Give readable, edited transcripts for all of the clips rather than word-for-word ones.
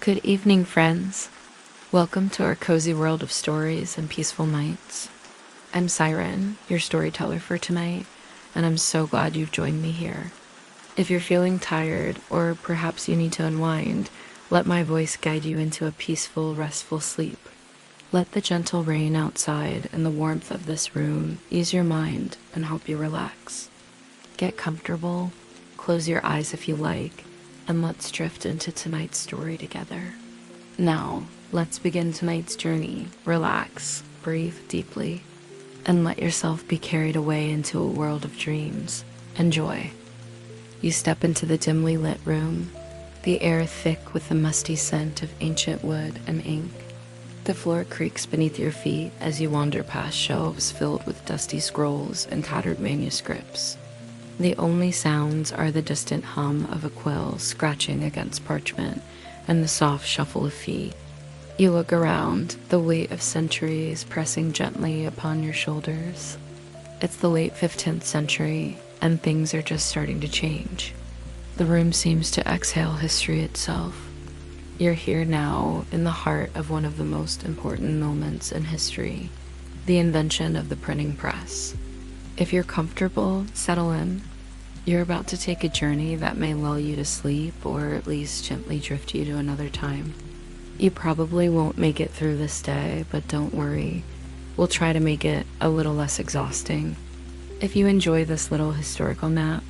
Good evening, friends. Welcome to our cozy world of stories and peaceful nights. I'm Siren, your storyteller for tonight, and I'm so glad you've joined me here. If you're feeling tired, or perhaps you need to unwind, let my voice guide you into a peaceful, restful sleep. Let the gentle rain outside and the warmth of this room ease your mind and help you relax. Get comfortable, close your eyes if you like, and let's drift into tonight's story together. Now, let's begin tonight's journey. Relax, breathe deeply, and let yourself be carried away into a world of dreams. Enjoy. You step into the dimly lit room, the air thick with the musty scent of ancient wood and ink. The floor creaks beneath your feet as you wander past shelves filled with dusty scrolls and tattered manuscripts. The only sounds are the distant hum of a quill scratching against parchment and the soft shuffle of feet. You look around, the weight of centuries pressing gently upon your shoulders. It's the late 15th century, and things are just starting to change. The room seems to exhale history itself. You're here now in the heart of one of the most important moments in history, the invention of the printing press. If you're comfortable, settle in. You're about to take a journey that may lull you to sleep or at least gently drift you to another time. You probably won't make it through this day, but don't worry. We'll try to make it a little less exhausting. If you enjoy this little historical nap,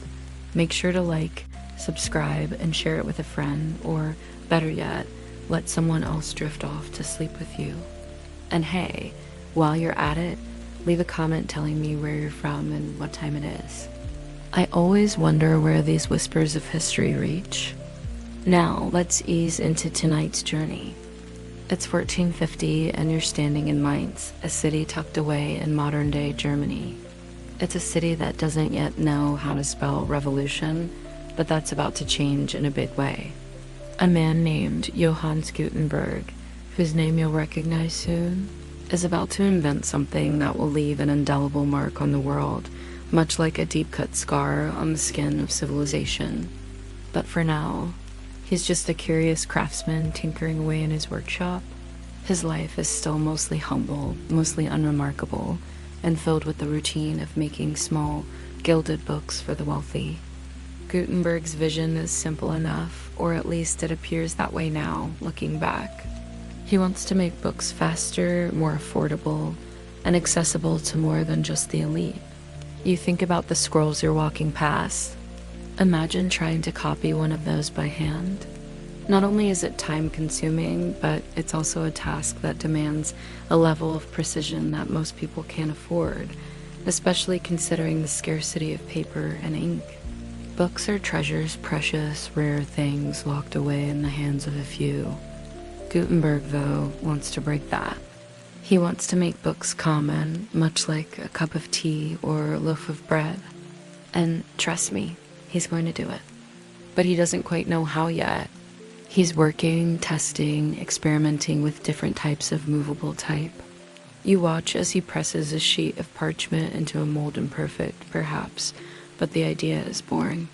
make sure to like, subscribe, and share it with a friend, or better yet, let someone else drift off to sleep with you. And hey, while you're at it, leave a comment telling me where you're from and what time it is. I always wonder where these whispers of history reach. Now, let's ease into tonight's journey. It's 1450 and you're standing in Mainz, a city tucked away in modern-day Germany. It's a city that doesn't yet know how to spell revolution, but that's about to change in a big way. A man named Johannes Gutenberg, whose name you'll recognize soon, is about to invent something that will leave an indelible mark on the world, much like a deep-cut scar on the skin of civilization. But for now, he's just a curious craftsman tinkering away in his workshop. His life is still mostly humble, mostly unremarkable, and filled with the routine of making small, gilded books for the wealthy. Gutenberg's vision is simple enough, or at least it appears that way now, looking back. He wants to make books faster, more affordable, and accessible to more than just the elite. You think about the scrolls you're walking past. Imagine trying to copy one of those by hand. Not only is it time-consuming, but it's also a task that demands a level of precision that most people can't afford, especially considering the scarcity of paper and ink. Books are treasures, precious, rare things locked away in the hands of a few. Gutenberg, though, wants to break that. He wants to make books common, much like a cup of tea or a loaf of bread. And trust me, he's going to do it. But he doesn't quite know how yet. He's working, testing, experimenting with different types of movable type. You watch as he presses a sheet of parchment into a mold imperfect, perhaps, but the idea is born.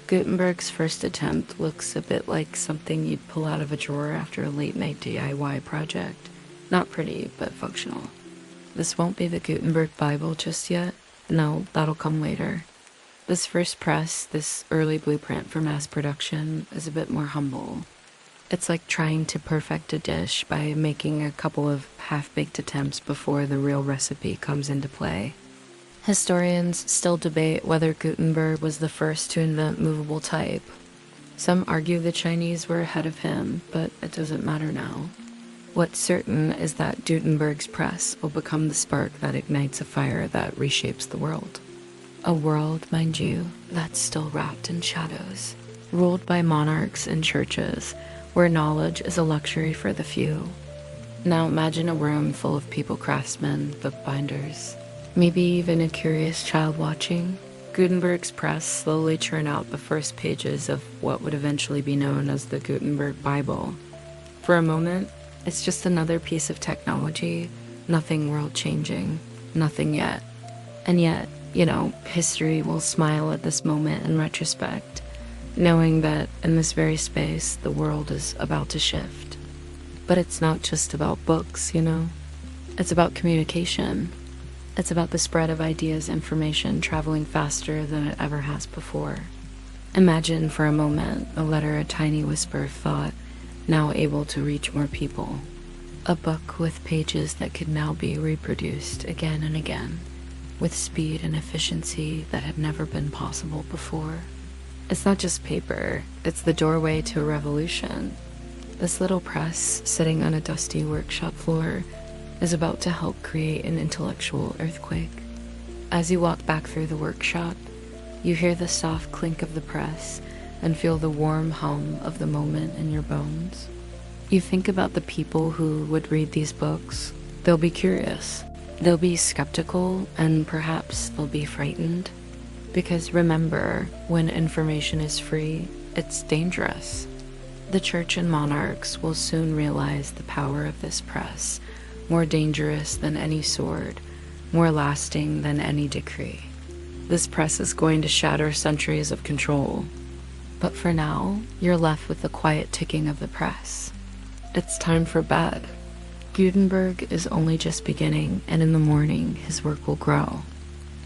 Gutenberg's first attempt looks a bit like something you'd pull out of a drawer after a late-night DIY project. Not pretty, but functional. This won't be the Gutenberg Bible just yet. No, that'll come later. This first press, this early blueprint for mass production, is a bit more humble. It's like trying to perfect a dish by making a couple of half-baked attempts before the real recipe comes into play. Historians still debate whether Gutenberg was the first to invent movable type. Some argue the Chinese were ahead of him, but it doesn't matter now. What's certain is that Gutenberg's press will become the spark that ignites a fire that reshapes the world. A world, mind you, that's still wrapped in shadows, ruled by monarchs and churches, where knowledge is a luxury for the few. Now imagine a room full of people craftsmen, bookbinders, maybe even a curious child watching. Gutenberg's press slowly churn out the first pages of what would eventually be known as the Gutenberg Bible. For a moment, it's just another piece of technology, nothing world-changing, nothing yet. And yet, history will smile at this moment in retrospect. knowing that in this very space, the world is about to shift. But it's not just about books, you know? It's about communication. It's about the spread of ideas, information traveling faster than it ever has before. Imagine for a moment a letter, a tiny whisper of thought, now able to reach more people. A book with pages that could now be reproduced again and again, with speed and efficiency that had never been possible before. It's not just paper, it's the doorway to a revolution. This little press, sitting on a dusty workshop floor, is about to help create an intellectual earthquake. As you walk back through the workshop, you hear the soft clink of the press and feel the warm hum of the moment in your bones. You think about the people who would read these books. They'll be curious. They'll be skeptical, and perhaps they'll be frightened. Because remember, when information is free, it's dangerous. The church and monarchs will soon realize the power of this press, more dangerous than any sword, more lasting than any decree. This press is going to shatter centuries of control. But for now, you're left with the quiet ticking of the press. It's time for bed. Gutenberg is only just beginning, and in the morning, his work will grow.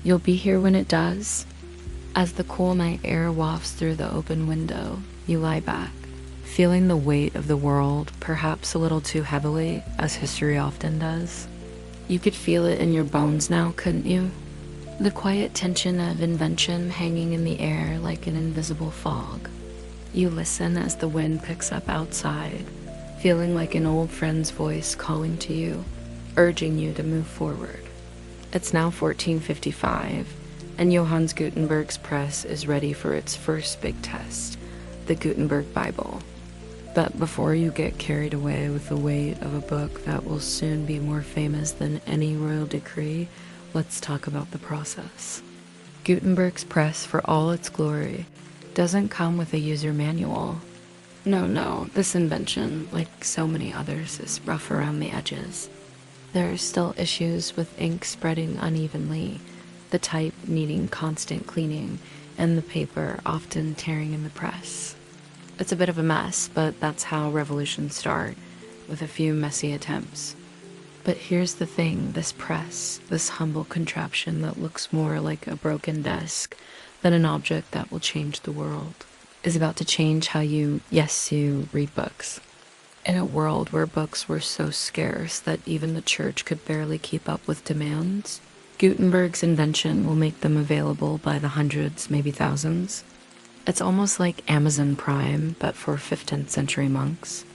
You'll be here when it does. As the cool night air wafts through the open window, you lie back, feeling the weight of the world, perhaps a little too heavily, as history often does. You could feel it in your bones now, couldn't you? The quiet tension of invention hanging in the air like an invisible fog. You listen as the wind picks up outside, feeling like an old friend's voice calling to you, urging you to move forward. It's now 1455, and Johannes Gutenberg's press is ready for its first big test, the Gutenberg Bible. But before you get carried away with the weight of a book that will soon be more famous than any royal decree, let's talk about the process. Gutenberg's press, for all its glory, doesn't come with a user manual. No, this invention, like so many others, is rough around the edges. There are still issues with ink spreading unevenly, the type needing constant cleaning, and the paper often tearing in the press. It's a bit of a mess, but that's how revolutions start, with a few messy attempts. But here's the thing, this press, this humble contraption that looks more like a broken desk than an object that will change the world, is about to change how you read books. In a world where books were so scarce that even the church could barely keep up with demands, Gutenberg's invention will make them available by the hundreds, maybe thousands. It's almost like Amazon Prime, but for 15th century monks.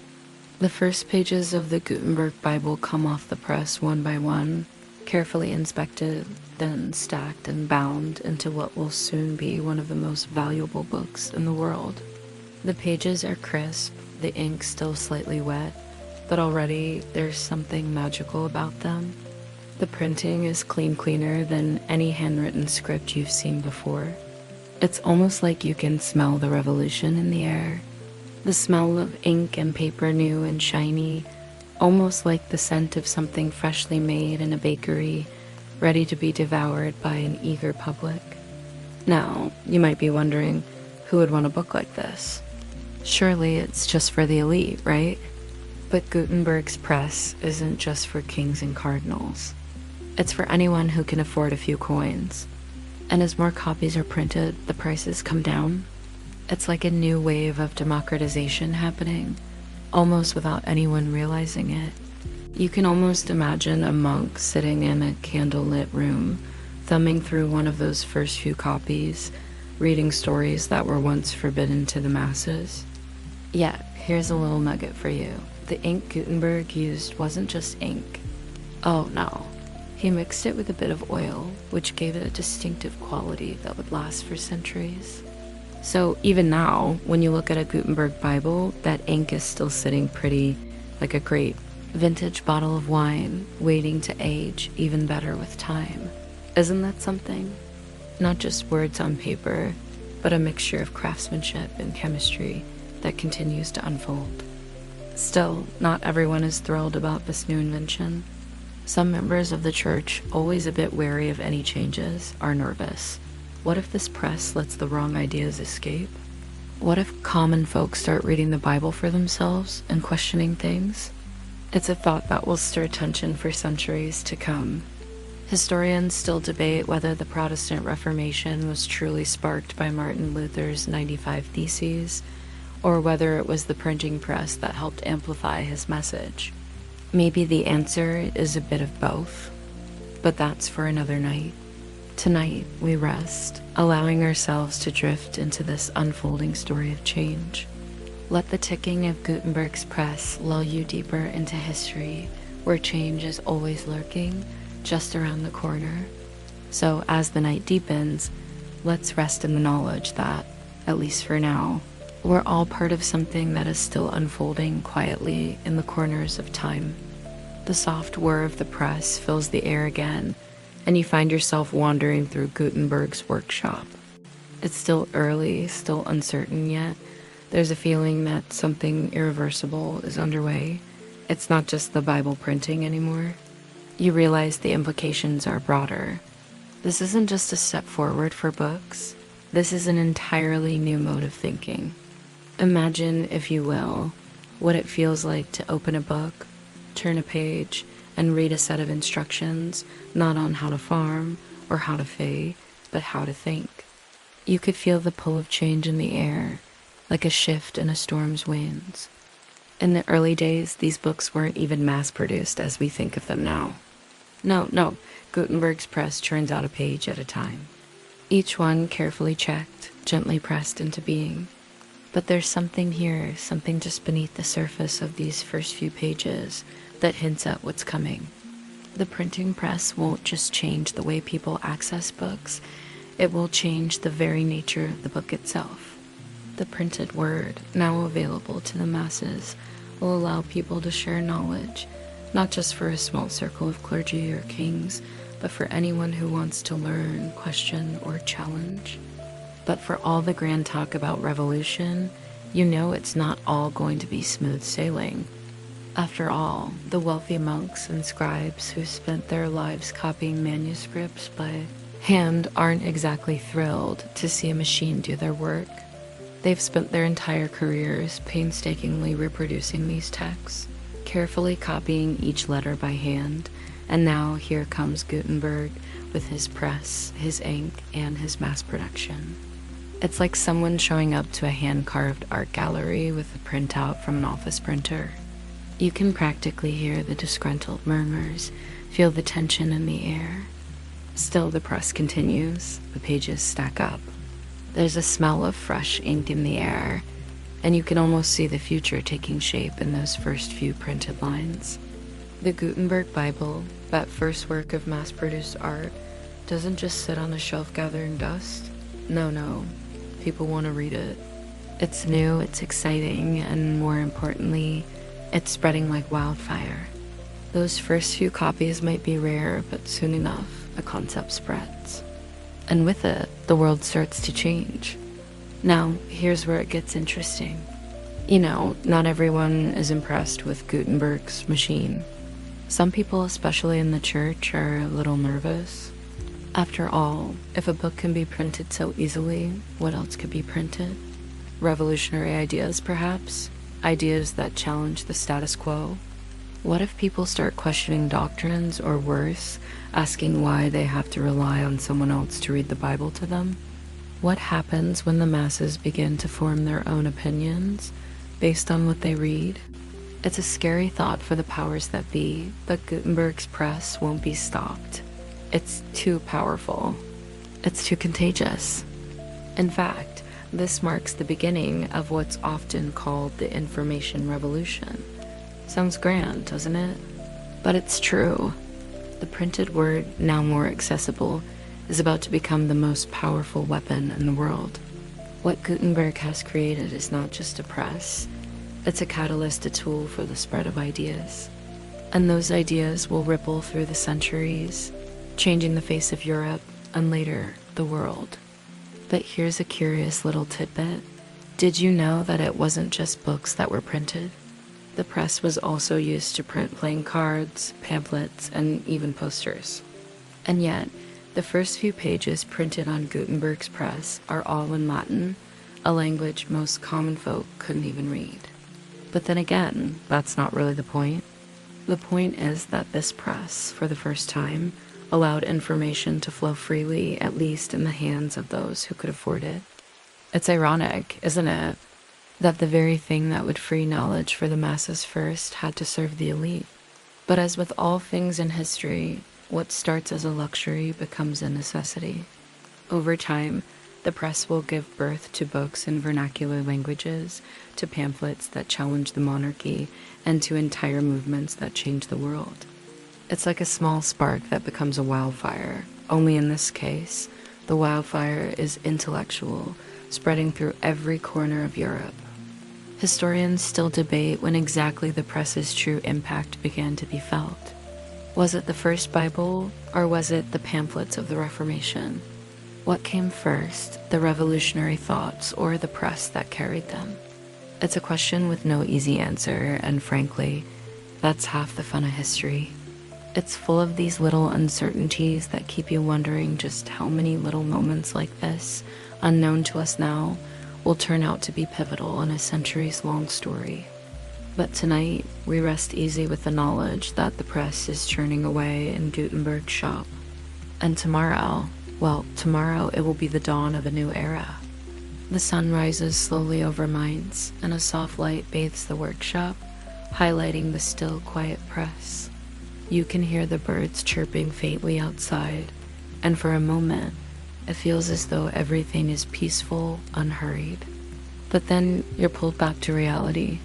The first pages of the Gutenberg Bible come off the press one by one, carefully inspected, then stacked and bound into what will soon be one of the most valuable books in the world. The pages are crisp, the ink still slightly wet, but already there's something magical about them. The printing is cleaner than any handwritten script you've seen before. It's almost like you can smell the revolution in the air. The smell of ink and paper new and shiny, almost like the scent of something freshly made in a bakery, ready to be devoured by an eager public. Now, you might be wondering, who would want a book like this? Surely it's just for the elite, right? But Gutenberg's press isn't just for kings and cardinals. It's for anyone who can afford a few coins. And as more copies are printed, the prices come down. It's like a new wave of democratization happening, almost without anyone realizing it. You can almost imagine a monk sitting in a candlelit room, thumbing through one of those first few copies, reading stories that were once forbidden to the masses. Yet, here's a little nugget for you. The ink Gutenberg used wasn't just ink. Oh no. He mixed it with a bit of oil, which gave it a distinctive quality that would last for centuries. So even now, when you look at a Gutenberg Bible, that ink is still sitting pretty, like a great vintage bottle of wine, waiting to age even better with time. Isn't that something? Not just words on paper, but a mixture of craftsmanship and chemistry that continues to unfold. Still, not everyone is thrilled about this new invention. Some members of the church, always a bit wary of any changes, are nervous. What if this press lets the wrong ideas escape? What if common folk start reading the Bible for themselves and questioning things? It's a thought that will stir tension for centuries to come. Historians still debate whether the Protestant Reformation was truly sparked by Martin Luther's 95 Theses, or whether it was the printing press that helped amplify his message. Maybe the answer is a bit of both, but that's for another night. Tonight, we rest, allowing ourselves to drift into this unfolding story of change. Let the ticking of Gutenberg's press lull you deeper into history, where change is always lurking, just around the corner. So as the night deepens, let's rest in the knowledge that, at least for now, we're all part of something that is still unfolding quietly in the corners of time. The soft whir of the press fills the air again, and you find yourself wandering through Gutenberg's workshop. It's still early, still uncertain, yet there's a feeling that something irreversible is underway. It's not just the Bible printing anymore. You realize the implications are broader. This isn't just a step forward for books. This is an entirely new mode of thinking. Imagine, if you will, what it feels like to open a book, turn a page, and read a set of instructions, not on how to farm or how to fae, but how to think. You could feel the pull of change in the air, like a shift in a storm's winds. In the early days, these books weren't even mass-produced as we think of them now. No, Gutenberg's press churns out a page at a time. Each one carefully checked, gently pressed into being. But there's something here, something just beneath the surface of these first few pages that hints at what's coming. The printing press won't just change the way people access books, it will change the very nature of the book itself. The printed word, now available to the masses, will allow people to share knowledge, not just for a small circle of clergy or kings, but for anyone who wants to learn, question, or challenge. But for all the grand talk about revolution, you know it's not all going to be smooth sailing. After all, the wealthy monks and scribes who spent their lives copying manuscripts by hand aren't exactly thrilled to see a machine do their work. They've spent their entire careers painstakingly reproducing these texts, carefully copying each letter by hand, and now here comes Gutenberg with his press, his ink, and his mass production. It's like someone showing up to a hand-carved art gallery with a printout from an office printer. You can practically hear the disgruntled murmurs, feel the tension in the air. Still, the press continues, the pages stack up. There's a smell of fresh ink in the air, and you can almost see the future taking shape in those first few printed lines. The Gutenberg Bible, that first work of mass-produced art, doesn't just sit on a shelf gathering dust. No, people want to read it. It's new, it's exciting, and more importantly, it's spreading like wildfire. Those first few copies might be rare, but soon enough, the concept spreads. And with it, the world starts to change. Now, here's where it gets interesting. Not everyone is impressed with Gutenberg's machine. Some people, especially in the church, are a little nervous. After all, if a book can be printed so easily, what else could be printed? Revolutionary ideas, perhaps? Ideas that challenge the status quo? What if people start questioning doctrines, or worse, asking why they have to rely on someone else to read the Bible to them? What happens when the masses begin to form their own opinions based on what they read? It's a scary thought for the powers that be, but Gutenberg's press won't be stopped. It's too powerful. It's too contagious. In fact, this marks the beginning of what's often called the information revolution. Sounds grand, doesn't it? But it's true. The printed word, now more accessible, is about to become the most powerful weapon in the world. What Gutenberg has created is not just a press, it's a catalyst, a tool for the spread of ideas. And those ideas will ripple through the centuries, changing the face of Europe and later the world. But here's a curious little tidbit. Did you know that it wasn't just books that were printed? The press was also used to print playing cards, pamphlets, and even posters. And yet, the first few pages printed on Gutenberg's press are all in Latin, a language most common folk couldn't even read. But then again, that's not really the point. The point is that this press, for the first time, allowed information to flow freely, at least in the hands of those who could afford it. It's ironic, isn't it, that the very thing that would free knowledge for the masses first had to serve the elite. But as with all things in history, what starts as a luxury becomes a necessity. Over time, the press will give birth to books in vernacular languages, to pamphlets that challenge the monarchy, and to entire movements that change the world. It's like a small spark that becomes a wildfire, only in this case, the wildfire is intellectual, spreading through every corner of Europe. Historians still debate when exactly the press's true impact began to be felt. Was it the first Bible, or was it the pamphlets of the Reformation? What came first, the revolutionary thoughts or the press that carried them? It's a question with no easy answer, and frankly, that's half the fun of history. It's full of these little uncertainties that keep you wondering just how many little moments like this, unknown to us now, will turn out to be pivotal in a centuries-long story. But tonight, we rest easy with the knowledge that the press is churning away in Gutenberg's shop. And tomorrow it will be the dawn of a new era. The sun rises slowly over Mainz, and a soft light bathes the workshop, highlighting the still, quiet press. You can hear the birds chirping faintly outside, and for a moment, it feels as though everything is peaceful, unhurried. But then you're pulled back to reality.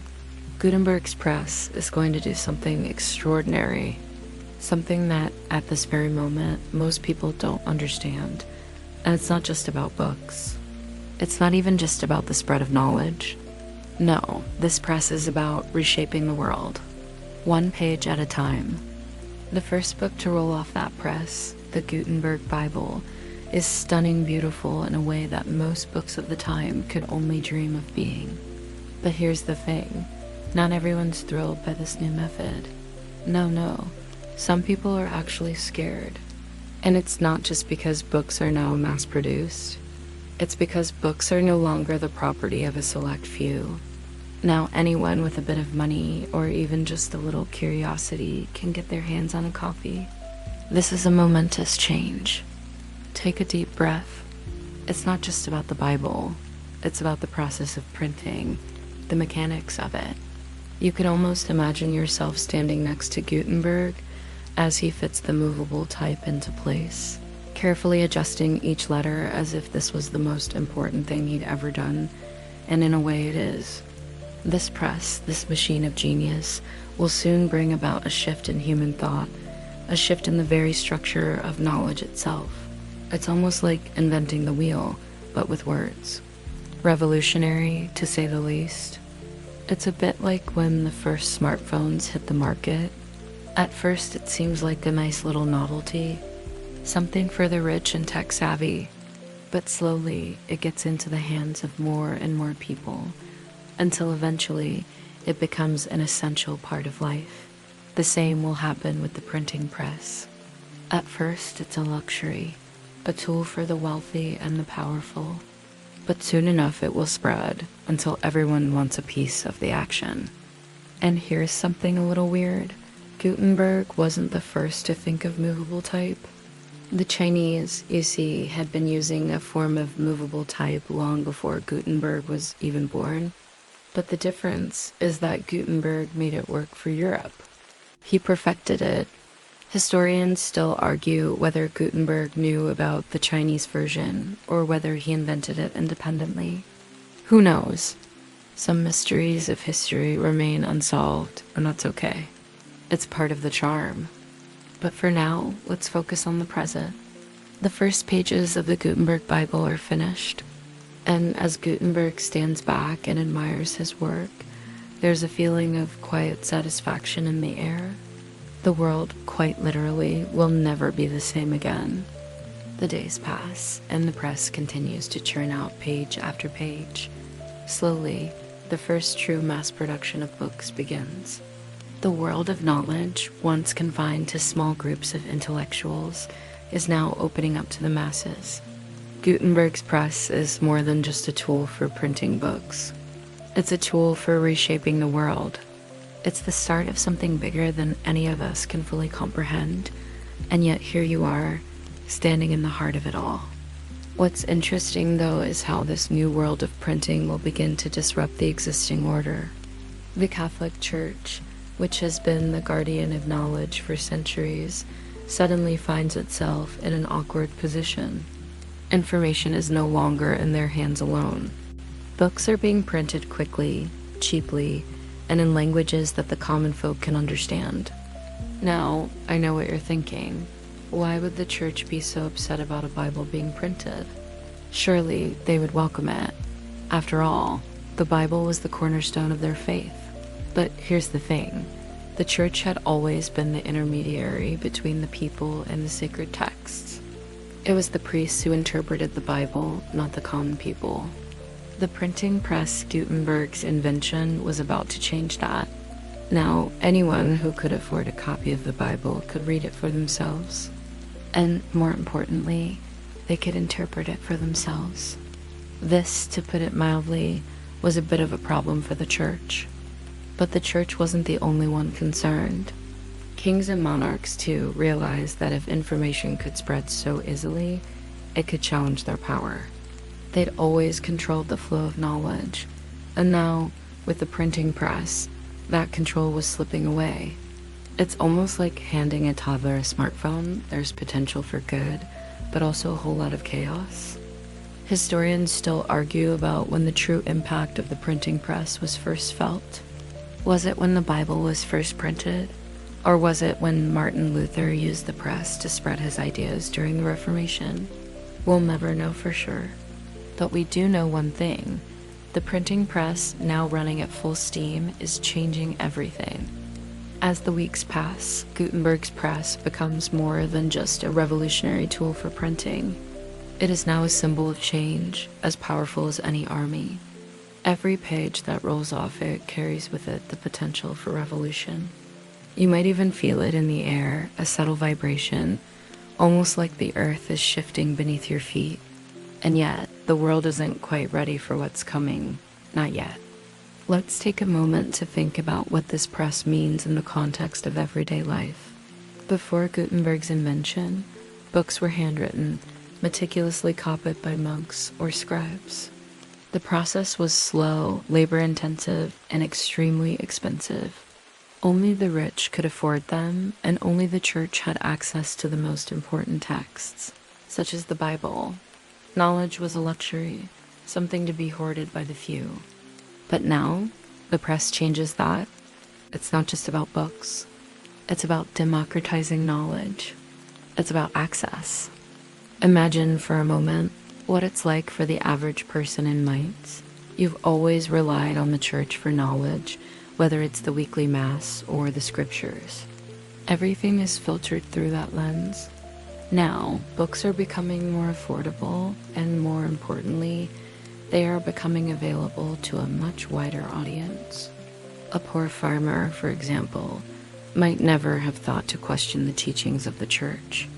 Gutenberg's press is going to do something extraordinary. Something that, at this very moment, most people don't understand. And it's not just about books. It's not even just about the spread of knowledge. No, this press is about reshaping the world, one page at a time. The first book to roll off that press, the Gutenberg Bible, is stunning, beautiful in a way that most books of the time could only dream of being. But here's the thing, not everyone's thrilled by this new method. No. Some people are actually scared. And it's not just because books are now mass-produced. It's because books are no longer the property of a select few. Now anyone with a bit of money, or even just a little curiosity, can get their hands on a copy. This is a momentous change. Take a deep breath. It's not just about the Bible. It's about the process of printing, the mechanics of it. You could almost imagine yourself standing next to Gutenberg as he fits the movable type into place, carefully adjusting each letter as if this was the most important thing he'd ever done, and in a way it is. This press, this machine of genius, will soon bring about a shift in human thought, a shift in the very structure of knowledge itself. It's almost like inventing the wheel, but with words. Revolutionary, to say the least. It's a bit like when the first smartphones hit the market. At first, it seems like a nice little novelty, something for the rich and tech-savvy, but slowly it gets into the hands of more and more people, until eventually it becomes an essential part of life. The same will happen with the printing press. At first, it's a luxury, a tool for the wealthy and the powerful, but soon enough it will spread until everyone wants a piece of the action. And here's something a little weird. Gutenberg wasn't the first to think of movable type. The Chinese, you see, had been using a form of movable type long before Gutenberg was even born. But the difference is that Gutenberg made it work for Europe. He perfected it. Historians still argue whether Gutenberg knew about the Chinese version or whether he invented it independently. Who knows? Some mysteries of history remain unsolved, and that's okay. It's part of the charm. But for now, let's focus on the present. The first pages of the Gutenberg Bible are finished, and as Gutenberg stands back and admires his work, there's a feeling of quiet satisfaction in the air. The world, quite literally, will never be the same again. The days pass, and the press continues to churn out page after page. Slowly, the first true mass production of books begins. The world of knowledge, once confined to small groups of intellectuals, is now opening up to the masses. Gutenberg's press is more than just a tool for printing books. It's a tool for reshaping the world. It's the start of something bigger than any of us can fully comprehend, and yet here you are, standing in the heart of it all. What's interesting, though, is how this new world of printing will begin to disrupt the existing order. The Catholic Church, which has been the guardian of knowledge for centuries, suddenly finds itself in an awkward position. Information is no longer in their hands alone. Books are being printed quickly, cheaply, and in languages that the common folk can understand. Now, I know what you're thinking. Why would the church be so upset about a Bible being printed? Surely they would welcome it. After all, the Bible was the cornerstone of their faith. But here's the thing. The church had always been the intermediary between the people and the sacred texts. It was the priests who interpreted the Bible, not the common people. The printing press, Gutenberg's invention, was about to change that. Now, anyone who could afford a copy of the Bible could read it for themselves. And more importantly, they could interpret it for themselves. This, to put it mildly, was a bit of a problem for the church. But the church wasn't the only one concerned. Kings and monarchs, too, realized that if information could spread so easily, it could challenge their power. They'd always controlled the flow of knowledge, and now, with the printing press, that control was slipping away. It's almost like handing a toddler a smartphone. There's potential for good, but also a whole lot of chaos. Historians still argue about when the true impact of the printing press was first felt. Was it when the Bible was first printed? Or was it when Martin Luther used the press to spread his ideas during the Reformation? We'll never know for sure. But we do know one thing. The printing press, now running at full steam, is changing everything. As the weeks pass, Gutenberg's press becomes more than just a revolutionary tool for printing. It is now a symbol of change, as powerful as any army. Every page that rolls off it carries with it the potential for revolution. You might even feel it in the air, a subtle vibration, almost like the earth is shifting beneath your feet. And yet, the world isn't quite ready for what's coming. Not yet. Let's take a moment to think about what this press means in the context of everyday life. Before Gutenberg's invention, books were handwritten, meticulously copied by monks or scribes. The process was slow, labor-intensive, and extremely expensive. Only the rich could afford them, and only the church had access to the most important texts, such as the Bible. Knowledge was a luxury, something to be hoarded by the few. But now, the press changes that. It's not just about books. It's about democratizing knowledge. It's about access. Imagine for a moment what it's like for the average person in Mainz. You've always relied on the church for knowledge, whether it's the weekly mass or the scriptures. Everything is filtered through that lens. Now, books are becoming more affordable, and more importantly, they are becoming available to a much wider audience. A poor farmer, for example, might never have thought to question the teachings of the church.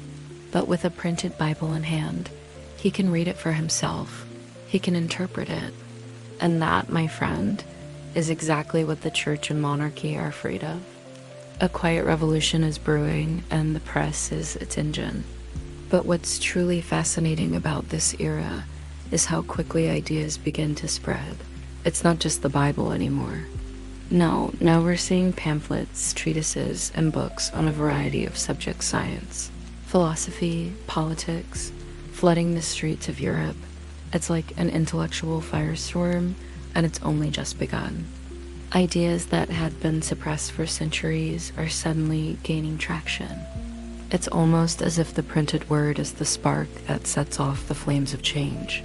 But with a printed Bible in hand, he can read it for himself. He can interpret it. And that, my friend, is exactly what the church and monarchy are afraid of. A quiet revolution is brewing, and the press is its engine. But what's truly fascinating about this era is how quickly ideas begin to spread. It's not just the Bible anymore. No, now we're seeing pamphlets, treatises, and books on a variety of subject science, philosophy, politics, flooding the streets of Europe. It's like an intellectual firestorm, and it's only just begun. Ideas that had been suppressed for centuries are suddenly gaining traction. It's almost as if the printed word is the spark that sets off the flames of change.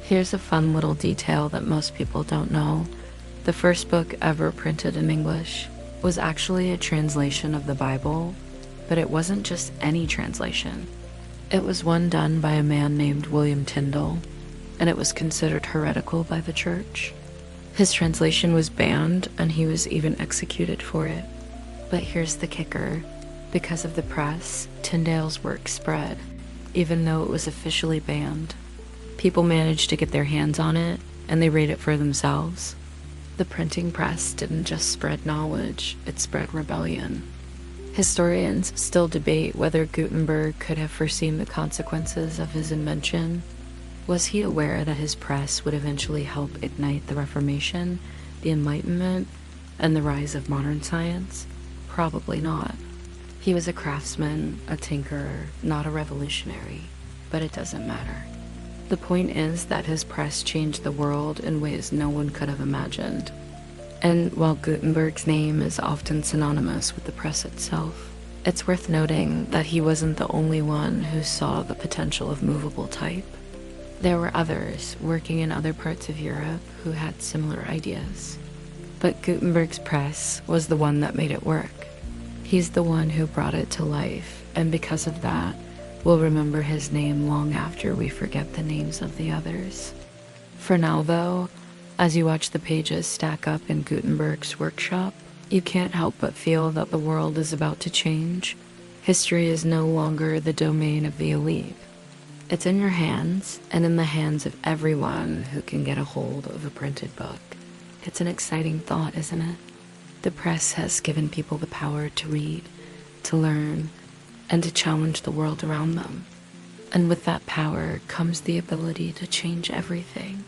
Here's a fun little detail that most people don't know. The first book ever printed in English was actually a translation of the Bible, but it wasn't just any translation. It was one done by a man named William Tyndale, and it was considered heretical by the church. His translation was banned, and he was even executed for it. But here's the kicker. Because of the press, Tyndale's work spread, even though it was officially banned. People managed to get their hands on it, and they read it for themselves. The printing press didn't just spread knowledge, it spread rebellion. Historians still debate whether Gutenberg could have foreseen the consequences of his invention. Was he aware that his press would eventually help ignite the Reformation, the Enlightenment, and the rise of modern science? Probably not. He was a craftsman, a tinkerer, not a revolutionary, but it doesn't matter. The point is that his press changed the world in ways no one could have imagined. And while Gutenberg's name is often synonymous with the press itself, it's worth noting that he wasn't the only one who saw the potential of movable type. There were others working in other parts of Europe who had similar ideas. But Gutenberg's press was the one that made it work. He's the one who brought it to life, and because of that, we'll remember his name long after we forget the names of the others. For now, though, as you watch the pages stack up in Gutenberg's workshop, you can't help but feel that the world is about to change. History is no longer the domain of the elite. It's in your hands, and in the hands of everyone who can get a hold of a printed book. It's an exciting thought, isn't it? The press has given people the power to read, to learn, and to challenge the world around them. And with that power comes the ability to change everything.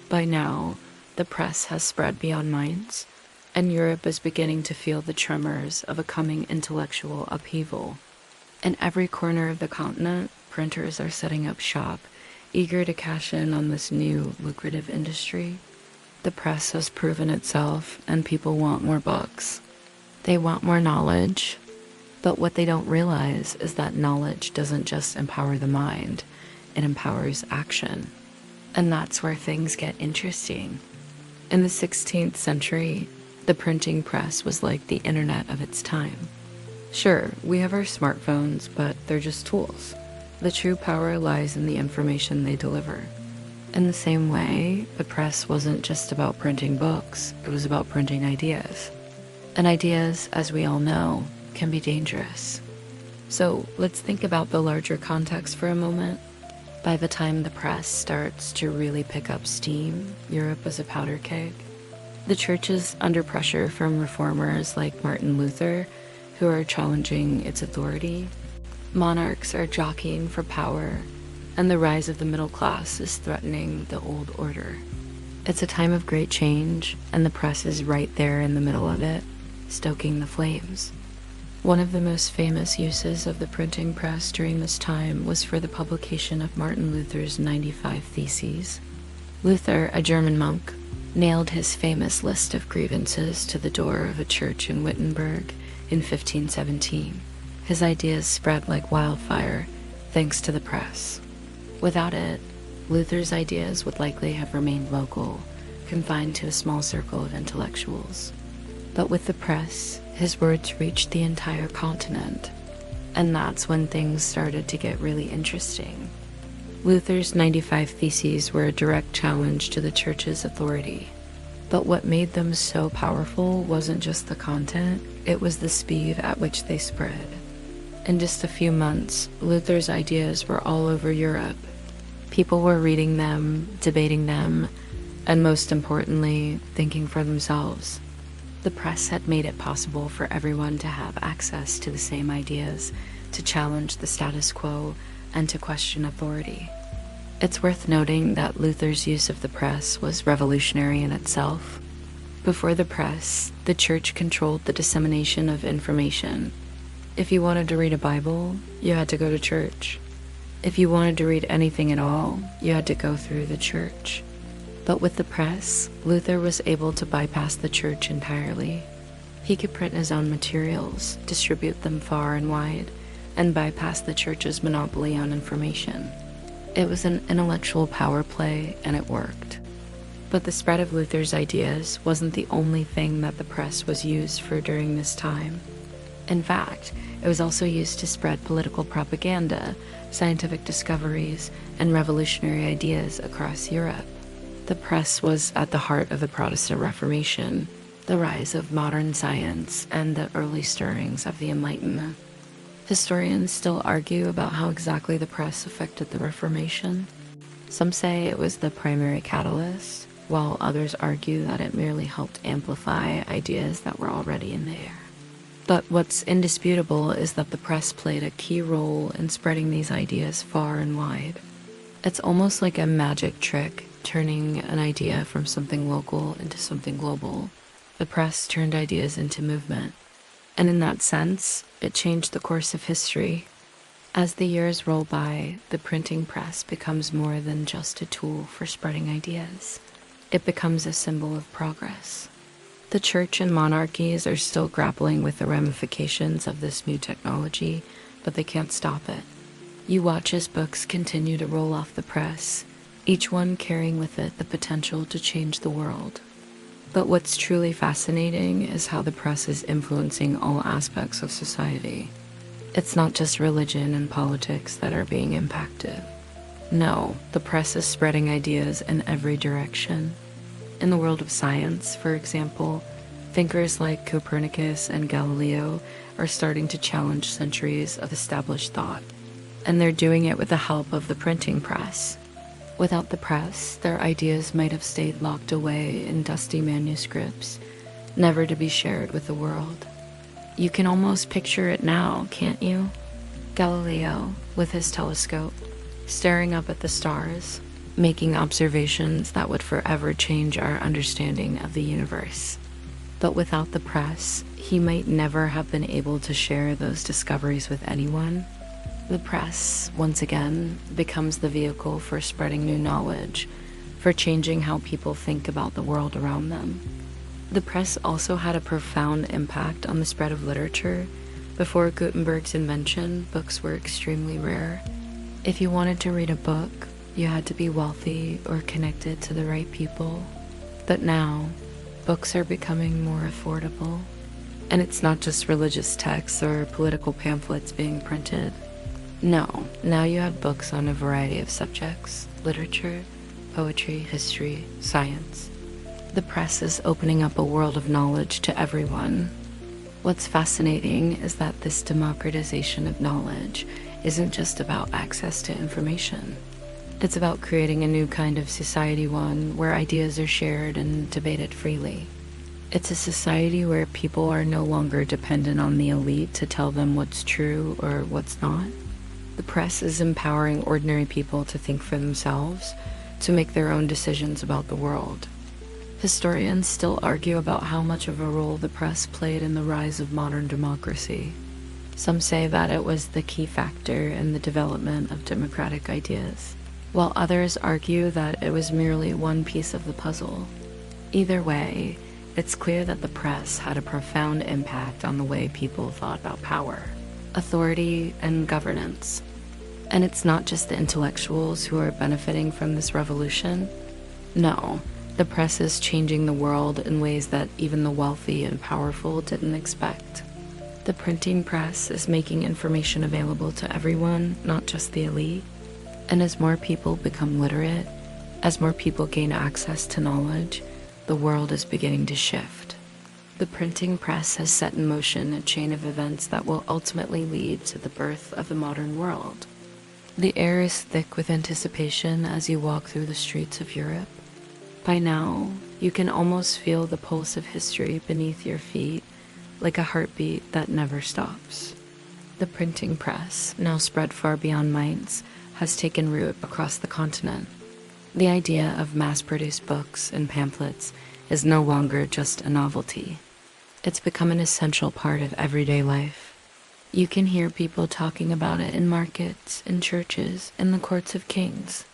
By now, the press has spread beyond minds, and Europe is beginning to feel the tremors of a coming intellectual upheaval. In every corner of the continent, printers are setting up shop, eager to cash in on this new, lucrative industry. The press has proven itself, and people want more books. They want more knowledge, but what they don't realize is that knowledge doesn't just empower the mind, it empowers action. And that's where things get interesting. In the 16th century, the printing press was like the internet of its time. Sure, we have our smartphones, but they're just tools. The true power lies in the information they deliver. In the same way, the press wasn't just about printing books, it was about printing ideas. And ideas, as we all know, can be dangerous. So let's think about the larger context for a moment. By the time the press starts to really pick up steam, Europe is a powder keg. The church is under pressure from reformers like Martin Luther, who are challenging its authority. Monarchs are jockeying for power, and the rise of the middle class is threatening the old order. It's a time of great change, and the press is right there in the middle of it, stoking the flames. One of the most famous uses of the printing press during this time was for the publication of Martin Luther's 95 Theses. Luther, a German monk, nailed his famous list of grievances to the door of a church in Wittenberg in 1517. His ideas spread like wildfire, thanks to the press. Without it, Luther's ideas would likely have remained local, confined to a small circle of intellectuals. But with the press, his words reached the entire continent, and that's when things started to get really interesting. Luther's 95 Theses were a direct challenge to the church's authority. But what made them so powerful wasn't just the content, it was the speed at which they spread. In just a few months, Luther's ideas were all over Europe. People were reading them, debating them, and most importantly, thinking for themselves. The press had made it possible for everyone to have access to the same ideas, to challenge the status quo, and to question authority. It's worth noting that Luther's use of the press was revolutionary in itself. Before the press, the church controlled the dissemination of information. If you wanted to read a Bible, you had to go to church. If you wanted to read anything at all, you had to go through the church. But with the press, Luther was able to bypass the church entirely. He could print his own materials, distribute them far and wide, and bypass the church's monopoly on information. It was an intellectual power play, and it worked. But the spread of Luther's ideas wasn't the only thing that the press was used for during this time. In fact, it was also used to spread political propaganda, scientific discoveries, and revolutionary ideas across Europe. The press was at the heart of the Protestant Reformation, the rise of modern science, and the early stirrings of the Enlightenment. Historians still argue about how exactly the press affected the Reformation. Some say it was the primary catalyst, while others argue that it merely helped amplify ideas that were already in the air. But what's indisputable is that the press played a key role in spreading these ideas far and wide. It's almost like a magic trick, turning an idea from something local into something global. The press turned ideas into movement. And in that sense, it changed the course of history. As the years roll by, the printing press becomes more than just a tool for spreading ideas. It becomes a symbol of progress. The church and monarchies are still grappling with the ramifications of this new technology, but they can't stop it. You watch as books continue to roll off the press, each one carrying with it the potential to change the world. But what's truly fascinating is how the press is influencing all aspects of society. It's not just religion and politics that are being impacted. No, the press is spreading ideas in every direction. In the world of science, for example, thinkers like Copernicus and Galileo are starting to challenge centuries of established thought. And they're doing it with the help of the printing press. Without the press, their ideas might have stayed locked away in dusty manuscripts, never to be shared with the world. You can almost picture it now, can't you? Galileo, with his telescope, staring up at the stars, making observations that would forever change our understanding of the universe. But without the press, he might never have been able to share those discoveries with anyone. The press, once again, becomes the vehicle for spreading new knowledge, for changing how people think about the world around them. The press also had a profound impact on the spread of literature. Before Gutenberg's invention, books were extremely rare. If you wanted to read a book, you had to be wealthy or connected to the right people. But now, books are becoming more affordable. And it's not just religious texts or political pamphlets being printed. No, now you have books on a variety of subjects: literature, poetry, history, science. The press is opening up a world of knowledge to everyone. What's fascinating is that this democratization of knowledge isn't just about access to information. It's about creating a new kind of society, one where ideas are shared and debated freely. It's a society where people are no longer dependent on the elite to tell them what's true or what's not. The press is empowering ordinary people to think for themselves, to make their own decisions about the world. Historians still argue about how much of a role the press played in the rise of modern democracy. Some say that it was the key factor in the development of democratic ideas, while others argue that it was merely one piece of the puzzle. Either way, it's clear that the press had a profound impact on the way people thought about power, authority, and governance. And it's not just the intellectuals who are benefiting from this revolution. No, the press is changing the world in ways that even the wealthy and powerful didn't expect. The printing press is making information available to everyone, not just the elite. And as more people become literate, as more people gain access to knowledge, the world is beginning to shift. The printing press has set in motion a chain of events that will ultimately lead to the birth of the modern world. The air is thick with anticipation as you walk through the streets of Europe. By now, you can almost feel the pulse of history beneath your feet, like a heartbeat that never stops. The printing press, now spread far beyond Mainz, has taken root across the continent. The idea of mass-produced books and pamphlets is no longer just a novelty. It's become an essential part of everyday life. You can hear people talking about it in markets, in churches, in the courts of kings.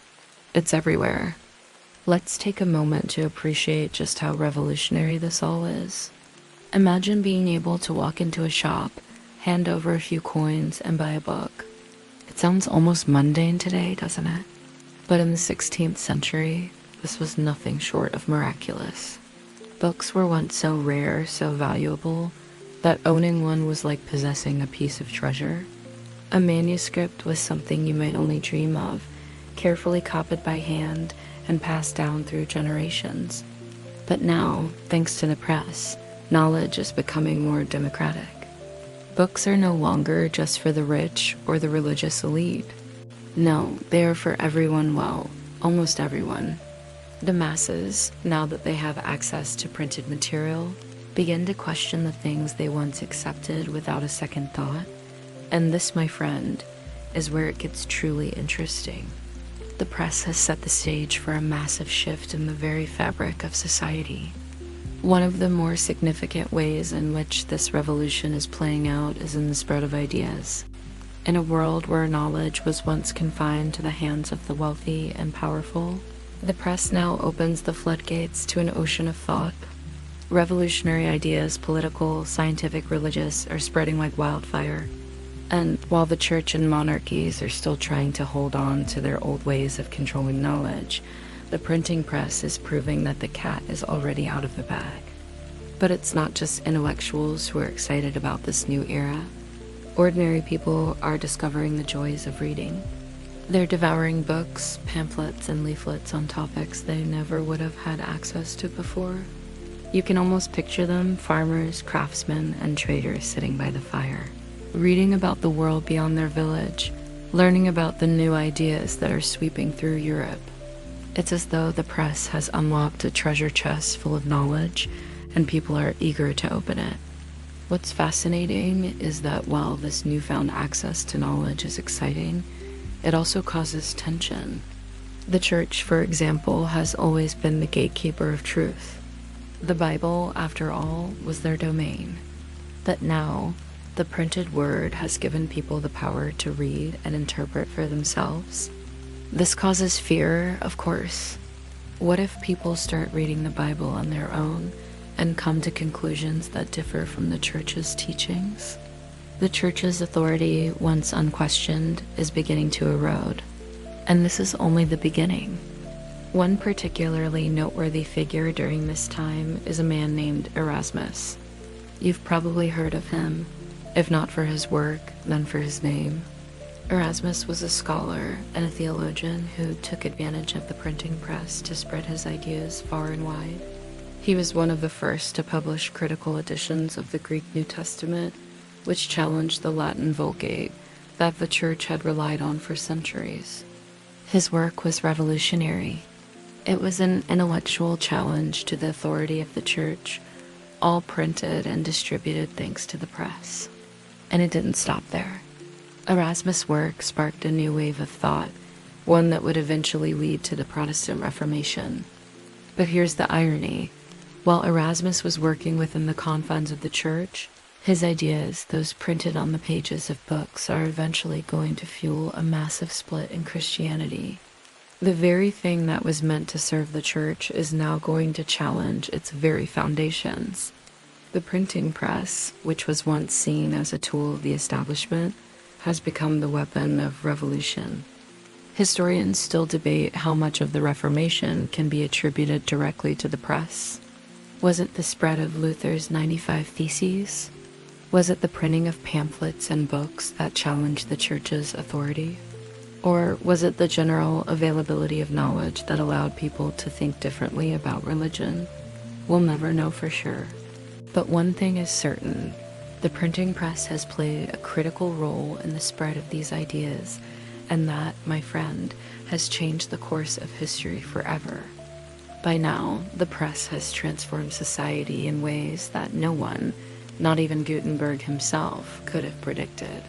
It's everywhere. Let's take a moment to appreciate just how revolutionary this all is. Imagine being able to walk into a shop, hand over a few coins, and buy a book. It sounds almost mundane today, doesn't it? But in the 16th century, this was nothing short of miraculous. Books were once so rare, so valuable, that owning one was like possessing a piece of treasure. A manuscript was something you might only dream of, carefully copied by hand and passed down through generations. But now, thanks to the press, knowledge is becoming more democratic. Books are no longer just for the rich or the religious elite. No, they are for everyone. Well, Almost everyone. The masses, now that they have access to printed material, begin to question the things they once accepted without a second thought. And this, my friend, is where it gets truly interesting. The press has set the stage for a massive shift in the very fabric of society. One of the more significant ways in which this revolution is playing out is in the spread of ideas. In a world where knowledge was once confined to the hands of the wealthy and powerful, the press now opens the floodgates to an ocean of thought. Revolutionary ideas, political, scientific, religious, are spreading like wildfire. And while the church and monarchies are still trying to hold on to their old ways of controlling knowledge, the printing press is proving that the cat is already out of the bag. But it's not just intellectuals who are excited about this new era. Ordinary people are discovering the joys of reading. They're devouring books, pamphlets, and leaflets on topics they never would have had access to before. You can almost picture them, farmers, craftsmen, and traders sitting by the fire, reading about the world beyond their village, learning about the new ideas that are sweeping through Europe. It's as though the press has unlocked a treasure chest full of knowledge, and people are eager to open it. What's fascinating is that while this newfound access to knowledge is exciting, it also causes tension. The church, for example, has always been the gatekeeper of truth. The Bible, after all, was their domain. But now, the printed word has given people the power to read and interpret for themselves. This causes fear, of course. What if people start reading the Bible on their own and come to conclusions that differ from the church's teachings? The church's authority, once unquestioned, is beginning to erode. And this is only the beginning. One particularly noteworthy figure during this time is a man named Erasmus. You've probably heard of him, if not for his work, then for his name. Erasmus was a scholar and a theologian who took advantage of the printing press to spread his ideas far and wide. He was one of the first to publish critical editions of the Greek New Testament, which challenged the Latin Vulgate that the church had relied on for centuries. His work was revolutionary. It was an intellectual challenge to the authority of the church, all printed and distributed thanks to the press. And it didn't stop there. Erasmus' work sparked a new wave of thought, one that would eventually lead to the Protestant Reformation. But here's the irony. While Erasmus was working within the confines of the church, his ideas, those printed on the pages of books, are eventually going to fuel a massive split in Christianity. The very thing that was meant to serve the church is now going to challenge its very foundations. The printing press, which was once seen as a tool of the establishment, has become the weapon of revolution. Historians still debate how much of the Reformation can be attributed directly to the press. Was it the spread of Luther's 95 Theses? Was it the printing of pamphlets and books that challenged the church's authority? Or was it the general availability of knowledge that allowed people to think differently about religion? We'll never know for sure. But one thing is certain. The printing press has played a critical role in the spread of these ideas, and that, my friend, has changed the course of history forever. By now, the press has transformed society in ways that no one, not even Gutenberg himself, could have predicted.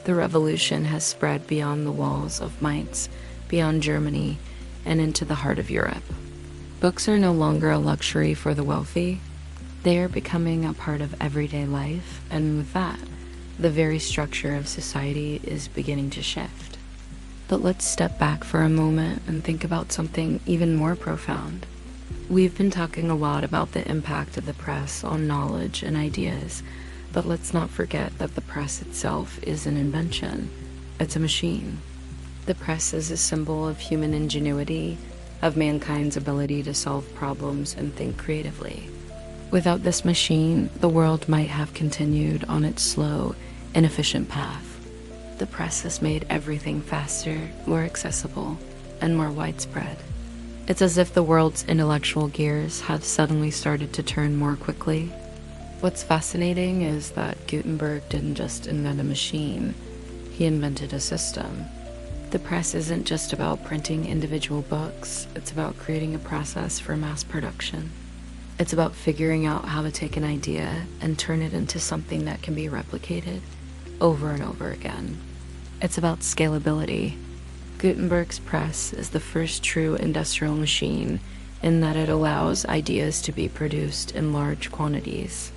The revolution has spread beyond the walls of Mainz, beyond Germany, and into the heart of Europe. Books are no longer a luxury for the wealthy. They are becoming a part of everyday life, and with that, the very structure of society is beginning to shift. But let's step back for a moment and think about something even more profound. We've been talking a lot about the impact of the press on knowledge and ideas, but let's not forget that the press itself is an invention. It's a machine. The press is a symbol of human ingenuity, of mankind's ability to solve problems and think creatively. Without this machine, the world might have continued on its slow, inefficient path. The press has made everything faster, more accessible, and more widespread. It's as if the world's intellectual gears had suddenly started to turn more quickly. What's fascinating is that Gutenberg didn't just invent a machine, he invented a system. The press isn't just about printing individual books, it's about creating a process for mass production. It's about figuring out how to take an idea and turn it into something that can be replicated over and over again. It's about scalability. Gutenberg's press is the first true industrial machine in that it allows ideas to be produced in large quantities.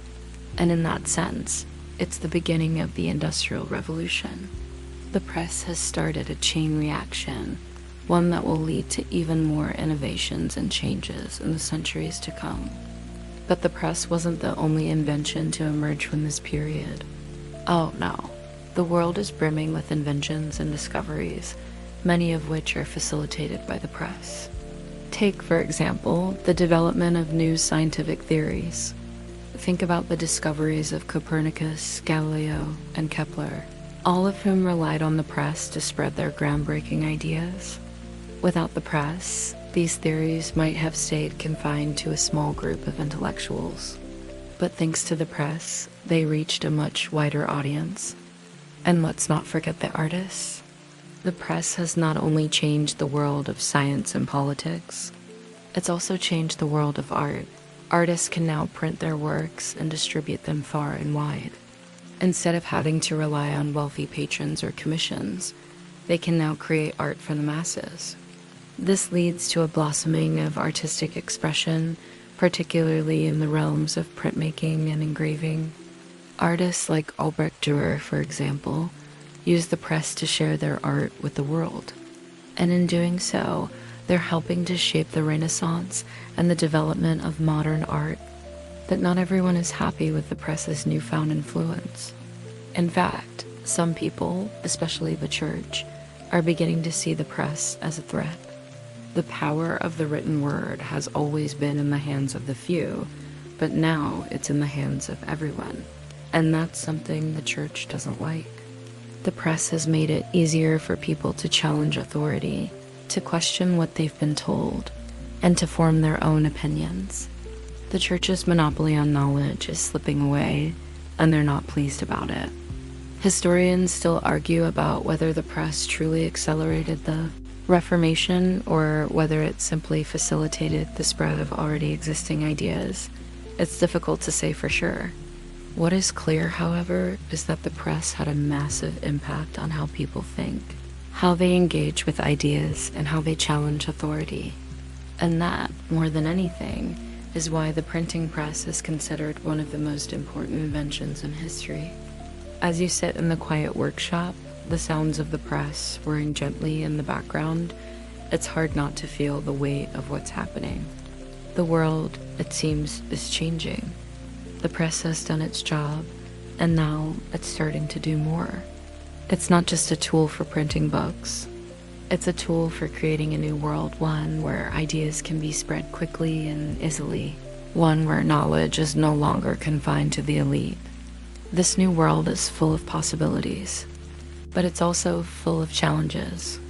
And in that sense, it's the beginning of the Industrial Revolution. The press has started a chain reaction, one that will lead to even more innovations and changes in the centuries to come. But the press wasn't the only invention to emerge from this period. Oh no, the world is brimming with inventions and discoveries, many of which are facilitated by the press. Take, for example, the development of new scientific theories. Think about the discoveries of Copernicus, Galileo, and Kepler, all of whom relied on the press to spread their groundbreaking ideas. Without the press, these theories might have stayed confined to a small group of intellectuals. But thanks to the press, they reached a much wider audience. And let's not forget the artists. The press has not only changed the world of science and politics, it's also changed the world of art. Artists can now print their works and distribute them far and wide. Instead of having to rely on wealthy patrons or commissions, they can now create art for the masses. This leads to a blossoming of artistic expression, particularly in the realms of printmaking and engraving. Artists like Albrecht Dürer, for example, use the press to share their art with the world. And in doing so, they're helping to shape the Renaissance and the development of modern art. But not everyone is happy with the press's newfound influence. In fact, some people, especially the church, are beginning to see the press as a threat. The power of the written word has always been in the hands of the few, but now it's in the hands of everyone. And that's something the church doesn't like. The press has made it easier for people to challenge authority, to question what they've been told, and to form their own opinions. The church's monopoly on knowledge is slipping away, and they're not pleased about it. Historians still argue about whether the press truly accelerated the Reformation or whether it simply facilitated the spread of already existing ideas. It's difficult to say for sure. What is clear, however, is that the press had a massive impact on how people think, how they engage with ideas, and how they challenge authority. And that, more than anything, is why the printing press is considered one of the most important inventions in history. As you sit in the quiet workshop, the sounds of the press whirring gently in the background, it's hard not to feel the weight of what's happening. The world, it seems, is changing. The press has done its job, and now it's starting to do more. It's not just a tool for printing books. It's a tool for creating a new world, one where ideas can be spread quickly and easily, one where knowledge is no longer confined to the elite. This new world is full of possibilities, but it's also full of challenges.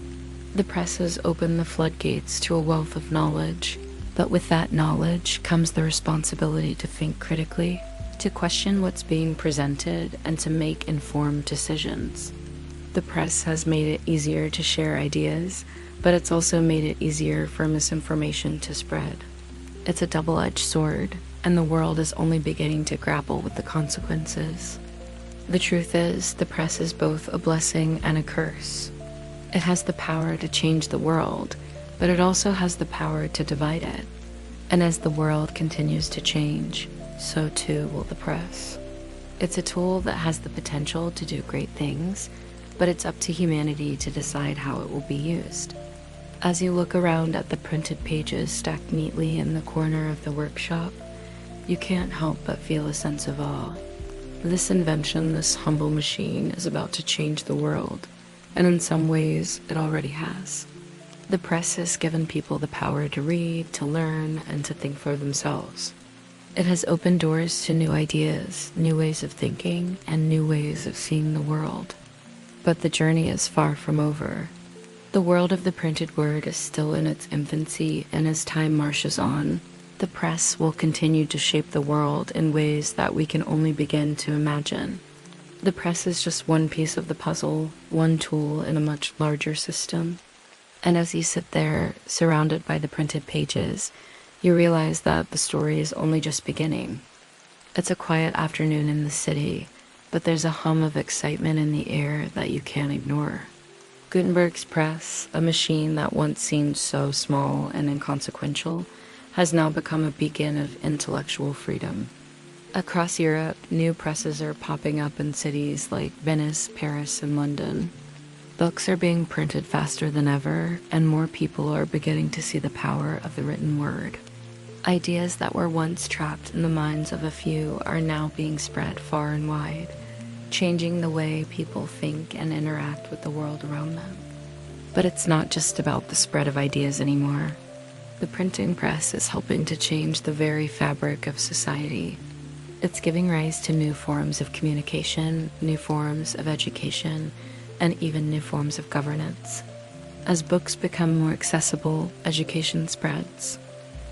The press has opened the floodgates to a wealth of knowledge, but with that knowledge comes the responsibility to think critically, to question what's being presented, and to make informed decisions. The press has made it easier to share ideas, but it's also made it easier for misinformation to spread. It's a double-edged sword, and the world is only beginning to grapple with the consequences. The truth is, the press is both a blessing and a curse. It has the power to change the world, but it also has the power to divide it. And as the world continues to change, so too will the press. It's a tool that has the potential to do great things, but it's up to humanity to decide how it will be used. As you look around at the printed pages stacked neatly in the corner of the workshop, you can't help but feel a sense of awe. This invention, this humble machine, is about to change the world, and in some ways, it already has. The press has given people the power to read, to learn, and to think for themselves. It has opened doors to new ideas, new ways of thinking, and new ways of seeing the world. But the journey is far from over. The world of the printed word is still in its infancy, and as time marches on, the press will continue to shape the world in ways that we can only begin to imagine. The press is just one piece of the puzzle, one tool in a much larger system. And as you sit there, surrounded by the printed pages, you realize that the story is only just beginning. It's a quiet afternoon in the city, but there's a hum of excitement in the air that you can't ignore. Gutenberg's press, a machine that once seemed so small and inconsequential, has now become a beacon of intellectual freedom. Across Europe, new presses are popping up in cities like Venice, Paris, and London. Books are being printed faster than ever, and more people are beginning to see the power of the written word. Ideas that were once trapped in the minds of a few are now being spread far and wide, changing the way people think and interact with the world around them. But it's not just about the spread of ideas anymore. The printing press is helping to change the very fabric of society. It's giving rise to new forms of communication, new forms of education, and even new forms of governance. As books become more accessible, education spreads.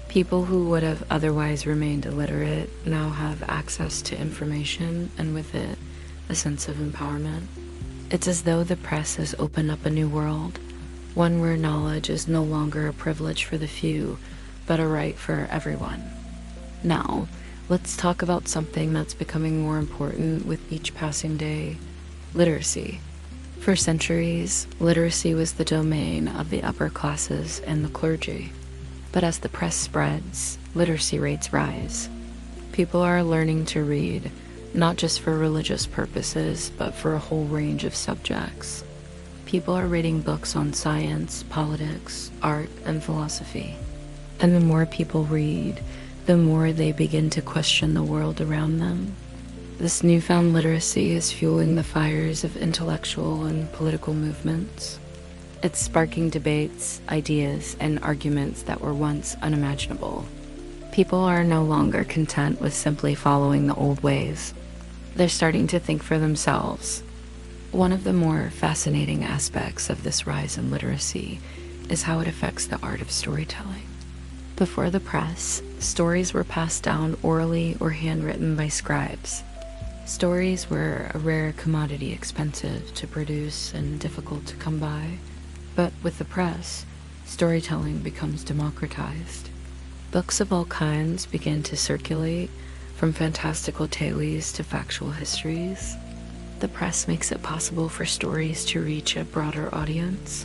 People who would have otherwise remained illiterate now have access to information, and with it, a sense of empowerment. It's as though the press has opened up a new world, one where knowledge is no longer a privilege for the few, but a right for everyone. Now, let's talk about something that's becoming more important with each passing day: literacy. For centuries, literacy was the domain of the upper classes and the clergy. But as the press spreads, literacy rates rise. People are learning to read, not just for religious purposes, but for a whole range of subjects. People are reading books on science, politics, art, and philosophy. And the more people read, the more they begin to question the world around them. This newfound literacy is fueling the fires of intellectual and political movements. It's sparking debates, ideas, and arguments that were once unimaginable. People are no longer content with simply following the old ways. They're starting to think for themselves. One of the more fascinating aspects of this rise in literacy is how it affects the art of storytelling. Before the press, stories were passed down orally or handwritten by scribes. Stories were a rare commodity, expensive to produce and difficult to come by. But with the press, storytelling becomes democratized. Books of all kinds begin to circulate, from fantastical tales to factual histories. The press makes it possible for stories to reach a broader audience.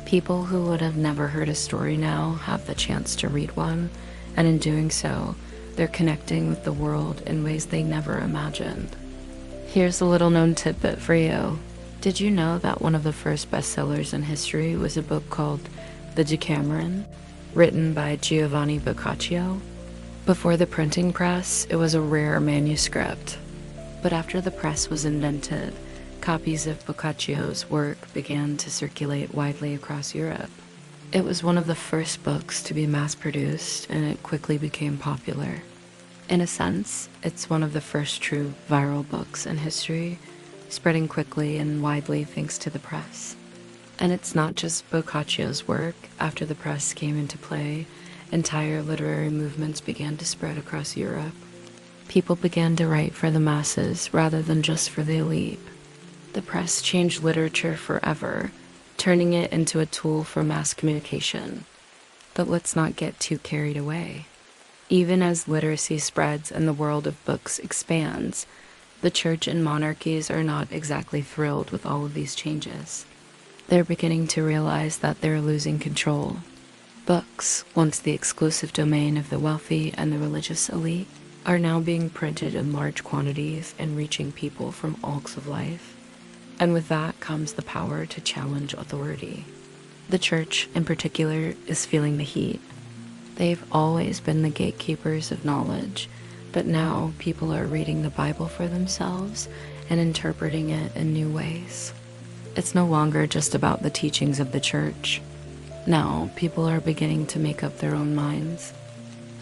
People who would have never heard a story now have the chance to read one, and in doing so, they're connecting with the world in ways they never imagined. Here's a little known tidbit for you. Did you know that one of the first bestsellers in history was a book called The Decameron, written by Giovanni Boccaccio? Before the printing press, it was a rare manuscript. But after the press was invented, copies of Boccaccio's work began to circulate widely across Europe. It was one of the first books to be mass-produced, and it quickly became popular. In a sense, it's one of the first true viral books in history, spreading quickly and widely thanks to the press. And it's not just Boccaccio's work. After the press came into play, entire literary movements began to spread across Europe. People began to write for the masses rather than just for the elite. The press changed literature forever, turning it into a tool for mass communication. But let's not get too carried away. Even as literacy spreads and the world of books expands, the church and monarchies are not exactly thrilled with all of these changes. They're beginning to realize that they're losing control. Books, once the exclusive domain of the wealthy and the religious elite, are now being printed in large quantities and reaching people from all walks of life. And with that comes the power to challenge authority. The church, in particular, is feeling the heat. They've always been the gatekeepers of knowledge, but now people are reading the Bible for themselves and interpreting it in new ways. It's no longer just about the teachings of the church. Now, people are beginning to make up their own minds.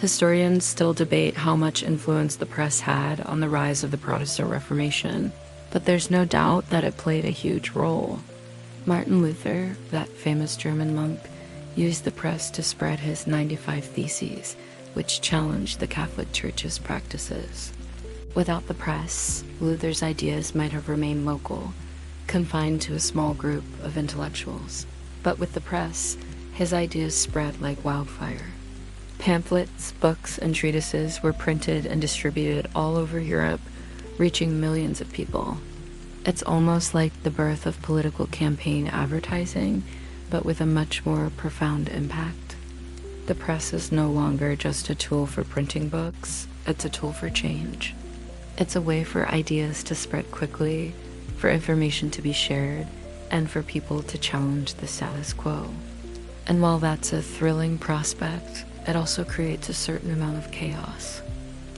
Historians still debate how much influence the press had on the rise of the Protestant Reformation, but there's no doubt that it played a huge role. Martin Luther, that famous German monk, used the press to spread his 95 Theses, which challenged the Catholic Church's practices. Without the press, Luther's ideas might have remained local, confined to a small group of intellectuals. But with the press, his ideas spread like wildfire. Pamphlets, books, and treatises were printed and distributed all over Europe, reaching millions of people. It's almost like the birth of political campaign advertising, but with a much more profound impact. The press is no longer just a tool for printing books, it's a tool for change. It's a way for ideas to spread quickly, for information to be shared, and for people to challenge the status quo. And while that's a thrilling prospect, it also creates a certain amount of chaos.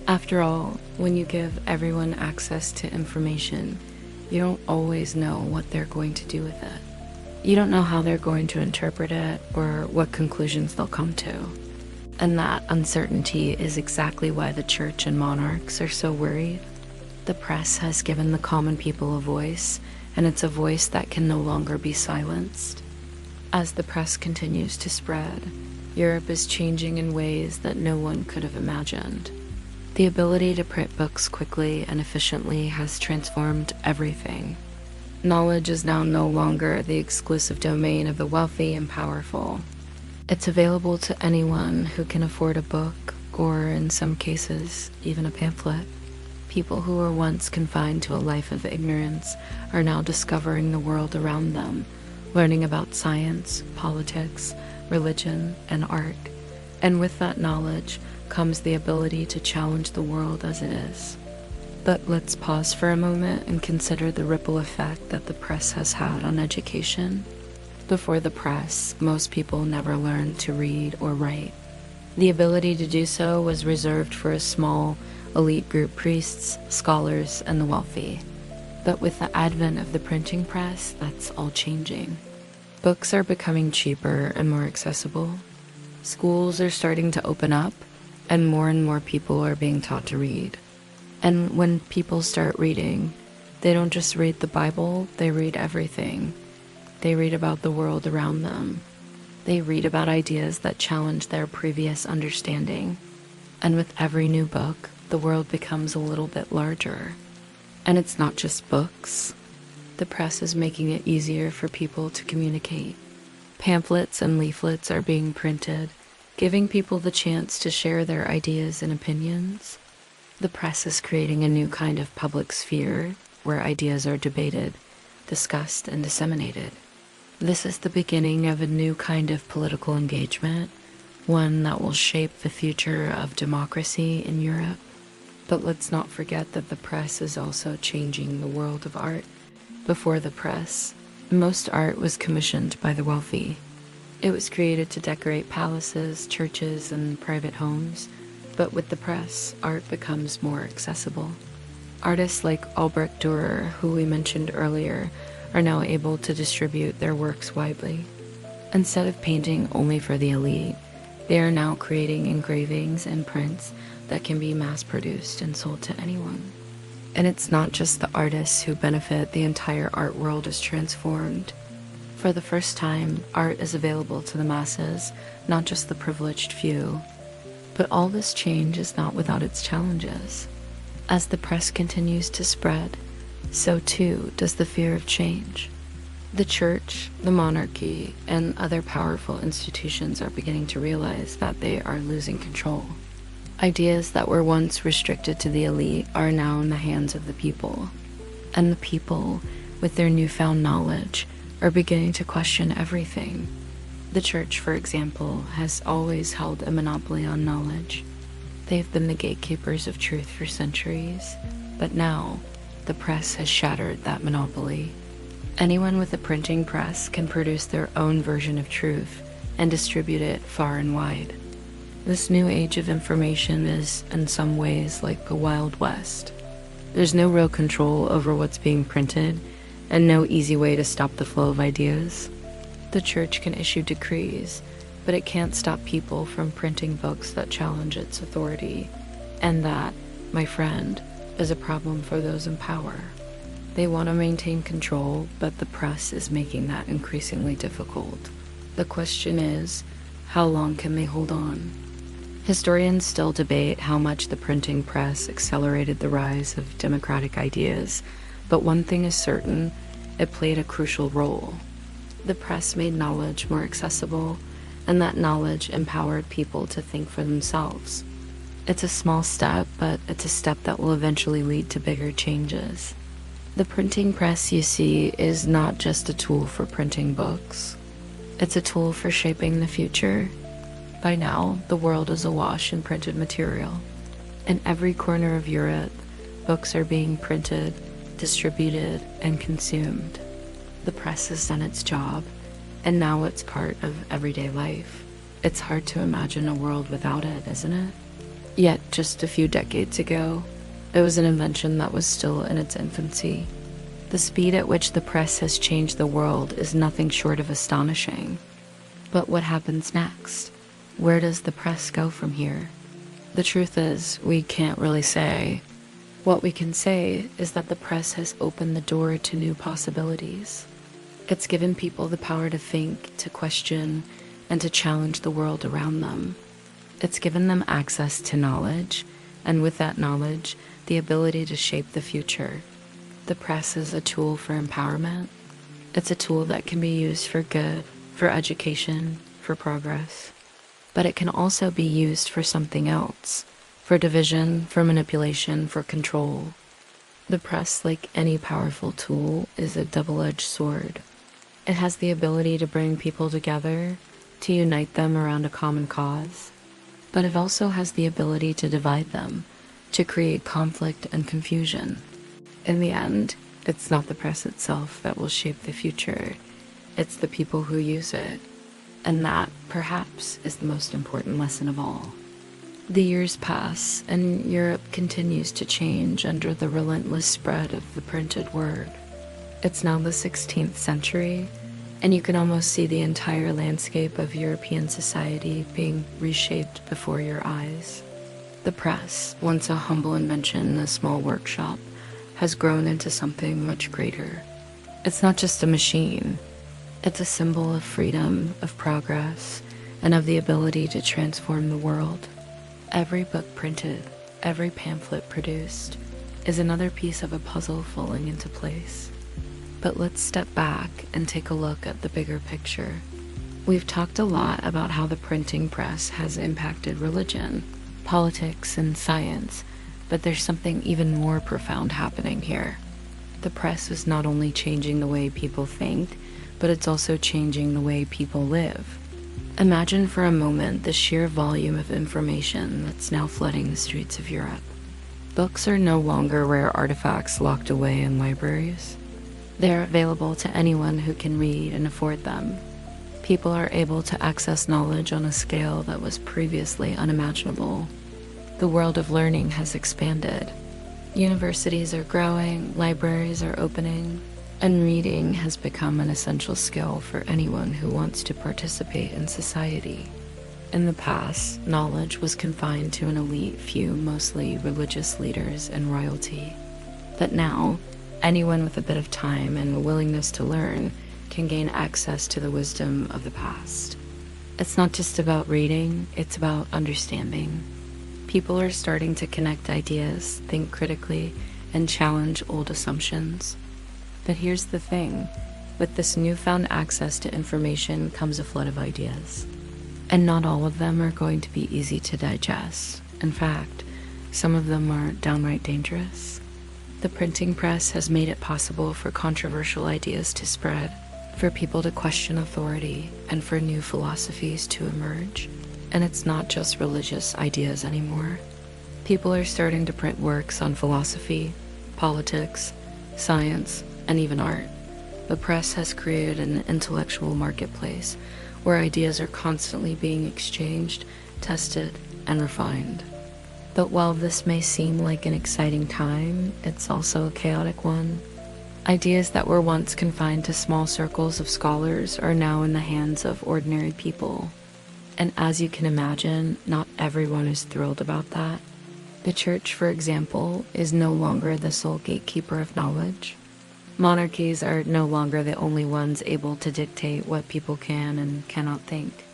After all, when you give everyone access to information, you don't always know what they're going to do with it. You don't know how they're going to interpret it or what conclusions they'll come to. And that uncertainty is exactly why the church and monarchs are so worried. The press has given the common people a voice, and it's a voice that can no longer be silenced. As the press continues to spread, Europe is changing in ways that no one could have imagined. The ability to print books quickly and efficiently has transformed everything. Knowledge is now no longer the exclusive domain of the wealthy and powerful. It's available to anyone who can afford a book, or in some cases, even a pamphlet. People who were once confined to a life of ignorance are now discovering the world around them, learning about science, politics, religion, and art. And with that knowledge comes the ability to challenge the world as it is. But let's pause for a moment and consider the ripple effect that the press has had on education. Before the press, most people never learned to read or write. The ability to do so was reserved for a small, elite group: priests, scholars, and the wealthy. But with the advent of the printing press, that's all changing. Books are becoming cheaper and more accessible. Schools are starting to open up, and more people are being taught to read. And when people start reading, they don't just read the Bible, they read everything. They read about the world around them. They read about ideas that challenge their previous understanding. And with every new book, the world becomes a little bit larger. And it's not just books. The press is making it easier for people to communicate. Pamphlets and leaflets are being printed, giving people the chance to share their ideas and opinions. The press is creating a new kind of public sphere where ideas are debated, discussed, and disseminated. This is the beginning of a new kind of political engagement, one that will shape the future of democracy in Europe. But let's not forget that the press is also changing the world of art. Before the press, most art was commissioned by the wealthy. It was created to decorate palaces, churches, and private homes. But with the press, art becomes more accessible. Artists like Albrecht Dürer, who we mentioned earlier, are now able to distribute their works widely. Instead of painting only for the elite, they are now creating engravings and prints that can be mass-produced and sold to anyone. And it's not just the artists who benefit, the entire art world is transformed. For the first time, art is available to the masses, not just the privileged few. But all this change is not without its challenges. As the press continues to spread, so too does the fear of change. The church, the monarchy, and other powerful institutions are beginning to realize that they are losing control. Ideas that were once restricted to the elite are now in the hands of the people. And the people, with their newfound knowledge, are beginning to question everything. The church, for example, has always held a monopoly on knowledge. They've been the gatekeepers of truth for centuries, but now, the press has shattered that monopoly. Anyone with a printing press can produce their own version of truth and distribute it far and wide. This new age of information is, in some ways, like the Wild West. There's no real control over what's being printed, and no easy way to stop the flow of ideas. The church can issue decrees, but it can't stop people from printing books that challenge its authority. And that, my friend, is a problem for those in power. They want to maintain control, but the press is making that increasingly difficult. The question is, how long can they hold on? Historians still debate how much the printing press accelerated the rise of democratic ideas, but one thing is certain: it played a crucial role. The press made knowledge more accessible, and that knowledge empowered people to think for themselves. It's a small step, but it's a step that will eventually lead to bigger changes. The printing press, you see, is not just a tool for printing books. It's a tool for shaping the future. By now, the world is awash in printed material. In every corner of Europe, books are being printed, distributed, and consumed. The press has done its job, and now it's part of everyday life. It's hard to imagine a world without it, isn't it? Yet, just a few decades ago, it was an invention that was still in its infancy. The speed at which the press has changed the world is nothing short of astonishing. But what happens next? Where does the press go from here? The truth is, we can't really say. What we can say is that the press has opened the door to new possibilities. It's given people the power to think, to question, and to challenge the world around them. It's given them access to knowledge, and with that knowledge, the ability to shape the future. The press is a tool for empowerment. It's a tool that can be used for good, for education, for progress. But it can also be used for something else, for division, for manipulation, for control. The press, like any powerful tool, is a double-edged sword. It has the ability to bring people together, to unite them around a common cause. But it also has the ability to divide them, to create conflict and confusion. In the end, it's not the press itself that will shape the future. It's the people who use it. And that, perhaps, is the most important lesson of all. The years pass, and Europe continues to change under the relentless spread of the printed word. It's now the 16th century, and you can almost see the entire landscape of European society being reshaped before your eyes. The press, once a humble invention in a small workshop, has grown into something much greater. It's not just a machine. It's a symbol of freedom, of progress, and of the ability to transform the world. Every book printed, every pamphlet produced, is another piece of a puzzle falling into place. But let's step back and take a look at the bigger picture. We've talked a lot about how the printing press has impacted religion, politics, and science, but there's something even more profound happening here. The press is not only changing the way people think, but it's also changing the way people live. Imagine for a moment the sheer volume of information that's now flooding the streets of Europe. Books are no longer rare artifacts locked away in libraries. They're available to anyone who can read and afford them. People are able to access knowledge on a scale that was previously unimaginable. The world of learning has expanded. Universities are growing, libraries are opening, and reading has become an essential skill for anyone who wants to participate in society. In the past, knowledge was confined to an elite few, mostly religious leaders and royalty. But now, anyone with a bit of time and a willingness to learn can gain access to the wisdom of the past. It's not just about reading, it's about understanding. People are starting to connect ideas, think critically, and challenge old assumptions. But here's the thing, with this newfound access to information comes a flood of ideas. And not all of them are going to be easy to digest. In fact, some of them are downright dangerous. The printing press has made it possible for controversial ideas to spread, for people to question authority, and for new philosophies to emerge. And it's not just religious ideas anymore. People are starting to print works on philosophy, politics, science, and even art. The press has created an intellectual marketplace where ideas are constantly being exchanged, tested, and refined. But while this may seem like an exciting time, it's also a chaotic one. Ideas that were once confined to small circles of scholars are now in the hands of ordinary people. And as you can imagine, not everyone is thrilled about that. The church, for example, is no longer the sole gatekeeper of knowledge. Monarchies are no longer the only ones able to dictate what people can and cannot think.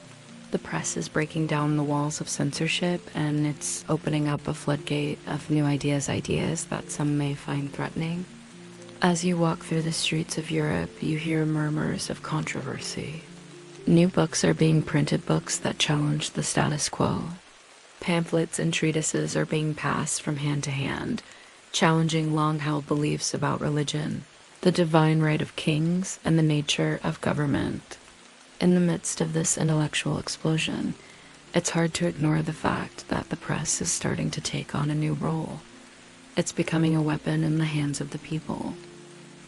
The press is breaking down the walls of censorship, and it's opening up a floodgate of new ideas that some may find threatening. As you walk through the streets of Europe, you hear murmurs of controversy. New books are being printed, books that challenge the status quo. Pamphlets and treatises are being passed from hand to hand, challenging long-held beliefs about religion, the divine right of kings, and the nature of government. In the midst of this intellectual explosion, it's hard to ignore the fact that the press is starting to take on a new role. It's becoming a weapon in the hands of the people.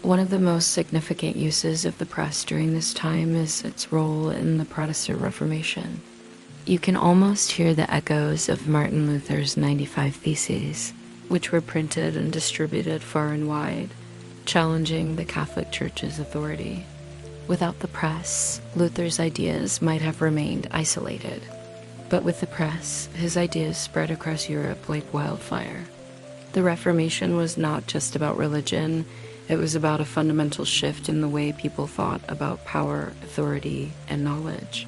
One of the most significant uses of the press during this time is its role in the Protestant Reformation. You can almost hear the echoes of Martin Luther's 95 Theses, which were printed and distributed far and wide, challenging the Catholic Church's authority. Without the press, Luther's ideas might have remained isolated. But with the press, his ideas spread across Europe like wildfire. The Reformation was not just about religion, it was about a fundamental shift in the way people thought about power, authority, and knowledge.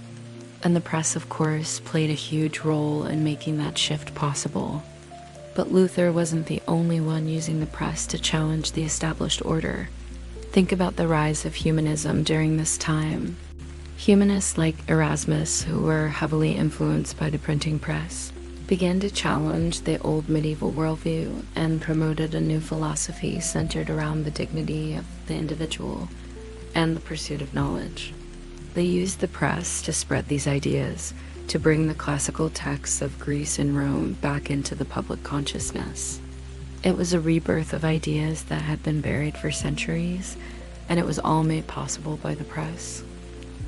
And the press, of course, played a huge role in making that shift possible. But Luther wasn't the only one using the press to challenge the established order. Think about the rise of humanism during this time. Humanists like Erasmus, who were heavily influenced by the printing press, began to challenge the old medieval worldview and promoted a new philosophy centered around the dignity of the individual and the pursuit of knowledge. They used the press to spread these ideas, to bring the classical texts of Greece and Rome back into the public consciousness. It was a rebirth of ideas that had been buried for centuries, and it was all made possible by the press.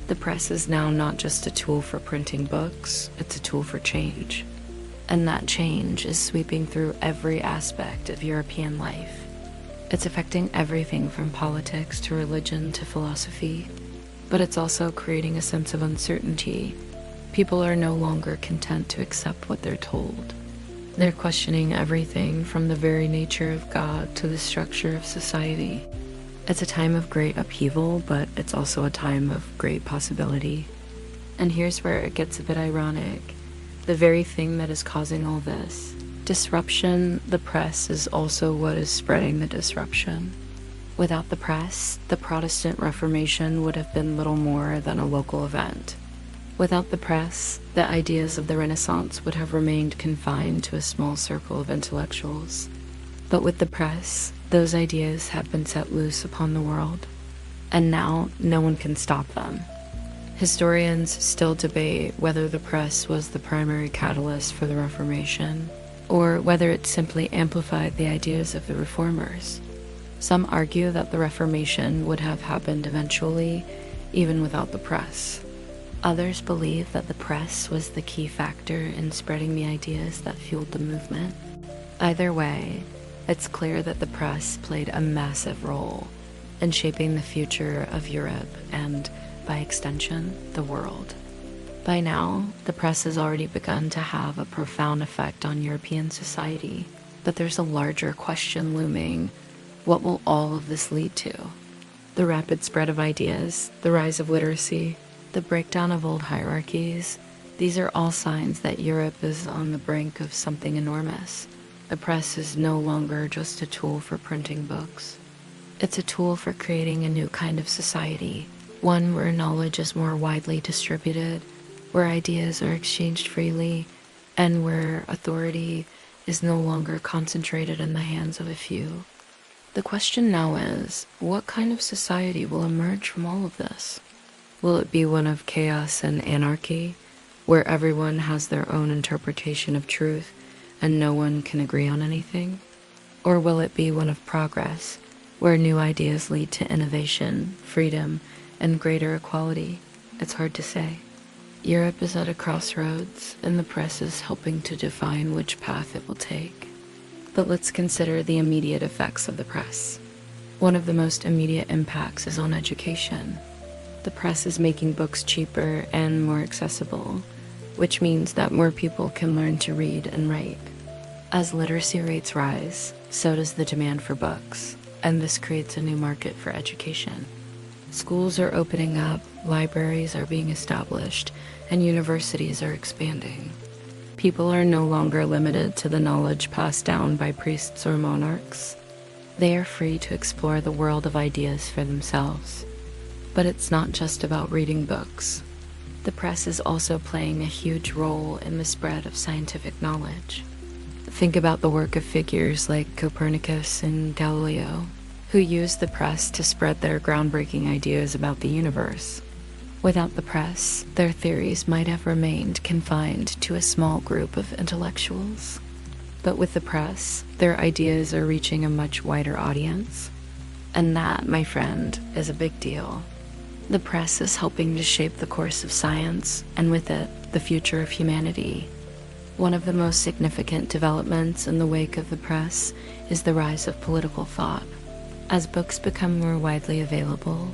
The press is now not just a tool for printing books, it's a tool for change. And that change is sweeping through every aspect of European life. It's affecting everything from politics to religion to philosophy, but it's also creating a sense of uncertainty. People are no longer content to accept what they're told. They're questioning everything from the very nature of God to the structure of society. It's a time of great upheaval, but it's also a time of great possibility. And here's where it gets a bit ironic. The very thing that is causing all this disruption, the press, is also what is spreading the disruption. Without the press, the Protestant Reformation would have been little more than a local event. Without the press, the ideas of the Renaissance would have remained confined to a small circle of intellectuals. But with the press, those ideas have been set loose upon the world, and now no one can stop them. Historians still debate whether the press was the primary catalyst for the Reformation, or whether it simply amplified the ideas of the reformers. Some argue that the Reformation would have happened eventually, even without the press. Others believe that the press was the key factor in spreading the ideas that fueled the movement. Either way, it's clear that the press played a massive role in shaping the future of Europe and, by extension, the world. By now, the press has already begun to have a profound effect on European society, but there's a larger question looming. What will all of this lead to? The rapid spread of ideas, the rise of literacy, the breakdown of old hierarchies, these are all signs that Europe is on the brink of something enormous. The press is no longer just a tool for printing books. It's a tool for creating a new kind of society, one where knowledge is more widely distributed, where ideas are exchanged freely, and where authority is no longer concentrated in the hands of a few. The question now is, what kind of society will emerge from all of this? Will it be one of chaos and anarchy, where everyone has their own interpretation of truth and no one can agree on anything? Or will it be one of progress, where new ideas lead to innovation, freedom, and greater equality? It's hard to say. Europe is at a crossroads, and the press is helping to define which path it will take. But let's consider the immediate effects of the press. One of the most immediate impacts is on education. The press is making books cheaper and more accessible, which means that more people can learn to read and write. As literacy rates rise, so does the demand for books, and this creates a new market for education. Schools are opening up, libraries are being established, and universities are expanding. People are no longer limited to the knowledge passed down by priests or monarchs. They are free to explore the world of ideas for themselves. But it's not just about reading books. The press is also playing a huge role in the spread of scientific knowledge. Think about the work of figures like Copernicus and Galileo, who used the press to spread their groundbreaking ideas about the universe. Without the press, their theories might have remained confined to a small group of intellectuals. But with the press, their ideas are reaching a much wider audience. And that, my friend, is a big deal. The press is helping to shape the course of science, and with it, the future of humanity. One of the most significant developments in the wake of the press is the rise of political thought. As books become more widely available,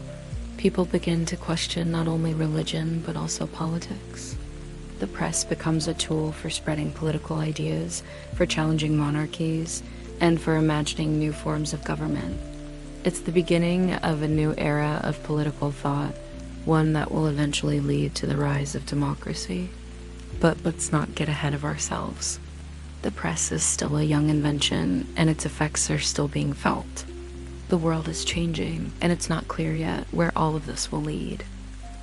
people begin to question not only religion, but also politics. The press becomes a tool for spreading political ideas, for challenging monarchies, and for imagining new forms of government. It's the beginning of a new era of political thought, one that will eventually lead to the rise of democracy. But let's not get ahead of ourselves. The press is still a young invention, and its effects are still being felt. The world is changing, and it's not clear yet where all of this will lead.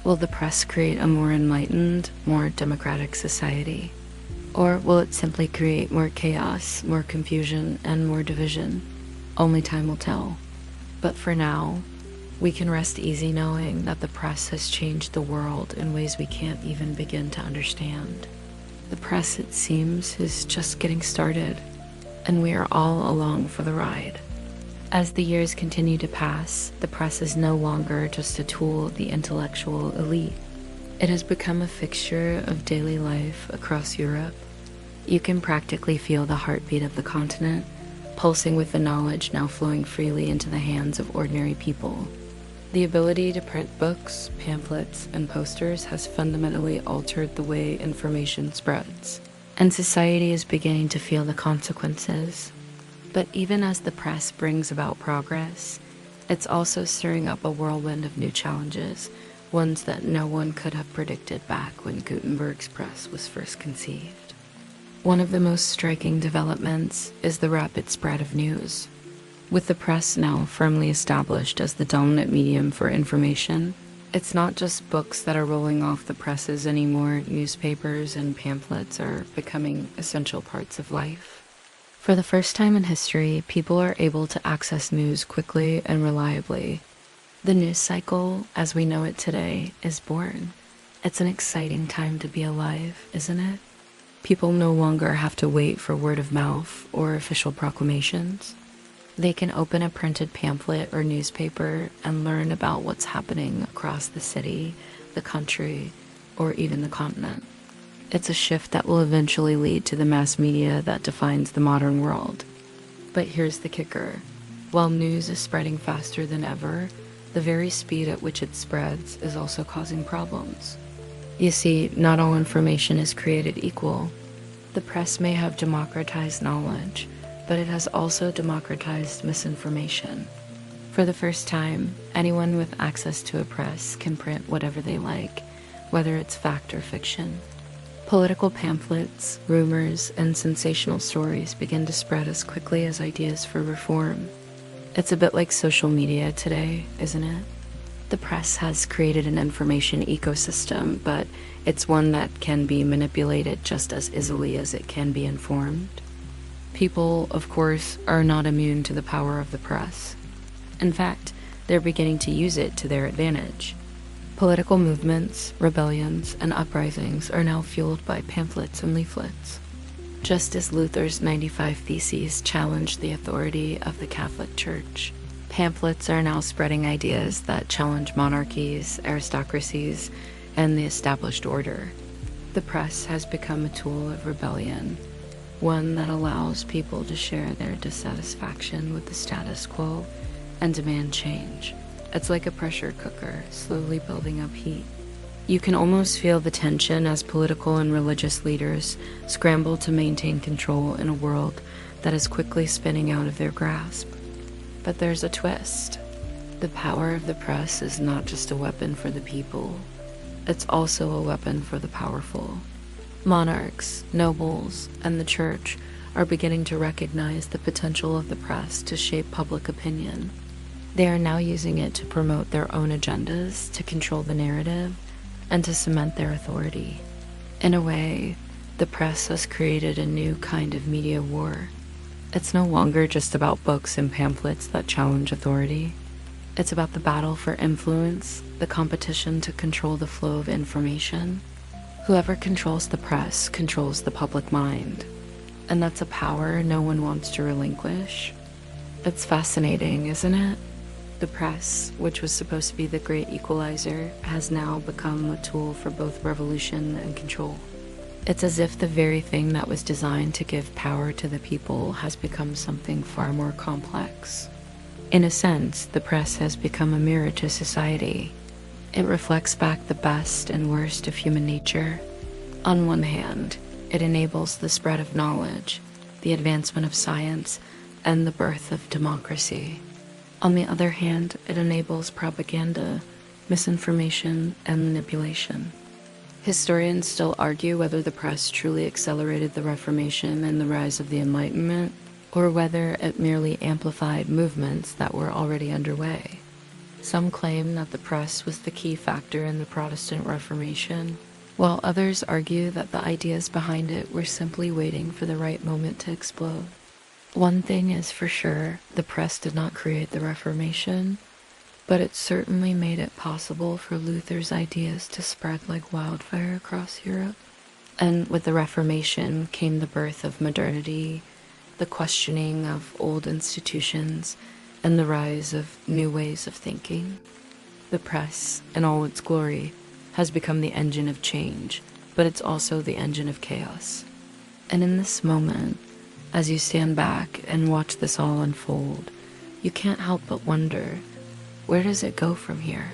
Will the press create a more enlightened, more democratic society? Or will it simply create more chaos, more confusion, and more division? Only time will tell. But for now, we can rest easy knowing that the press has changed the world in ways we can't even begin to understand. The press, it seems, is just getting started, and we are all along for the ride. As the years continue to pass, the press is no longer just a tool of the intellectual elite. It has become a fixture of daily life across Europe. You can practically feel the heartbeat of the continent, pulsing with the knowledge now flowing freely into the hands of ordinary people. The ability to print books, pamphlets, and posters has fundamentally altered the way information spreads, and society is beginning to feel the consequences. But even as the press brings about progress, it's also stirring up a whirlwind of new challenges, ones that no one could have predicted back when Gutenberg's press was first conceived. One of the most striking developments is the rapid spread of news. With the press now firmly established as the dominant medium for information, it's not just books that are rolling off the presses anymore. Newspapers and pamphlets are becoming essential parts of life. For the first time in history, people are able to access news quickly and reliably. The news cycle, as we know it today, is born. It's an exciting time to be alive, isn't it? People no longer have to wait for word of mouth or official proclamations. They can open a printed pamphlet or newspaper and learn about what's happening across the city, the country, or even the continent. It's a shift that will eventually lead to the mass media that defines the modern world. But here's the kicker. While news is spreading faster than ever, the very speed at which it spreads is also causing problems. You see, not all information is created equal. The press may have democratized knowledge, but it has also democratized misinformation. For the first time, anyone with access to a press can print whatever they like, whether it's fact or fiction. Political pamphlets, rumors, and sensational stories begin to spread as quickly as ideas for reform. It's a bit like social media today, isn't it? The press has created an information ecosystem, but it's one that can be manipulated just as easily as it can be informed. People, of course, are not immune to the power of the press. In fact, they're beginning to use it to their advantage. Political movements, rebellions, and uprisings are now fueled by pamphlets and leaflets. Just as Luther's 95 Theses challenged the authority of the Catholic Church, pamphlets are now spreading ideas that challenge monarchies, aristocracies, and the established order. The press has become a tool of rebellion, one that allows people to share their dissatisfaction with the status quo and demand change. It's like a pressure cooker, slowly building up heat. You can almost feel the tension as political and religious leaders scramble to maintain control in a world that is quickly spinning out of their grasp. But there's a twist. The power of the press is not just a weapon for the people, it's also a weapon for the powerful. Monarchs, nobles, and the church are beginning to recognize the potential of the press to shape public opinion. They are now using it to promote their own agendas, to control the narrative, and to cement their authority. In a way, the press has created a new kind of media war. It's no longer just about books and pamphlets that challenge authority. It's about the battle for influence, the competition to control the flow of information. Whoever controls the press controls the public mind, and that's a power no one wants to relinquish. It's fascinating, isn't it? The press, which was supposed to be the great equalizer, has now become a tool for both revolution and control. It's as if the very thing that was designed to give power to the people has become something far more complex. In a sense, the press has become a mirror to society. It reflects back the best and worst of human nature. On one hand, it enables the spread of knowledge, the advancement of science, and the birth of democracy. On the other hand, it enables propaganda, misinformation, and manipulation. Historians still argue whether the press truly accelerated the Reformation and the rise of the Enlightenment, or whether it merely amplified movements that were already underway. Some claim that the press was the key factor in the Protestant Reformation, while others argue that the ideas behind it were simply waiting for the right moment to explode. One thing is for sure, the press did not create the Reformation, but it certainly made it possible for Luther's ideas to spread like wildfire across Europe. And with the Reformation came the birth of modernity, the questioning of old institutions, and the rise of new ways of thinking. The press, in all its glory, has become the engine of change, but it's also the engine of chaos. And in this moment, as you stand back and watch this all unfold, you can't help but wonder, where does it go from here?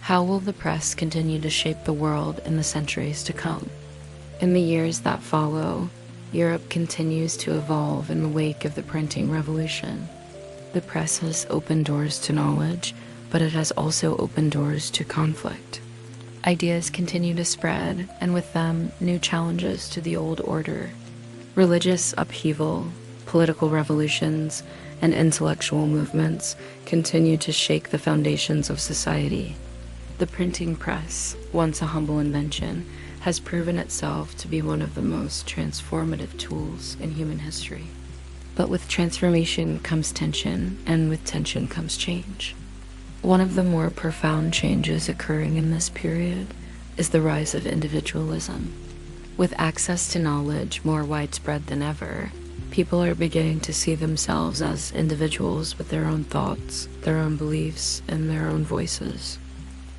How will the press continue to shape the world in the centuries to come? In the years that follow, Europe continues to evolve in the wake of the printing revolution. The press has opened doors to knowledge, but it has also opened doors to conflict. Ideas continue to spread, and with them, new challenges to the old order. Religious upheaval, political revolutions, and intellectual movements continue to shake the foundations of society. The printing press, once a humble invention, has proven itself to be one of the most transformative tools in human history. But with transformation comes tension, and with tension comes change. One of the more profound changes occurring in this period is the rise of individualism. With access to knowledge more widespread than ever, people are beginning to see themselves as individuals with their own thoughts, their own beliefs, and their own voices.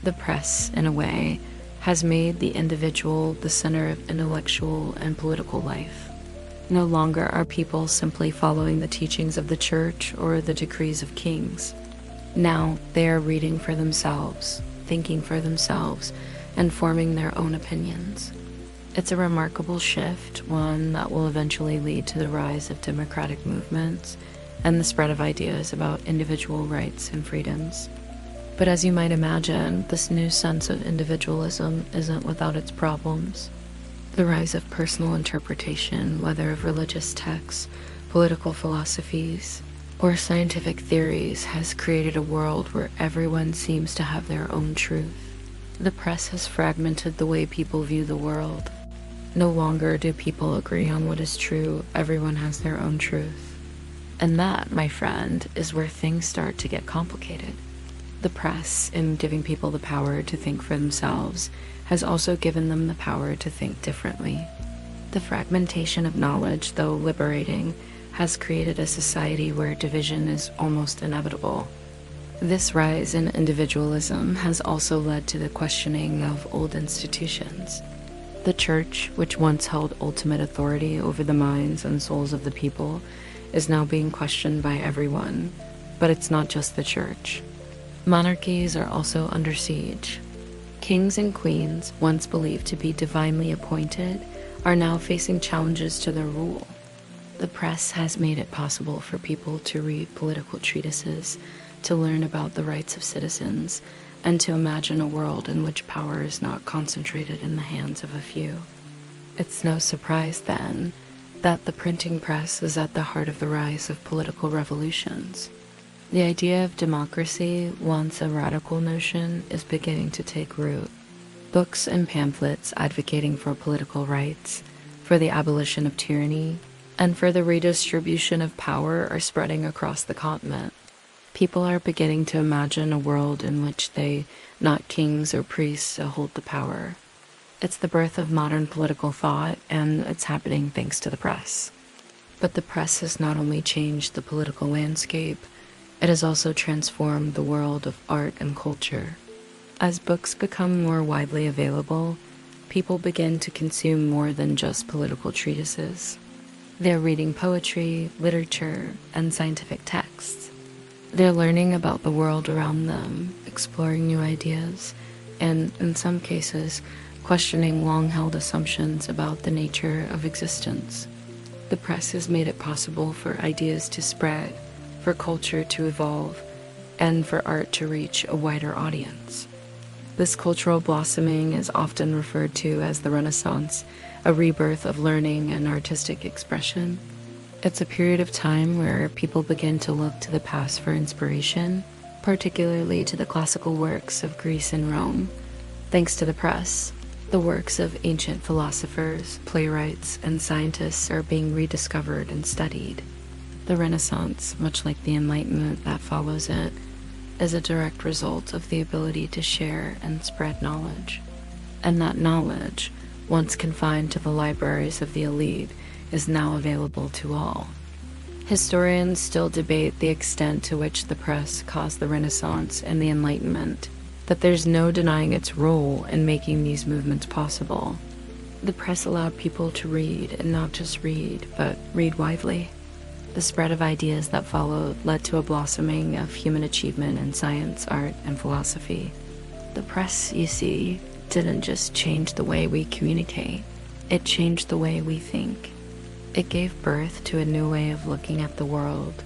The press, in a way, has made the individual the center of intellectual and political life. No longer are people simply following the teachings of the church or the decrees of kings. Now they are reading for themselves, thinking for themselves, and forming their own opinions. It's a remarkable shift, one that will eventually lead to the rise of democratic movements and the spread of ideas about individual rights and freedoms. But as you might imagine, this new sense of individualism isn't without its problems. The rise of personal interpretation, whether of religious texts, political philosophies, or scientific theories, has created a world where everyone seems to have their own truth. The press has fragmented the way people view the world. No longer do people agree on what is true, everyone has their own truth. And that, my friend, is where things start to get complicated. The press, in giving people the power to think for themselves, has also given them the power to think differently. The fragmentation of knowledge, though liberating, has created a society where division is almost inevitable. This rise in individualism has also led to the questioning of old institutions. The church, which once held ultimate authority over the minds and souls of the people, is now being questioned by everyone. But it's not just the church. Monarchies are also under siege. Kings and queens, once believed to be divinely appointed, are now facing challenges to their rule. The press has made it possible for people to read political treatises, to learn about the rights of citizens, and to imagine a world in which power is not concentrated in the hands of a few. It's no surprise, then, that the printing press is at the heart of the rise of political revolutions. The idea of democracy, once a radical notion, is beginning to take root. Books and pamphlets advocating for political rights, for the abolition of tyranny, and for the redistribution of power are spreading across the continent. People are beginning to imagine a world in which they, not kings or priests, hold the power. It's the birth of modern political thought, and it's happening thanks to the press. But the press has not only changed the political landscape, it has also transformed the world of art and culture. As books become more widely available, people begin to consume more than just political treatises. They're reading poetry, literature, and scientific texts. They're learning about the world around them, exploring new ideas, and, in some cases, questioning long-held assumptions about the nature of existence. The press has made it possible for ideas to spread, for culture to evolve, and for art to reach a wider audience. This cultural blossoming is often referred to as the Renaissance, a rebirth of learning and artistic expression. It's a period of time where people begin to look to the past for inspiration, particularly to the classical works of Greece and Rome. Thanks to the press, the works of ancient philosophers, playwrights, and scientists are being rediscovered and studied. The Renaissance, much like the Enlightenment that follows it, is a direct result of the ability to share and spread knowledge. And that knowledge, once confined to the libraries of the elite, is now available to all. Historians still debate the extent to which the press caused the Renaissance and the Enlightenment, but there's no denying its role in making these movements possible. The press allowed people to read, and not just read, but read widely. The spread of ideas that followed led to a blossoming of human achievement in science, art, and philosophy. The press, you see, didn't just change the way we communicate, it changed the way we think. It gave birth to a new way of looking at the world,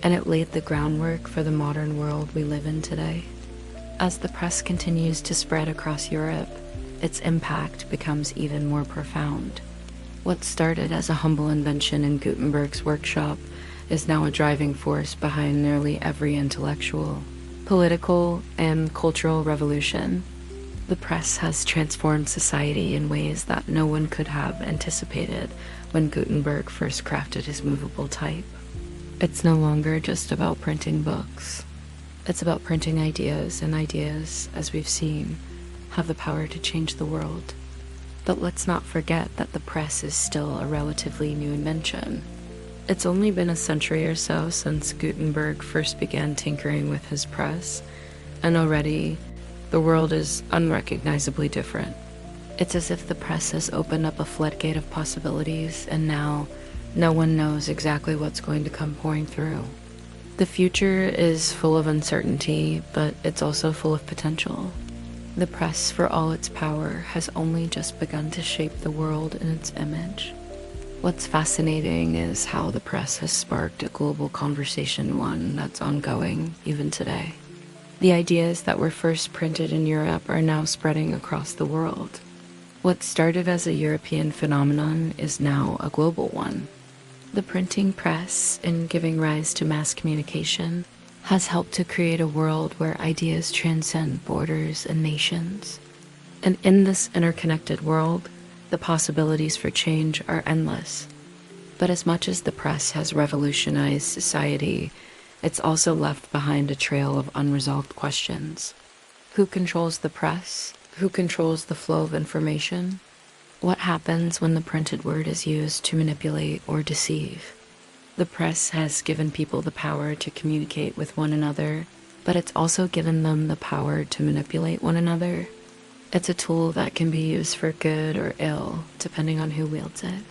and it laid the groundwork for the modern world we live in today. As the press continues to spread across Europe, its impact becomes even more profound. What started as a humble invention in Gutenberg's workshop is now a driving force behind nearly every intellectual, political, and cultural revolution. The press has transformed society in ways that no one could have anticipated when Gutenberg first crafted his movable type. It's no longer just about printing books. It's about printing ideas, and ideas, as we've seen, have the power to change the world. But let's not forget that the press is still a relatively new invention. It's only been a century or so since Gutenberg first began tinkering with his press, and already the world is unrecognizably different. It's as if the press has opened up a floodgate of possibilities, and now no one knows exactly what's going to come pouring through. The future is full of uncertainty, but it's also full of potential. The press, for all its power, has only just begun to shape the world in its image. What's fascinating is how the press has sparked a global conversation, one that's ongoing even today. The ideas that were first printed in Europe are now spreading across the world. What started as a European phenomenon is now a global one. The printing press, in giving rise to mass communication, has helped to create a world where ideas transcend borders and nations. And in this interconnected world, the possibilities for change are endless. But as much as the press has revolutionized society, it's also left behind a trail of unresolved questions. Who controls the press? Who controls the flow of information? What happens when the printed word is used to manipulate or deceive? The press has given people the power to communicate with one another, but it's also given them the power to manipulate one another. It's a tool that can be used for good or ill, depending on who wields it.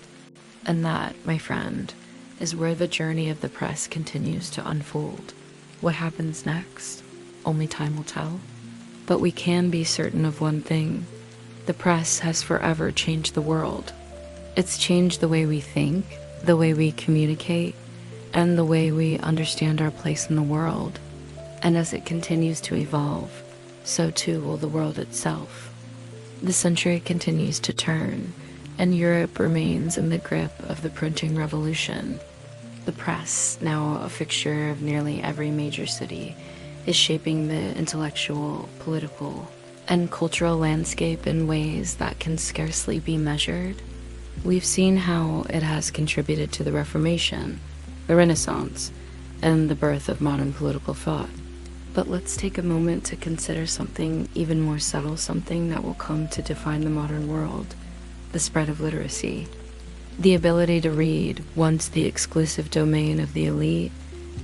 And that, my friend, is where the journey of the press continues to unfold. What happens next? Only time will tell. But we can be certain of one thing. The press has forever changed the world. It's changed the way we think, the way we communicate, and the way we understand our place in the world. And as it continues to evolve, so too will the world itself. The century continues to turn, and Europe remains in the grip of the printing revolution. The press, now a fixture of nearly every major city, is shaping the intellectual, political, and cultural landscape in ways that can scarcely be measured. We've seen how it has contributed to the Reformation, the Renaissance, and the birth of modern political thought. But let's take a moment to consider something even more subtle, something that will come to define the modern world: the spread of literacy. The ability to read, once the exclusive domain of the elite,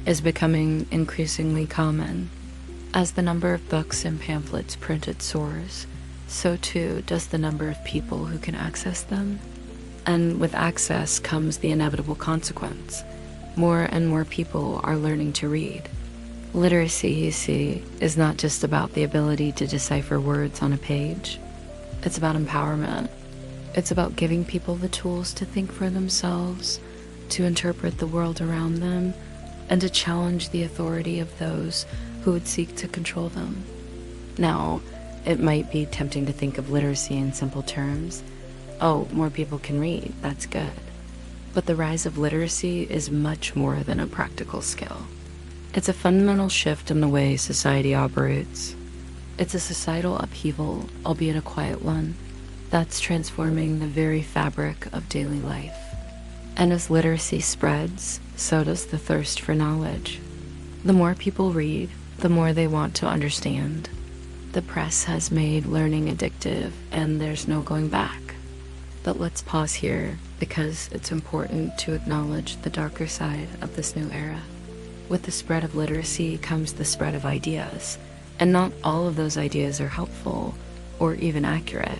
is becoming increasingly common. As the number of books and pamphlets printed soars, so too does the number of people who can access them. And with access comes the inevitable consequence. More and more people are learning to read. Literacy, you see, is not just about the ability to decipher words on a page. It's about empowerment. It's about giving people the tools to think for themselves, to interpret the world around them, and to challenge the authority of those who would seek to control them. Now, it might be tempting to think of literacy in simple terms. Oh, more people can read, that's good. But the rise of literacy is much more than a practical skill. It's a fundamental shift in the way society operates. It's a societal upheaval, albeit a quiet one, that's transforming the very fabric of daily life. And as literacy spreads, so does the thirst for knowledge. The more people read, the more they want to understand. The press has made learning addictive, and there's no going back. But let's pause here, because it's important to acknowledge the darker side of this new era. With the spread of literacy comes the spread of ideas, and not all of those ideas are helpful or even accurate.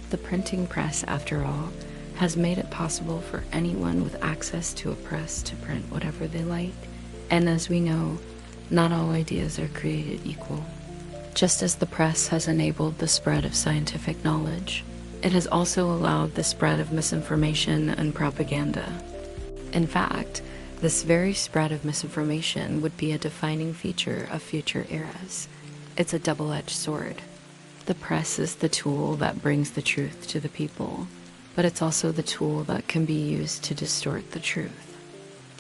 The printing press, after all, has made it possible for anyone with access to a press to print whatever they like, and as we know, not all ideas are created equal. Just as the press has enabled the spread of scientific knowledge, it has also allowed the spread of misinformation and propaganda. In fact, this very spread of misinformation would be a defining feature of future eras. It's a double-edged sword. The press is the tool that brings the truth to the people, but it's also the tool that can be used to distort the truth.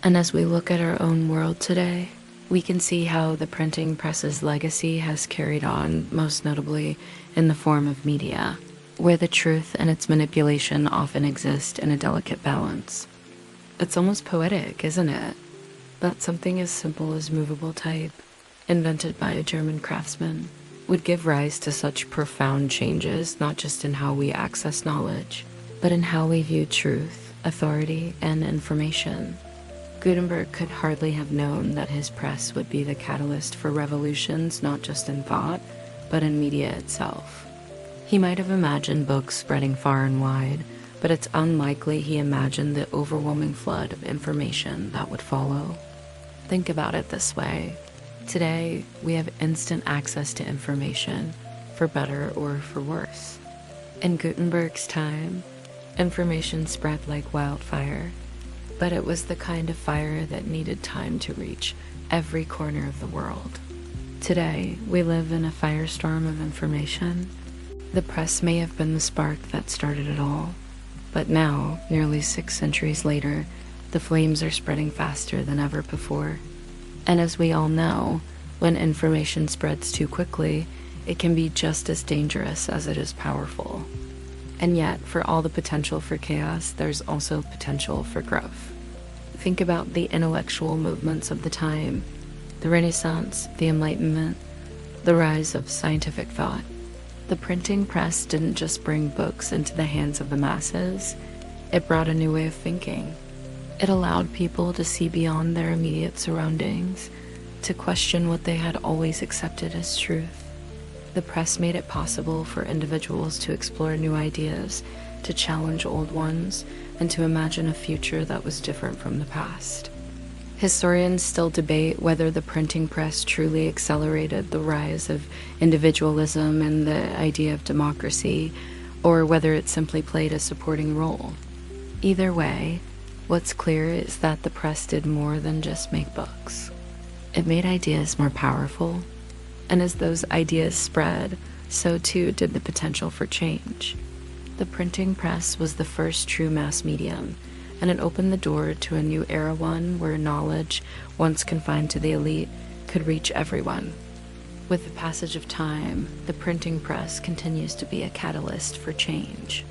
And as we look at our own world today, we can see how the printing press's legacy has carried on, most notably in the form of media, where the truth and its manipulation often exist in a delicate balance. It's almost poetic, isn't it? That something as simple as movable type, invented by a German craftsman, would give rise to such profound changes, not just in how we access knowledge, but in how we view truth, authority, and information. Gutenberg could hardly have known that his press would be the catalyst for revolutions, not just in thought, but in media itself. He might have imagined books spreading far and wide, but it's unlikely he imagined the overwhelming flood of information that would follow. Think about it this way. Today, we have instant access to information, for better or for worse. In Gutenberg's time, information spread like wildfire, but it was the kind of fire that needed time to reach every corner of the world. Today, we live in a firestorm of information. The press may have been the spark that started it all, but now, nearly 6 centuries later, the flames are spreading faster than ever before. And as we all know, when information spreads too quickly, it can be just as dangerous as it is powerful. And yet, for all the potential for chaos, there's also potential for growth. Think about the intellectual movements of the time, the Renaissance, the Enlightenment, the rise of scientific thought. The printing press didn't just bring books into the hands of the masses, it brought a new way of thinking. It allowed people to see beyond their immediate surroundings, to question what they had always accepted as truth. The press made it possible for individuals to explore new ideas, to challenge old ones, and to imagine a future that was different from the past. Historians still debate whether the printing press truly accelerated the rise of individualism and the idea of democracy, or whether it simply played a supporting role. Either way, what's clear is that the press did more than just make books. It made ideas more powerful, and as those ideas spread, so too did the potential for change. The printing press was the first true mass medium, and it opened the door to a new era, one where knowledge, once confined to the elite, could reach everyone. With the passage of time, the printing press continues to be a catalyst for change.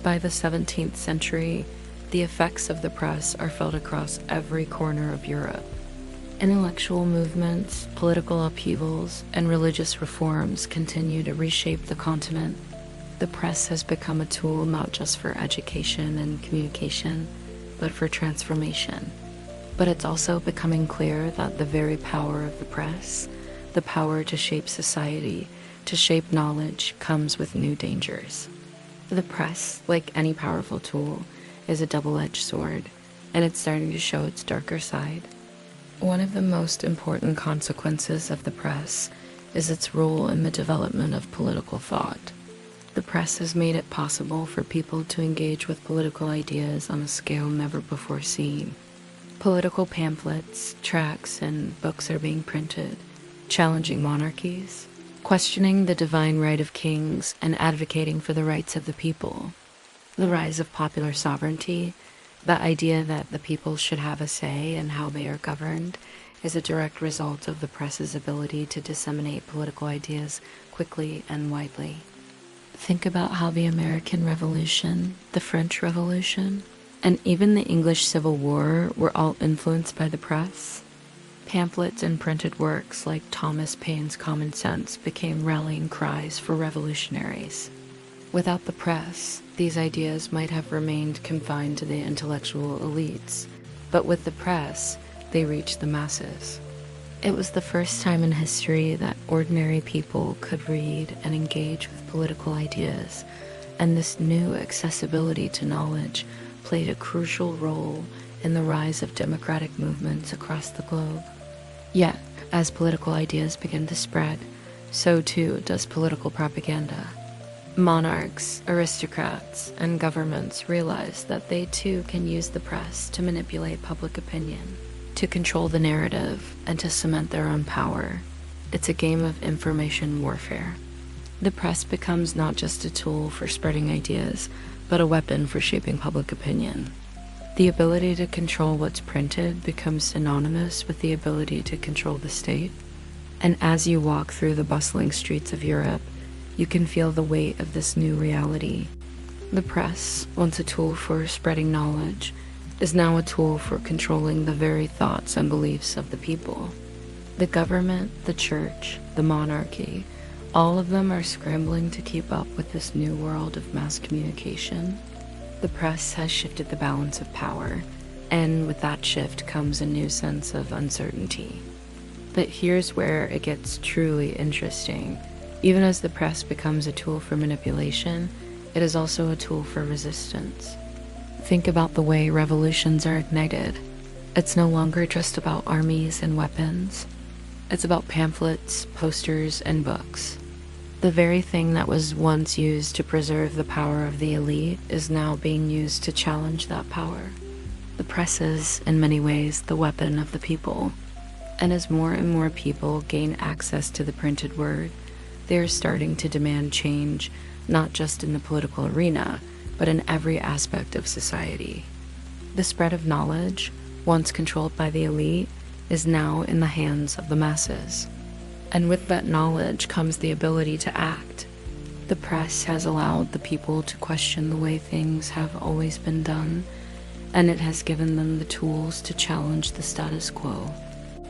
By the 17th century, the effects of the press are felt across every corner of Europe. Intellectual movements, political upheavals, and religious reforms continue to reshape the continent. The press has become a tool not just for education and communication, but for transformation. But it's also becoming clear that the very power of the press, the power to shape society, to shape knowledge, comes with new dangers. The press, like any powerful tool, is a double-edged sword, and it's starting to show its darker side. One of the most important consequences of the press is its role in the development of political thought. The press has made it possible for people to engage with political ideas on a scale never before seen. Political pamphlets, tracts, and books are being printed, challenging monarchies, questioning the divine right of kings, and advocating for the rights of the people. The rise of popular sovereignty, the idea that the people should have a say in how they are governed, is a direct result of the press's ability to disseminate political ideas quickly and widely. Think about how the American Revolution, the French Revolution, and even the English Civil War were all influenced by the press. Pamphlets and printed works like Thomas Paine's Common Sense became rallying cries for revolutionaries. Without the press, these ideas might have remained confined to the intellectual elites, but with the press, they reached the masses. It was the first time in history that ordinary people could read and engage with political ideas, and this new accessibility to knowledge played a crucial role in the rise of democratic movements across the globe. Yet, as political ideas begin to spread, so too does political propaganda. Monarchs, aristocrats, and governments realize that they too can use the press to manipulate public opinion, to control the narrative, and to cement their own power. It's a game of information warfare. The press becomes not just a tool for spreading ideas, but a weapon for shaping public opinion. The ability to control what's printed becomes synonymous with the ability to control the state. And as you walk through the bustling streets of Europe, you can feel the weight of this new reality. The press, once a tool for spreading knowledge, is now a tool for controlling the very thoughts and beliefs of the people. The government, the church, the monarchy, all of them are scrambling to keep up with this new world of mass communication. The press has shifted the balance of power, and with that shift comes a new sense of uncertainty. But here's where it gets truly interesting. Even as the press becomes a tool for manipulation, it is also a tool for resistance. Think about the way revolutions are ignited. It's no longer just about armies and weapons. It's about pamphlets, posters, and books. The very thing that was once used to preserve the power of the elite is now being used to challenge that power. The press is, in many ways, the weapon of the people. And as more and more people gain access to the printed word, they are starting to demand change, not just in the political arena, but in every aspect of society. The spread of knowledge, once controlled by the elite, is now in the hands of the masses. And with that knowledge comes the ability to act. The press has allowed the people to question the way things have always been done, and it has given them the tools to challenge the status quo.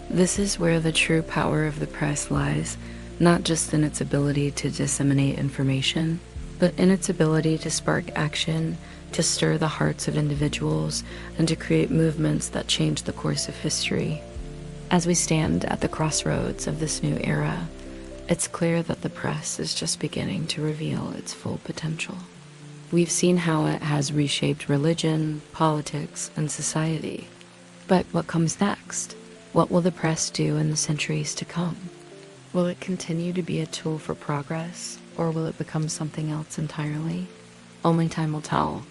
This is where the true power of the press lies, not just in its ability to disseminate information, but in its ability to spark action, to stir the hearts of individuals, and to create movements that change the course of history. As we stand at the crossroads of this new era, it's clear that the press is just beginning to reveal its full potential. We've seen how it has reshaped religion, politics, and society. But what comes next? What will the press do in the centuries to come? Will it continue to be a tool for progress, or will it become something else entirely? Only time will tell.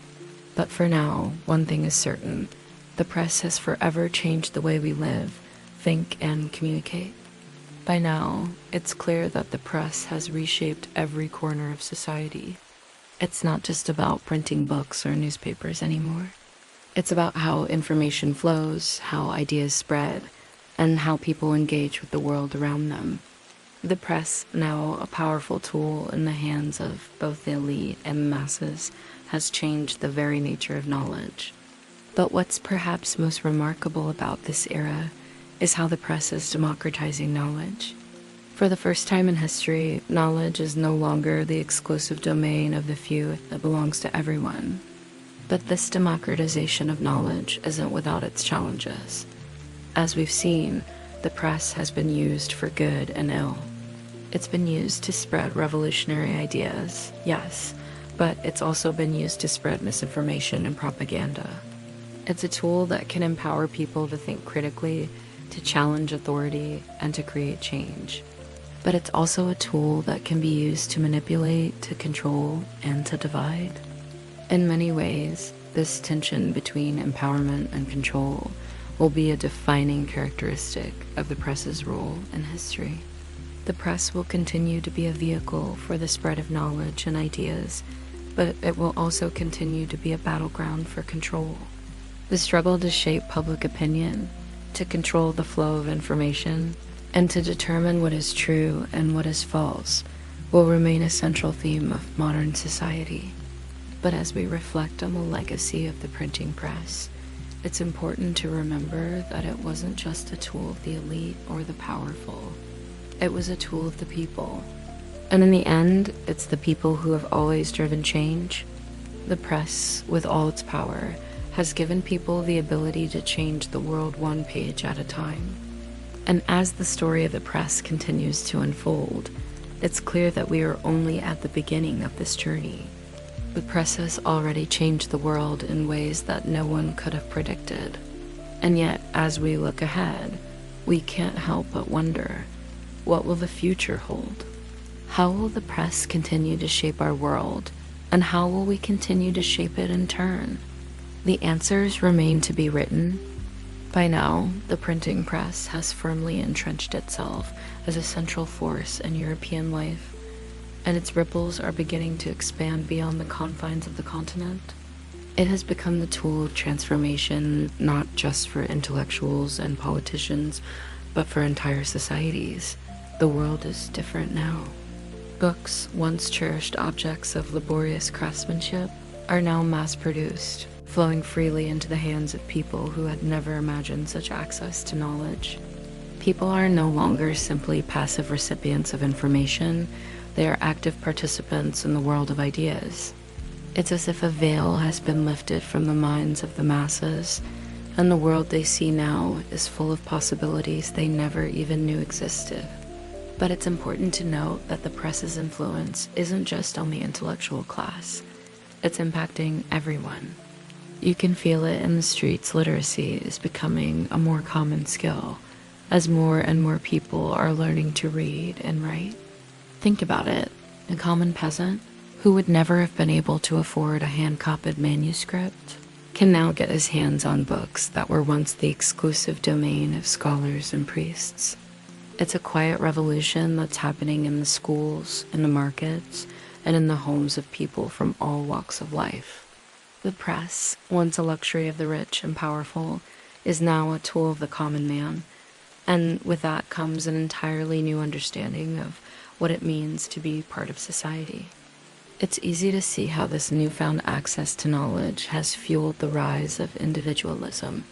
But for now, one thing is certain. The press has forever changed the way we live, think, and communicate. By now, it's clear that the press has reshaped every corner of society. It's not just about printing books or newspapers anymore. It's about how information flows, how ideas spread, and how people engage with the world around them. The press, now a powerful tool in the hands of both the elite and the masses, has changed the very nature of knowledge. But what's perhaps most remarkable about this era is how the press is democratizing knowledge. For the first time in history, knowledge is no longer the exclusive domain of the few that belongs to everyone. But this democratization of knowledge isn't without its challenges. As we've seen, the press has been used for good and ill. It's been used to spread revolutionary ideas, yes, but it's also been used to spread misinformation and propaganda. It's a tool that can empower people to think critically, to challenge authority, and to create change. But it's also a tool that can be used to manipulate, to control, and to divide. In many ways, this tension between empowerment and control will be a defining characteristic of the press's role in history. The press will continue to be a vehicle for the spread of knowledge and ideas, but it will also continue to be a battleground for control. The struggle to shape public opinion, to control the flow of information, and to determine what is true and what is false will remain a central theme of modern society. But as we reflect on the legacy of the printing press, it's important to remember that it wasn't just a tool of the elite or the powerful. It was a tool of the people. And in the end, it's the people who have always driven change. The press, with all its power, has given people the ability to change the world one page at a time. And as the story of the press continues to unfold, it's clear that we are only at the beginning of this journey. The press has already changed the world in ways that no one could have predicted. And yet, as we look ahead, we can't help but wonder, what will the future hold? How will the press continue to shape our world, and how will we continue to shape it in turn? The answers remain to be written. By now, the printing press has firmly entrenched itself as a central force in European life, and its ripples are beginning to expand beyond the confines of the continent. It has become the tool of transformation, not just for intellectuals and politicians, but for entire societies. The world is different now. Books, once cherished objects of laborious craftsmanship, are now mass-produced, flowing freely into the hands of people who had never imagined such access to knowledge. People are no longer simply passive recipients of information, they are active participants in the world of ideas. It's as if a veil has been lifted from the minds of the masses, and the world they see now is full of possibilities they never even knew existed. But it's important to note that the press's influence isn't just on the intellectual class, it's impacting everyone. You can feel it in the streets. Literacy is becoming a more common skill, as more and more people are learning to read and write. Think about it, a common peasant, who would never have been able to afford a hand-copied manuscript, can now get his hands on books that were once the exclusive domain of scholars and priests. It's a quiet revolution that's happening in the schools, in the markets, and in the homes of people from all walks of life. The press, once a luxury of the rich and powerful, is now a tool of the common man, and with that comes an entirely new understanding of what it means to be part of society. It's easy to see how this newfound access to knowledge has fueled the rise of individualism,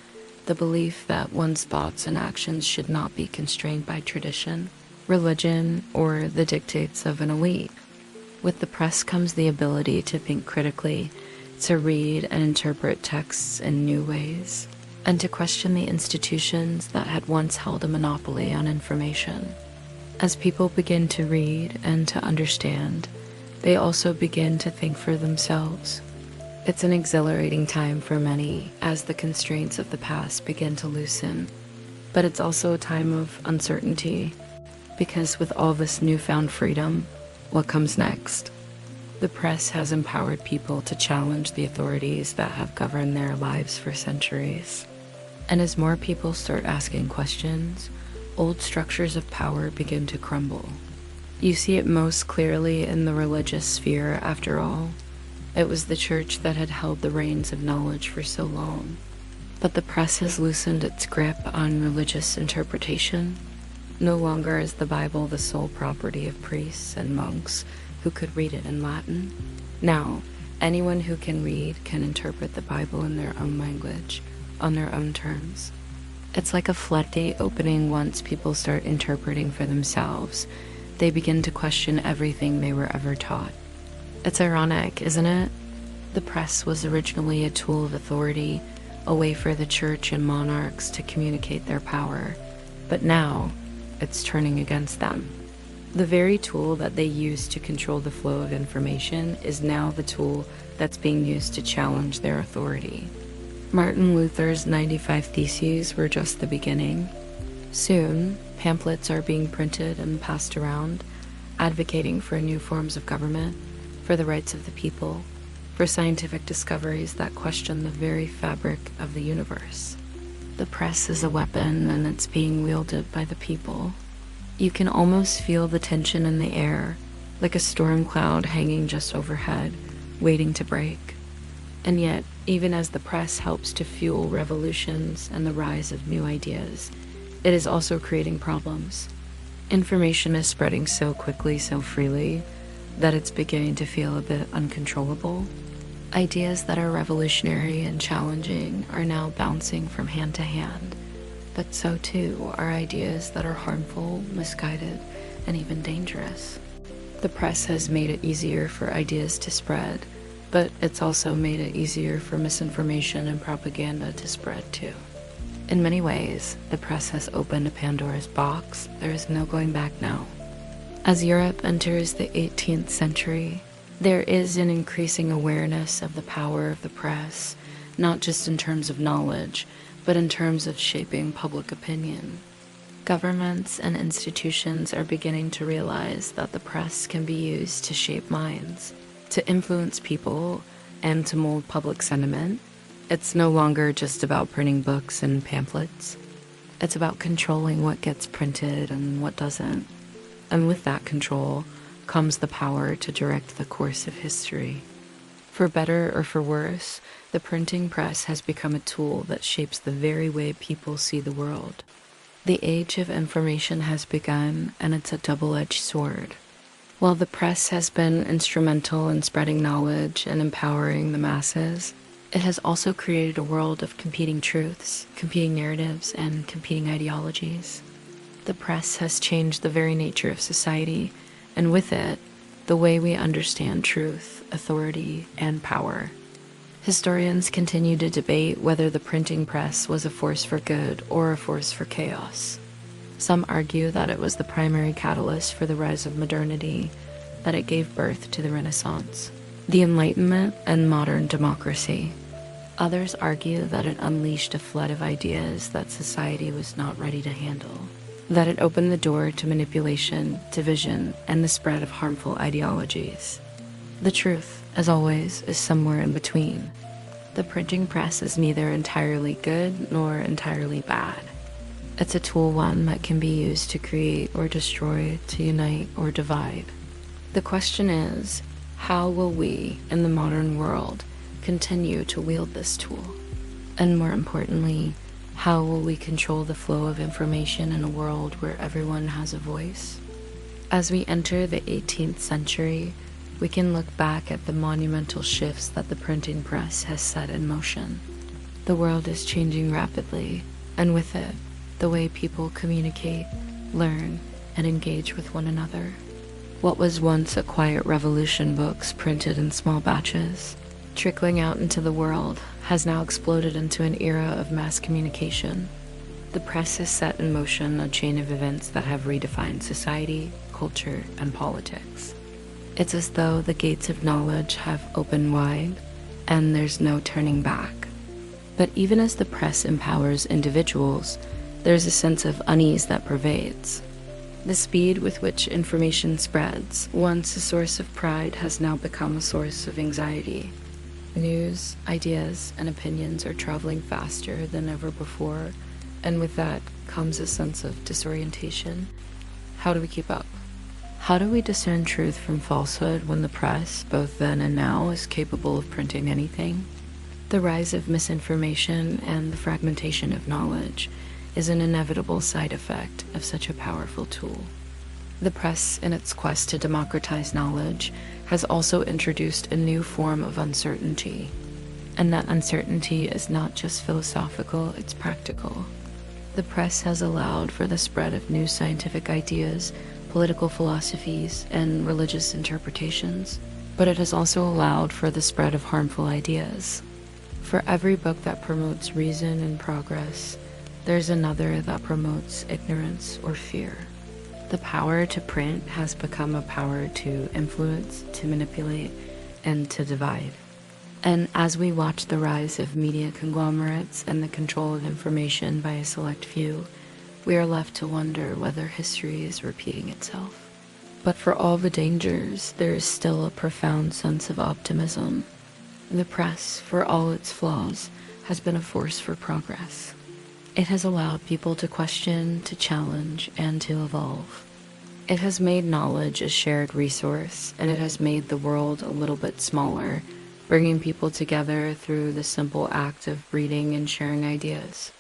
the belief that one's thoughts and actions should not be constrained by tradition, religion, or the dictates of an elite. With the press comes the ability to think critically, to read and interpret texts in new ways, and to question the institutions that had once held a monopoly on information. As people begin to read and to understand, they also begin to think for themselves. It's an exhilarating time for many as the constraints of the past begin to loosen, but it's also a time of uncertainty, because with all this newfound freedom, what comes next? The press has empowered people to challenge the authorities that have governed their lives for centuries. And as more people start asking questions, old structures of power begin to crumble. You see it most clearly in the religious sphere, after all. It was the church that had held the reins of knowledge for so long. But the press has loosened its grip on religious interpretation. No longer is the Bible the sole property of priests and monks who could read it in Latin. Now, anyone who can read can interpret the Bible in their own language, on their own terms. It's like a floodgate opening once people start interpreting for themselves. They begin to question everything they were ever taught. It's ironic, isn't it? The press was originally a tool of authority, a way for the church and monarchs to communicate their power. But now, it's turning against them. The very tool that they used to control the flow of information is now the tool that's being used to challenge their authority. Martin Luther's 95 Theses were just the beginning. Soon, pamphlets are being printed and passed around, advocating for new forms of government, for the rights of the people, for scientific discoveries that question the very fabric of the universe. The press is a weapon, and it's being wielded by the people. You can almost feel the tension in the air, like a storm cloud hanging just overhead, waiting to break. And yet, even as the press helps to fuel revolutions and the rise of new ideas, it is also creating problems. Information is spreading so quickly, so freely, that it's beginning to feel a bit uncontrollable. Ideas that are revolutionary and challenging are now bouncing from hand to hand, but so too are ideas that are harmful, misguided, and even dangerous. The press has made it easier for ideas to spread, but it's also made it easier for misinformation and propaganda to spread too. In many ways, the press has opened a Pandora's box. There is no going back now. As Europe enters the 18th century, there is an increasing awareness of the power of the press, not just in terms of knowledge, but in terms of shaping public opinion. Governments and institutions are beginning to realize that the press can be used to shape minds, to influence people, and to mold public sentiment. It's no longer just about printing books and pamphlets. It's about controlling what gets printed and what doesn't. And with that control comes the power to direct the course of history. For better or for worse, the printing press has become a tool that shapes the very way people see the world. The age of information has begun, and it's a double-edged sword. While the press has been instrumental in spreading knowledge and empowering the masses, it has also created a world of competing truths, competing narratives, and competing ideologies. The press has changed the very nature of society, and with it, the way we understand truth, authority, and power. Historians continue to debate whether the printing press was a force for good or a force for chaos. Some argue that it was the primary catalyst for the rise of modernity, that it gave birth to the Renaissance, the Enlightenment, and modern democracy. Others argue that it unleashed a flood of ideas that society was not ready to handle, that it opened the door to manipulation, division, and the spread of harmful ideologies. The truth, as always, is somewhere in between. The printing press is neither entirely good nor entirely bad. It's a tool, one that can be used to create or destroy, to unite or divide. The question is, how will we, in the modern world, continue to wield this tool? And more importantly, how will we control the flow of information in a world where everyone has a voice? As we enter the 18th century, we can look back at the monumental shifts that the printing press has set in motion. The world is changing rapidly, and with it, the way people communicate, learn, and engage with one another. What was once a quiet revolution, books printed in small batches, trickling out into the world, has now exploded into an era of mass communication. The press has set in motion a chain of events that have redefined society, culture, and politics. It's as though the gates of knowledge have opened wide, and there's no turning back. But even as the press empowers individuals, there's a sense of unease that pervades. The speed with which information spreads, once a source of pride, has now become a source of anxiety. News, ideas, and opinions are traveling faster than ever before, and with that comes a sense of disorientation. How do we keep up? How do we discern truth from falsehood when the press, both then and now, is capable of printing anything? The rise of misinformation and the fragmentation of knowledge is an inevitable side effect of such a powerful tool. The press, in its quest to democratize knowledge, has also introduced a new form of uncertainty. And that uncertainty is not just philosophical, it's practical. The press has allowed for the spread of new scientific ideas, political philosophies, and religious interpretations, but it has also allowed for the spread of harmful ideas. For every book that promotes reason and progress, there's another that promotes ignorance or fear. The power to print has become a power to influence, to manipulate, and to divide. And as we watch the rise of media conglomerates and the control of information by a select few, we are left to wonder whether history is repeating itself. But for all the dangers, there is still a profound sense of optimism. The press, for all its flaws, has been a force for progress. It has allowed people to question, to challenge, and to evolve. It has made knowledge a shared resource, and it has made the world a little bit smaller, bringing people together through the simple act of reading and sharing ideas.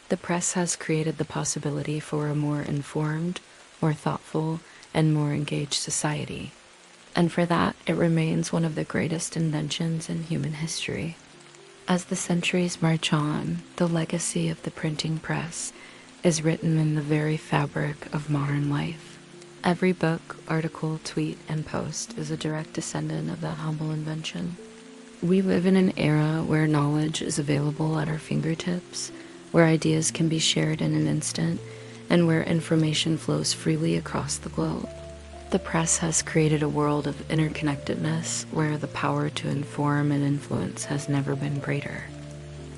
The press has created the possibility for a more informed, more thoughtful, and more engaged society. And for that, it remains one of the greatest inventions in human history. As the centuries march on, the legacy of the printing press is written in the very fabric of modern life. Every book, article, tweet, and post is a direct descendant of that humble invention. We live in an era where knowledge is available at our fingertips, where ideas can be shared in an instant, and where information flows freely across the globe. The press has created a world of interconnectedness where the power to inform and influence has never been greater.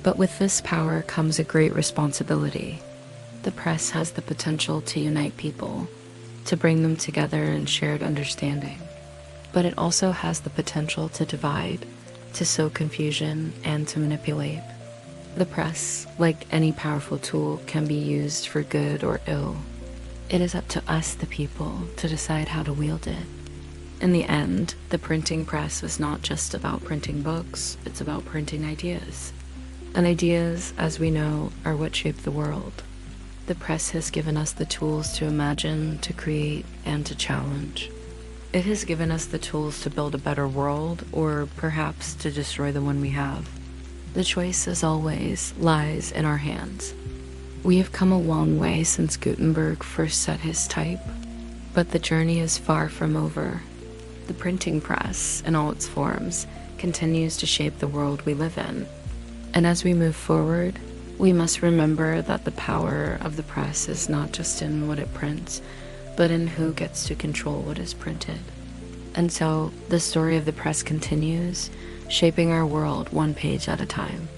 But with this power comes a great responsibility. The press has the potential to unite people, to bring them together in shared understanding. But it also has the potential to divide, to sow confusion, and to manipulate. The press, like any powerful tool, can be used for good or ill. It is up to us, the people, to decide how to wield it. In the end, the printing press is not just about printing books, it's about printing ideas. And ideas, as we know, are what shape the world. The press has given us the tools to imagine, to create, and to challenge. It has given us the tools to build a better world, or perhaps to destroy the one we have. The choice, as always, lies in our hands. We have come a long way since Gutenberg first set his type, but the journey is far from over. The printing press, in all its forms, continues to shape the world we live in. And as we move forward, we must remember that the power of the press is not just in what it prints, but in who gets to control what is printed. And so, the story of the press continues, shaping our world one page at a time.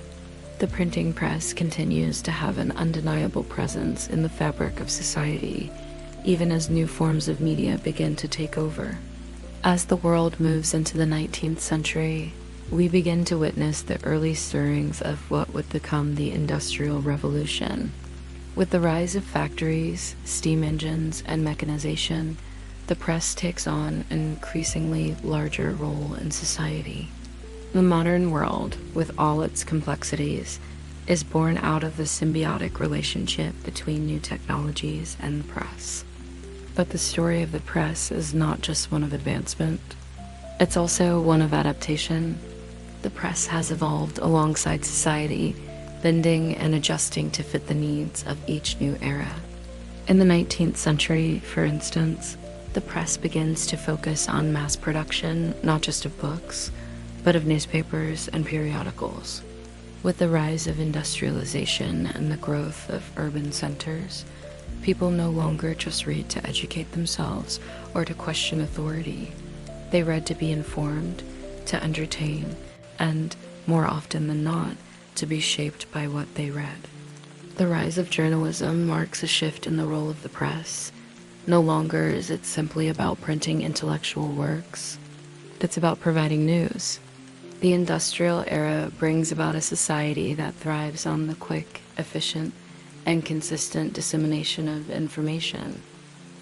The printing press continues to have an undeniable presence in the fabric of society, even as new forms of media begin to take over. As the world moves into the 19th century, we begin to witness the early stirrings of what would become the Industrial Revolution. With the rise of factories, steam engines, and mechanization, the press takes on an increasingly larger role in society. The modern world, with all its complexities, is born out of the symbiotic relationship between new technologies and the press. But the story of the press is not just one of advancement. It's also one of adaptation. The press has evolved alongside society, bending and adjusting to fit the needs of each new era. In the 19th century, for instance, the press begins to focus on mass production, not just of books, but of newspapers and periodicals. With the rise of industrialization and the growth of urban centers, people no longer just read to educate themselves or to question authority. They read to be informed, to entertain, and, more often than not, to be shaped by what they read. The rise of journalism marks a shift in the role of the press. No longer is it simply about printing intellectual works. It's about providing news. The industrial era brings about a society that thrives on the quick, efficient, and consistent dissemination of information.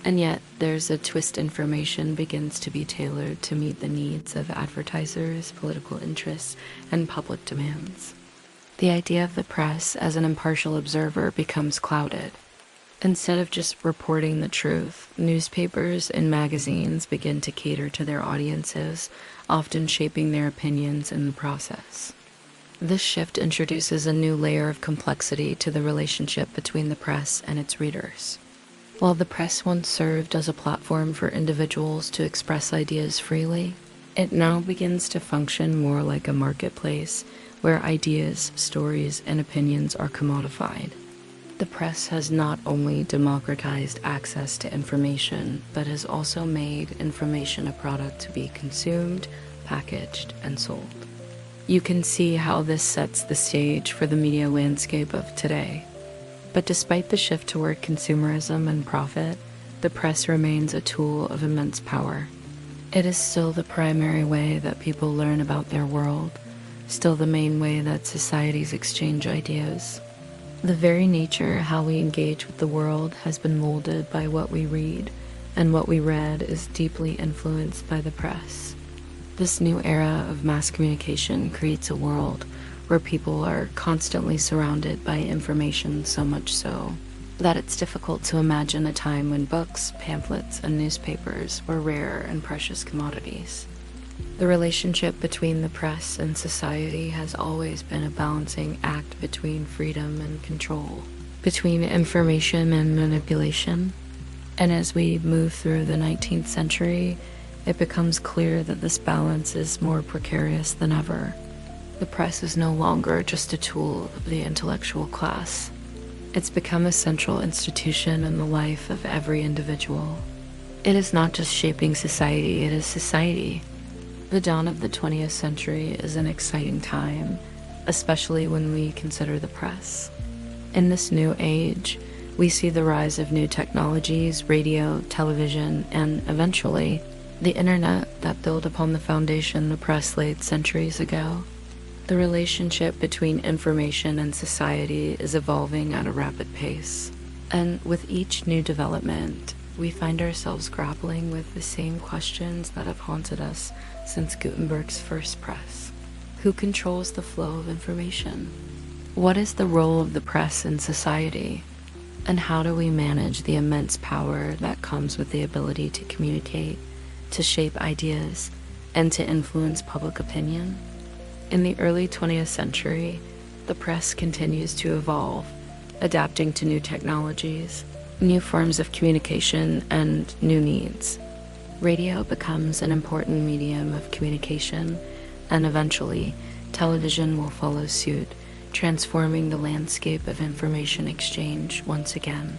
And yet, there's a twist: information begins to be tailored to meet the needs of advertisers, political interests, and public demands. The idea of the press as an impartial observer becomes clouded. Instead of just reporting the truth, newspapers and magazines begin to cater to their audiences, often shaping their opinions in the process. This shift introduces a new layer of complexity to the relationship between the press and its readers. While the press once served as a platform for individuals to express ideas freely, it now begins to function more like a marketplace where ideas, stories, and opinions are commodified. The press has not only democratized access to information, but has also made information a product to be consumed, packaged, and sold. You can see how this sets the stage for the media landscape of today. But despite the shift toward consumerism and profit, the press remains a tool of immense power. It is still the primary way that people learn about their world, still the main way that societies exchange ideas. The very nature how we engage with the world has been molded by what we read, and what we read is deeply influenced by the press. This new era of mass communication creates a world where people are constantly surrounded by information, so much so that it's difficult to imagine a time when books, pamphlets, and newspapers were rare and precious commodities. The relationship between the press and society has always been a balancing act between freedom and control, between information and manipulation. And as we move through the 19th century, it becomes clear that this balance is more precarious than ever. The press is no longer just a tool of the intellectual class. It's become a central institution in the life of every individual. It is not just shaping society, it is society. The dawn of the 20th century is an exciting time, especially when we consider the press. In this new age, we see the rise of new technologies, radio, television, and eventually, the internet that build upon the foundation the press laid centuries ago. The relationship between information and society is evolving at a rapid pace. And with each new development, we find ourselves grappling with the same questions that have haunted us since Gutenberg's first press. Who controls the flow of information? What is the role of the press in society? And how do we manage the immense power that comes with the ability to communicate, to shape ideas, and to influence public opinion? In the early 20th century, the press continues to evolve, adapting to new technologies, new forms of communication, and new needs. Radio becomes an important medium of communication, and eventually, television will follow suit, transforming the landscape of information exchange once again.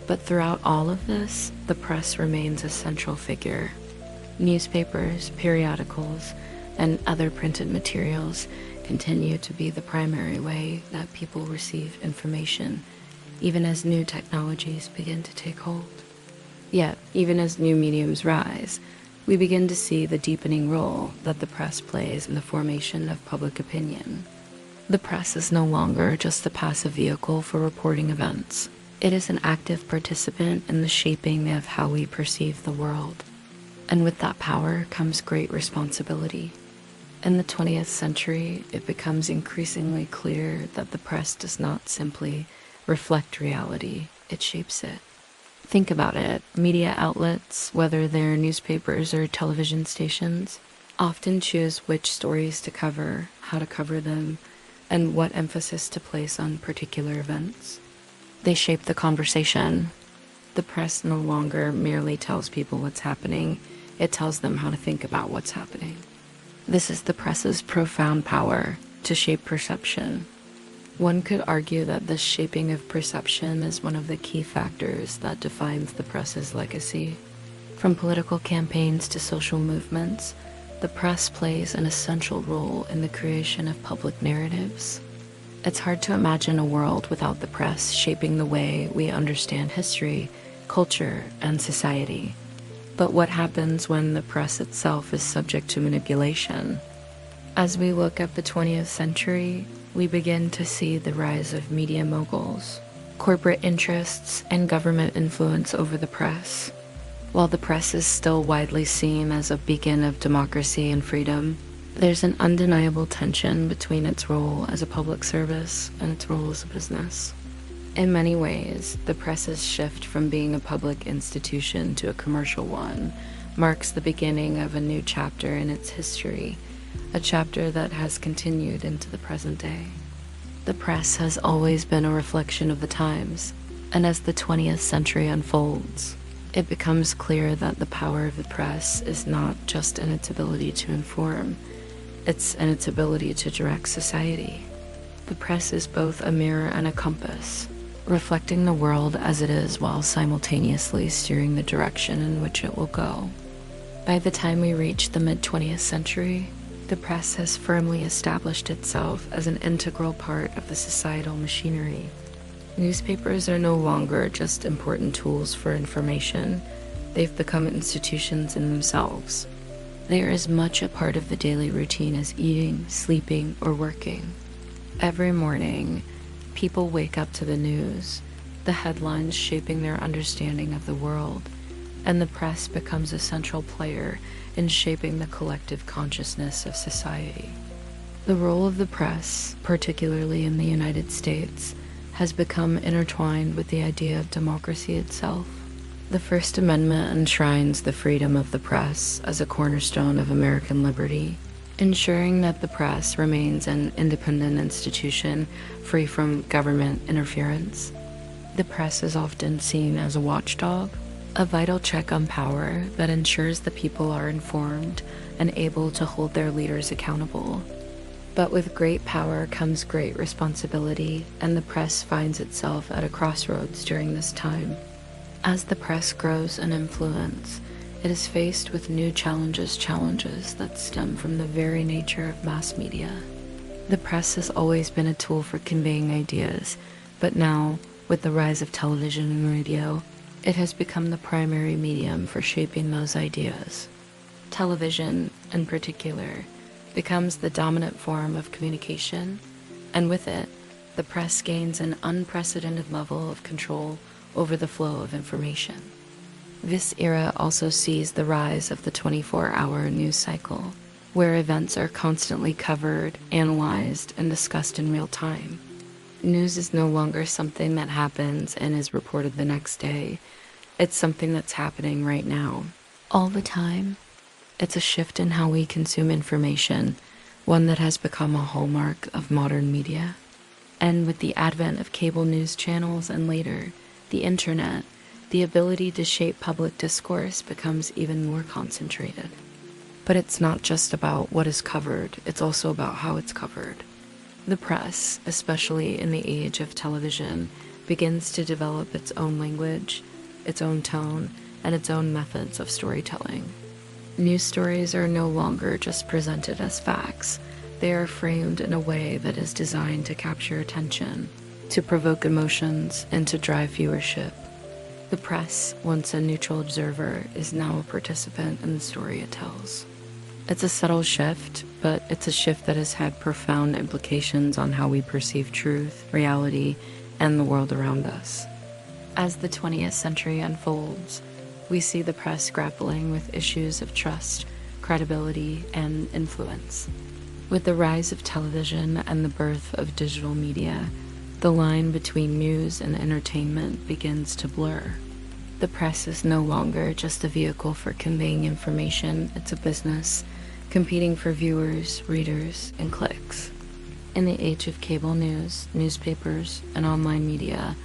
But throughout all of this, the press remains a central figure. Newspapers, periodicals, and other printed materials continue to be the primary way that people receive information, even as new technologies begin to take hold. Yet, even as new mediums rise, we begin to see the deepening role that the press plays in the formation of public opinion. The press is no longer just a passive vehicle for reporting events. It is an active participant in the shaping of how we perceive the world. And with that power comes great responsibility. In the 20th century, it becomes increasingly clear that the press does not simply reflect reality, it shapes it. Think about it. Media outlets, whether they're newspapers or television stations, often choose which stories to cover, how to cover them, and what emphasis to place on particular events. They shape the conversation. The press no longer merely tells people what's happening, it tells them how to think about what's happening. This is the press's profound power to shape perception. One could argue that this shaping of perception is one of the key factors that defines the press's legacy. From political campaigns to social movements, the press plays an essential role in the creation of public narratives. It's hard to imagine a world without the press shaping the way we understand history, culture, and society. But what happens when the press itself is subject to manipulation? As we look at the 20th century, we begin to see the rise of media moguls, corporate interests, and government influence over the press. While the press is still widely seen as a beacon of democracy and freedom, there's an undeniable tension between its role as a public service and its role as a business. In many ways, the press's shift from being a public institution to a commercial one marks the beginning of a new chapter in its history, a chapter that has continued into the present day. The press has always been a reflection of the times, and as the 20th century unfolds, it becomes clear that the power of the press is not just in its ability to inform, it's in its ability to direct society. The press is both a mirror and a compass, reflecting the world as it is while simultaneously steering the direction in which it will go. By the time we reach the mid-20th century, the press has firmly established itself as an integral part of the societal machinery. Newspapers are no longer just important tools for information, they've become institutions in themselves. They are as much a part of the daily routine as eating, sleeping, or working. Every morning, people wake up to the news, the headlines shaping their understanding of the world, and the press becomes a central player in shaping the collective consciousness of society. The role of the press, particularly in the United States, has become intertwined with the idea of democracy itself. The First Amendment enshrines the freedom of the press as a cornerstone of American liberty, ensuring that the press remains an independent institution free from government interference. The press is often seen as a watchdog, a vital check on power that ensures the people are informed and able to hold their leaders accountable. But with great power comes great responsibility, and the press finds itself at a crossroads during this time. As the press grows in influence, it is faced with new challenges that stem from the very nature of mass media. The press has always been a tool for conveying ideas, but now, with the rise of television and radio, it has become the primary medium for shaping those ideas. Television, in particular, becomes the dominant form of communication, and with it, the press gains an unprecedented level of control over the flow of information. This era also sees the rise of the 24-hour news cycle, where events are constantly covered, analyzed, and discussed in real time. News is no longer something that happens and is reported the next day. It's something that's happening right now, all the time. It's a shift in how we consume information, one that has become a hallmark of modern media. And with the advent of cable news channels and later, the internet, the ability to shape public discourse becomes even more concentrated. But it's not just about what is covered, it's also about how it's covered. The press, especially in the age of television, begins to develop its own language, its own tone, and its own methods of storytelling. News stories are no longer just presented as facts. They are framed in a way that is designed to capture attention, to provoke emotions, and to drive viewership. The press, once a neutral observer, is now a participant in the story it tells. It's a subtle shift, but it's a shift that has had profound implications on how we perceive truth, reality, and the world around us. As the 20th century unfolds, we see the press grappling with issues of trust, credibility, and influence. With the rise of television and the birth of digital media, the line between news and entertainment begins to blur. The press is no longer just a vehicle for conveying information, it's a business, competing for viewers, readers, and clicks. In the age of cable news, newspapers, and online media,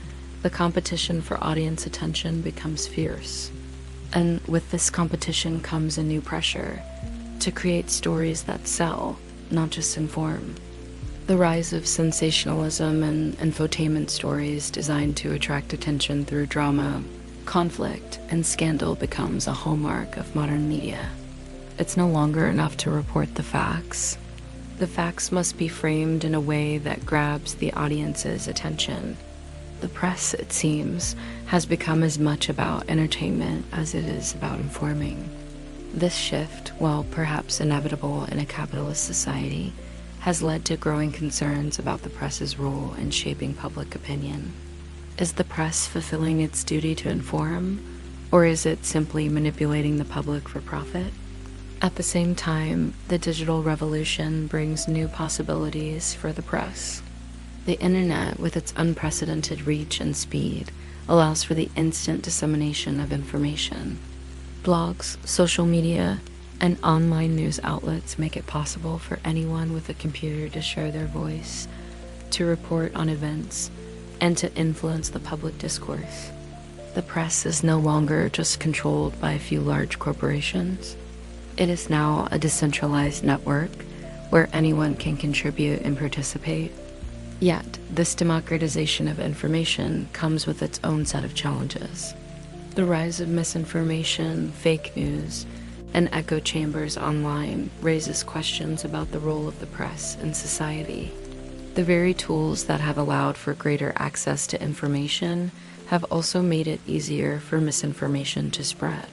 the competition for audience attention becomes fierce. And with this competition comes a new pressure to create stories that sell, not just inform. The rise of sensationalism and infotainment stories designed to attract attention through drama, conflict, and scandal becomes a hallmark of modern media. It's no longer enough to report the facts. The facts must be framed in a way that grabs the audience's attention. The press, it seems, has become as much about entertainment as it is about informing. This shift, while perhaps inevitable in a capitalist society, has led to growing concerns about the press's role in shaping public opinion. Is the press fulfilling its duty to inform, or is it simply manipulating the public for profit? At the same time, the digital revolution brings new possibilities for the press. The internet, with its unprecedented reach and speed, allows for the instant dissemination of information. Blogs, social media, and online news outlets make it possible for anyone with a computer to share their voice, to report on events, and to influence the public discourse. The press is no longer just controlled by a few large corporations. It is now a decentralized network where anyone can contribute and participate. Yet, this democratization of information comes with its own set of challenges. The rise of misinformation, fake news, and echo chambers online raises questions about the role of the press in society. The very tools that have allowed for greater access to information have also made it easier for misinformation to spread.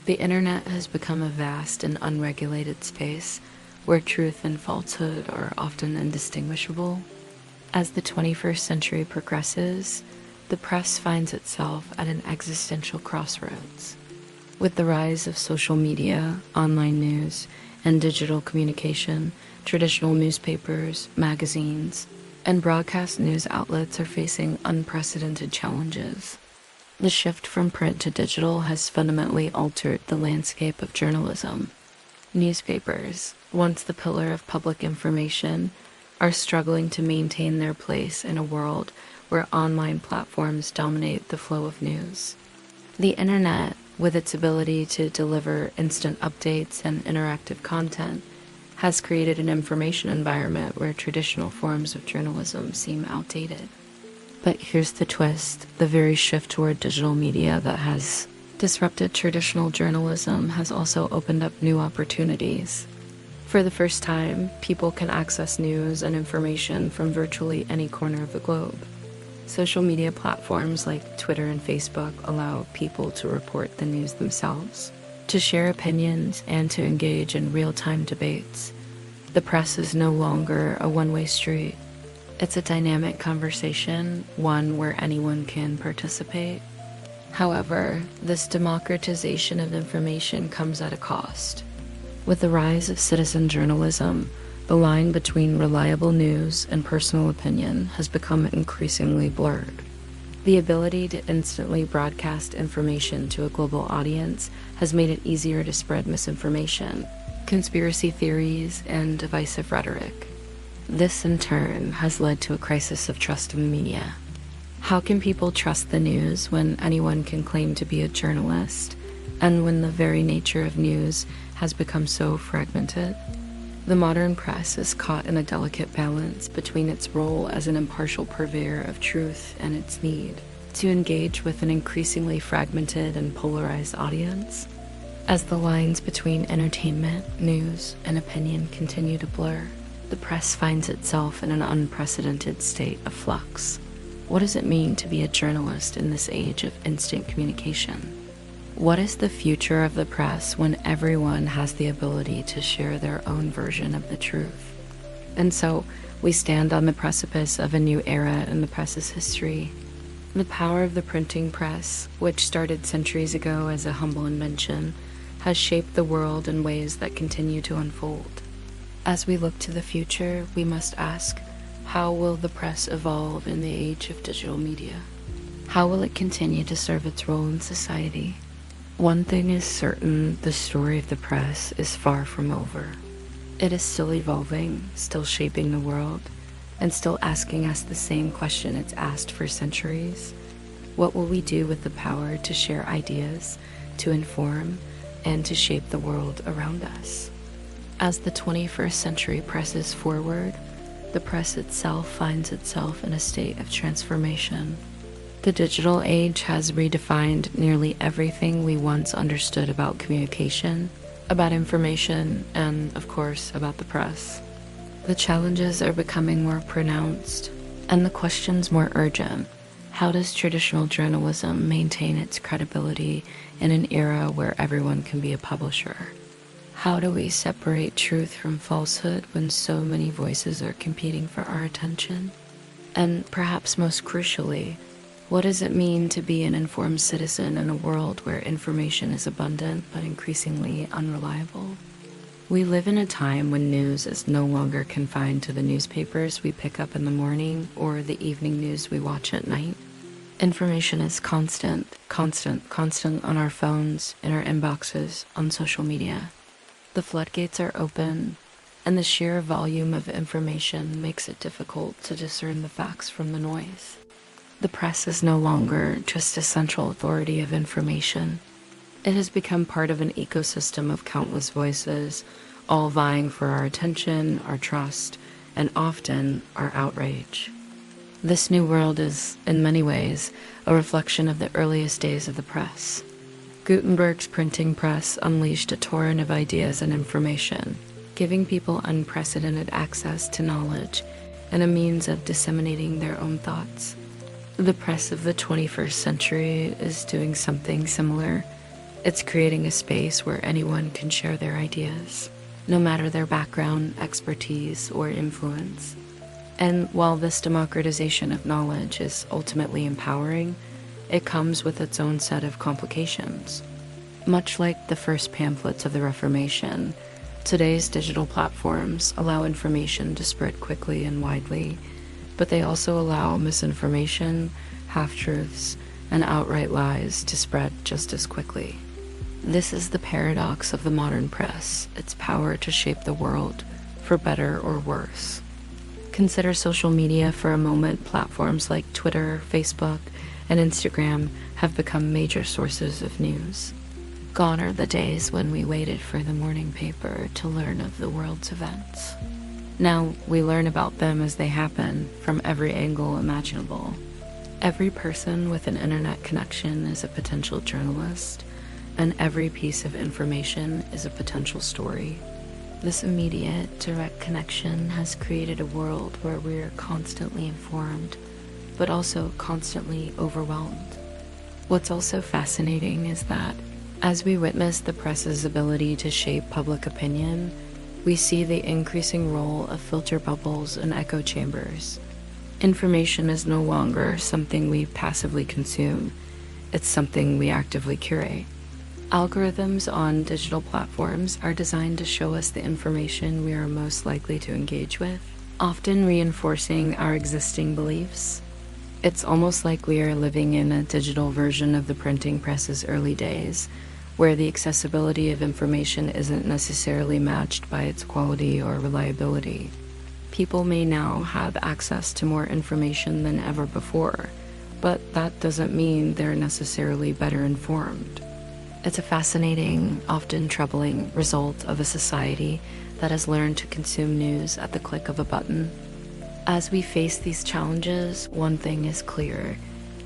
The internet has become a vast and unregulated space where truth and falsehood are often indistinguishable. As the 21st century progresses, the press finds itself at an existential crossroads. With the rise of social media, online news, and digital communication, traditional newspapers, magazines, and broadcast news outlets are facing unprecedented challenges. The shift from print to digital has fundamentally altered the landscape of journalism. Newspapers, once the pillar of public information, are struggling to maintain their place in a world where online platforms dominate the flow of news. The internet, with its ability to deliver instant updates and interactive content, has created an information environment where traditional forms of journalism seem outdated. But here's the twist: the very shift toward digital media that has disrupted traditional journalism has also opened up new opportunities. For the first time, people can access news and information from virtually any corner of the globe. Social media platforms like Twitter and Facebook allow people to report the news themselves, to share opinions, and to engage in real-time debates. The press is no longer a one-way street. It's a dynamic conversation, one where anyone can participate. However, this democratization of information comes at a cost. With the rise of citizen journalism, the line between reliable news and personal opinion has become increasingly blurred. The ability to instantly broadcast information to a global audience has made it easier to spread misinformation, conspiracy theories, and divisive rhetoric. This, in turn, has led to a crisis of trust in the media. How can people trust the news when anyone can claim to be a journalist, and when the very nature of news has become so fragmented? The modern press is caught in a delicate balance between its role as an impartial purveyor of truth and its need to engage with an increasingly fragmented and polarized audience. As the lines between entertainment, news, and opinion continue to blur, the press finds itself in an unprecedented state of flux. What does it mean to be a journalist in this age of instant communication? What is the future of the press when everyone has the ability to share their own version of the truth? And so, we stand on the precipice of a new era in the press's history. The power of the printing press, which started centuries ago as a humble invention, has shaped the world in ways that continue to unfold. As we look to the future, we must ask, how will the press evolve in the age of digital media? How will it continue to serve its role in society? One thing is certain: the story of the press is far from over. It is still evolving, still shaping the world, and still asking us the same question it's asked for centuries. What will we do with the power to share ideas, to inform, and to shape the world around us? As the 21st century presses forward, the press itself finds itself in a state of transformation. The digital age has redefined nearly everything we once understood about communication, about information, and, of course, about the press. The challenges are becoming more pronounced, and the questions more urgent. How does traditional journalism maintain its credibility in an era where everyone can be a publisher? How do we separate truth from falsehood when so many voices are competing for our attention? And perhaps most crucially, what does it mean to be an informed citizen in a world where information is abundant but increasingly unreliable? We live in a time when news is no longer confined to the newspapers we pick up in the morning or the evening news we watch at night. Information is constant on our phones, in our inboxes, on social media. The floodgates are open, and the sheer volume of information makes it difficult to discern the facts from the noise. The press is no longer just a central authority of information. It has become part of an ecosystem of countless voices, all vying for our attention, our trust, and often our outrage. This new world is, in many ways, a reflection of the earliest days of the press. Gutenberg's printing press unleashed a torrent of ideas and information, giving people unprecedented access to knowledge and a means of disseminating their own thoughts. The press of the 21st century is doing something similar. It's creating a space where anyone can share their ideas, no matter their background, expertise, or influence. And while this democratization of knowledge is ultimately empowering, it comes with its own set of complications. Much like the first pamphlets of the Reformation, today's digital platforms allow information to spread quickly and widely, but they also allow misinformation, half-truths, and outright lies to spread just as quickly. This is the paradox of the modern press, its power to shape the world, for better or worse. Consider social media for a moment. Platforms like Twitter, Facebook, and Instagram have become major sources of news. Gone are the days when we waited for the morning paper to learn of the world's events. Now we learn about them as they happen, from every angle imaginable. Every person with an internet connection is a potential journalist, and every piece of information is a potential story. This immediate, direct connection has created a world where we are constantly informed, but also constantly overwhelmed. What's also fascinating is that, as we witness the press's ability to shape public opinion, we see the increasing role of filter bubbles and echo chambers. Information is no longer something we passively consume, it's something we actively curate. Algorithms on digital platforms are designed to show us the information we are most likely to engage with, often reinforcing our existing beliefs. It's almost like we are living in a digital version of the printing press's early days, where the accessibility of information isn't necessarily matched by its quality or reliability. People may now have access to more information than ever before, but that doesn't mean they're necessarily better informed. It's a fascinating, often troubling result of a society that has learned to consume news at the click of a button. As we face these challenges, one thing is clear.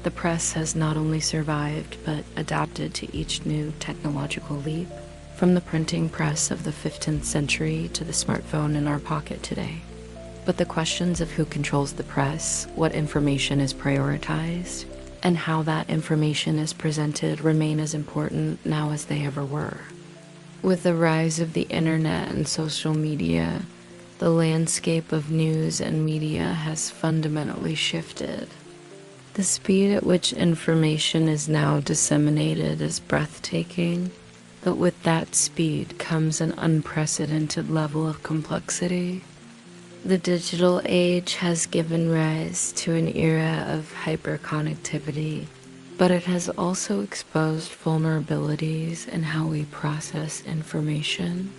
The press has not only survived, but adapted to each new technological leap, from the printing press of the 15th century to the smartphone in our pocket today. But the questions of who controls the press, what information is prioritized, and how that information is presented remain as important now as they ever were. With the rise of the internet and social media, the landscape of news and media has fundamentally shifted. The speed at which information is now disseminated is breathtaking, but with that speed comes an unprecedented level of complexity. The digital age has given rise to an era of hyperconnectivity, but it has also exposed vulnerabilities in how we process information.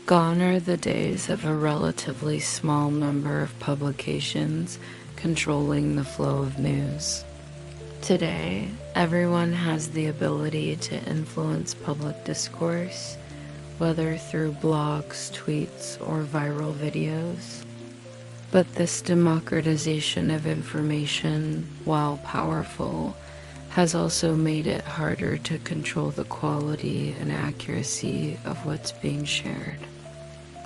Gone are the days of a relatively small number of publications controlling the flow of news. Today, everyone has the ability to influence public discourse, whether through blogs, tweets, or viral videos. But this democratization of information, while powerful, has also made it harder to control the quality and accuracy of what's being shared.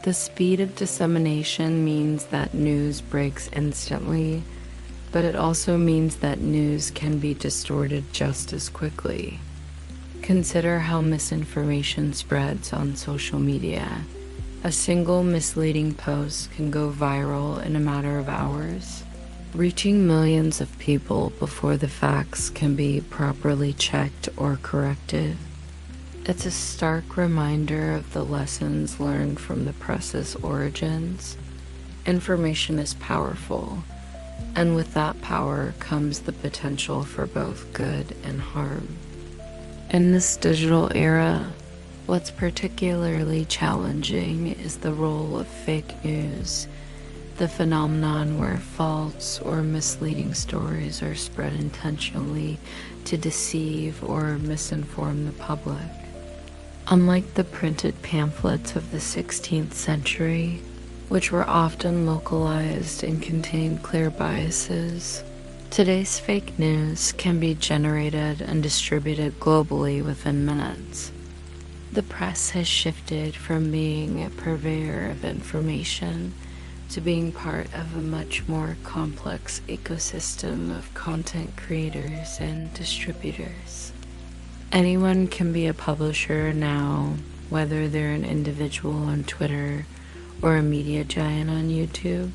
The speed of dissemination means that news breaks instantly, but it also means that news can be distorted just as quickly. Consider how misinformation spreads on social media. A single misleading post can go viral in a matter of hours, reaching millions of people before the facts can be properly checked or corrected. It's a stark reminder of the lessons learned from the press's origins. Information is powerful, and with that power comes the potential for both good and harm. In this digital era, what's particularly challenging is the role of fake news, the phenomenon where false or misleading stories are spread intentionally to deceive or misinform the public. Unlike the printed pamphlets of the 16th century, which were often localized and contained clear biases, today's fake news can be generated and distributed globally within minutes. The press has shifted from being a purveyor of information to being part of a much more complex ecosystem of content creators and distributors. Anyone can be a publisher now, whether they're an individual on Twitter or a media giant on YouTube.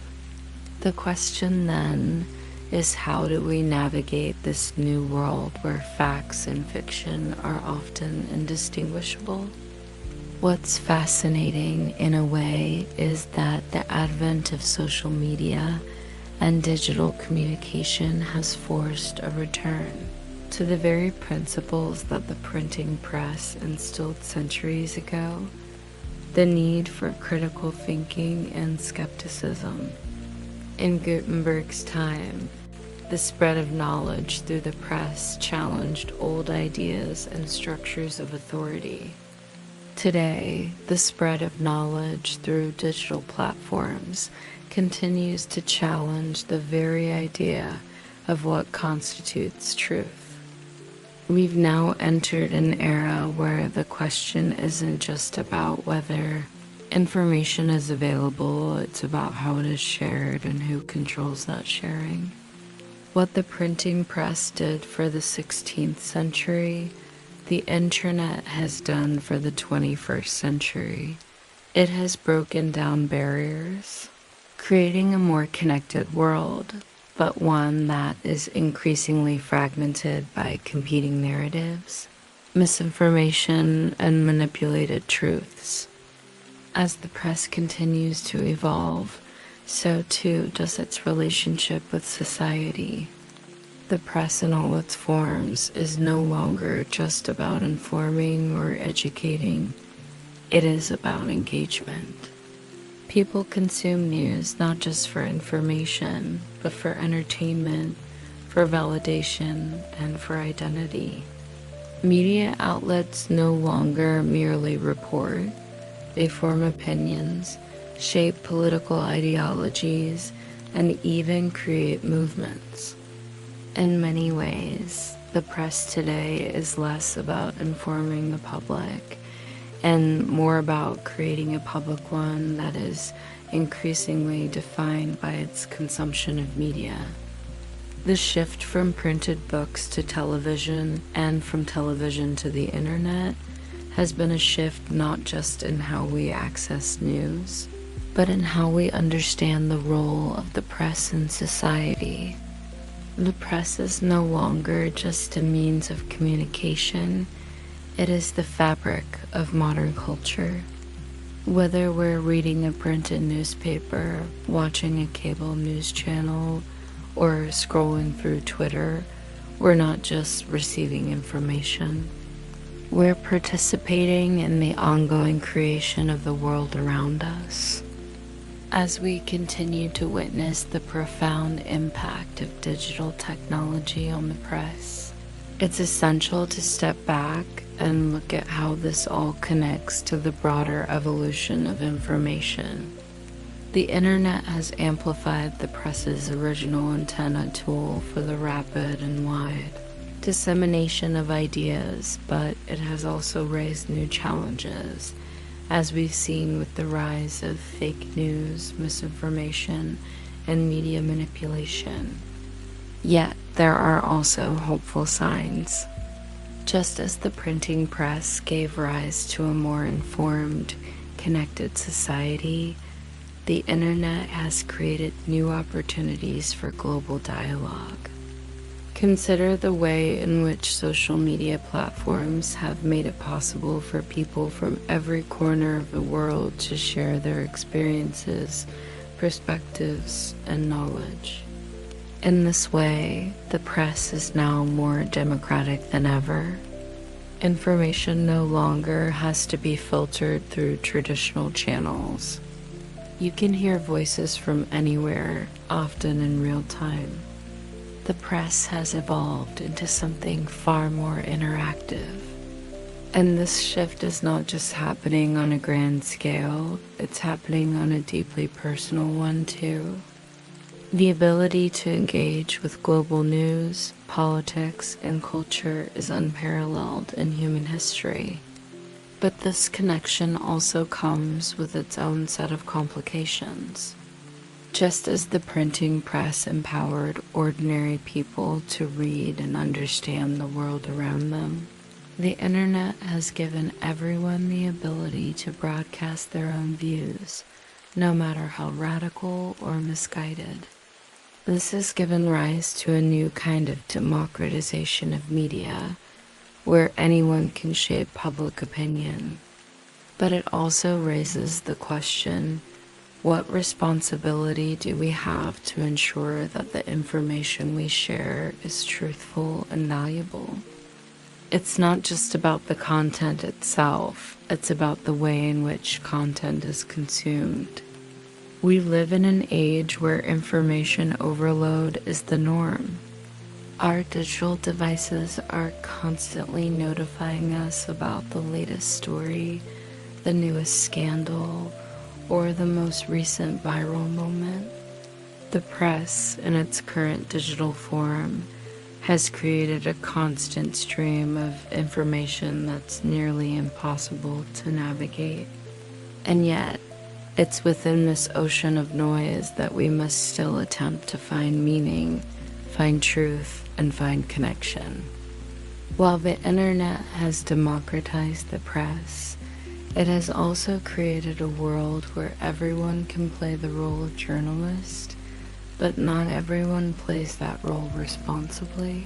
The question then is, how do we navigate this new world where facts and fiction are often indistinguishable? What's fascinating in a way is that the advent of social media and digital communication has forced a return to the very principles that the printing press instilled centuries ago: the need for critical thinking and skepticism. In Gutenberg's time, the spread of knowledge through the press challenged old ideas and structures of authority. Today, the spread of knowledge through digital platforms continues to challenge the very idea of what constitutes truth. We've now entered an era where the question isn't just about whether information is available, it's about how it is shared and who controls that sharing. What the printing press did for the 16th century, the internet has done for the 21st century. It has broken down barriers, creating a more connected world, but one that is increasingly fragmented by competing narratives, misinformation, and manipulated truths. As the press continues to evolve, so too does its relationship with society. The press in all its forms is no longer just about informing or educating. It is about engagement. People consume news not just for information, but for entertainment, for validation, and for identity. Media outlets no longer merely report. They form opinions, shape political ideologies, and even create movements. In many ways, the press today is less about informing the public and more about creating a public one that is increasingly defined by its consumption of media. The shift from printed books to television and from television to the internet has been a shift not just in how we access news, but in how we understand the role of the press in society. The press is no longer just a means of communication. It is the fabric of modern culture. Whether we're reading a printed newspaper, watching a cable news channel, or scrolling through Twitter, we're not just receiving information. We're participating in the ongoing creation of the world around us. As we continue to witness the profound impact of digital technology on the press, it's essential to step back and look at how this all connects to the broader evolution of information. The internet has amplified the press's original antenna tool for the rapid and wide dissemination of ideas, but it has also raised new challenges, as we've seen with the rise of fake news, misinformation, and media manipulation. Yet there are also hopeful signs. Just as the printing press gave rise to a more informed, connected society, the internet has created new opportunities for global dialogue. Consider the way in which social media platforms have made it possible for people from every corner of the world to share their experiences, perspectives, and knowledge. In this way, the press is now more democratic than ever. Information no longer has to be filtered through traditional channels. You can hear voices from anywhere, often in real time. The press has evolved into something far more interactive. And this shift is not just happening on a grand scale, it's happening on a deeply personal one too. The ability to engage with global news, politics, and culture is unparalleled in human history. But this connection also comes with its own set of complications. Just as the printing press empowered ordinary people to read and understand the world around them, the internet has given everyone the ability to broadcast their own views, no matter how radical or misguided. This has given rise to a new kind of democratization of media, where anyone can shape public opinion. But it also raises the question, what responsibility do we have to ensure that the information we share is truthful and valuable? It's not just about the content itself, it's about the way in which content is consumed. We live in an age where information overload is the norm. Our digital devices are constantly notifying us about the latest story, the newest scandal, or the most recent viral moment. The press, in its current digital form, has created a constant stream of information that's nearly impossible to navigate. And yet, it's within this ocean of noise that we must still attempt to find meaning, find truth, and find connection. While the internet has democratized the press, it has also created a world where everyone can play the role of journalist, but not everyone plays that role responsibly.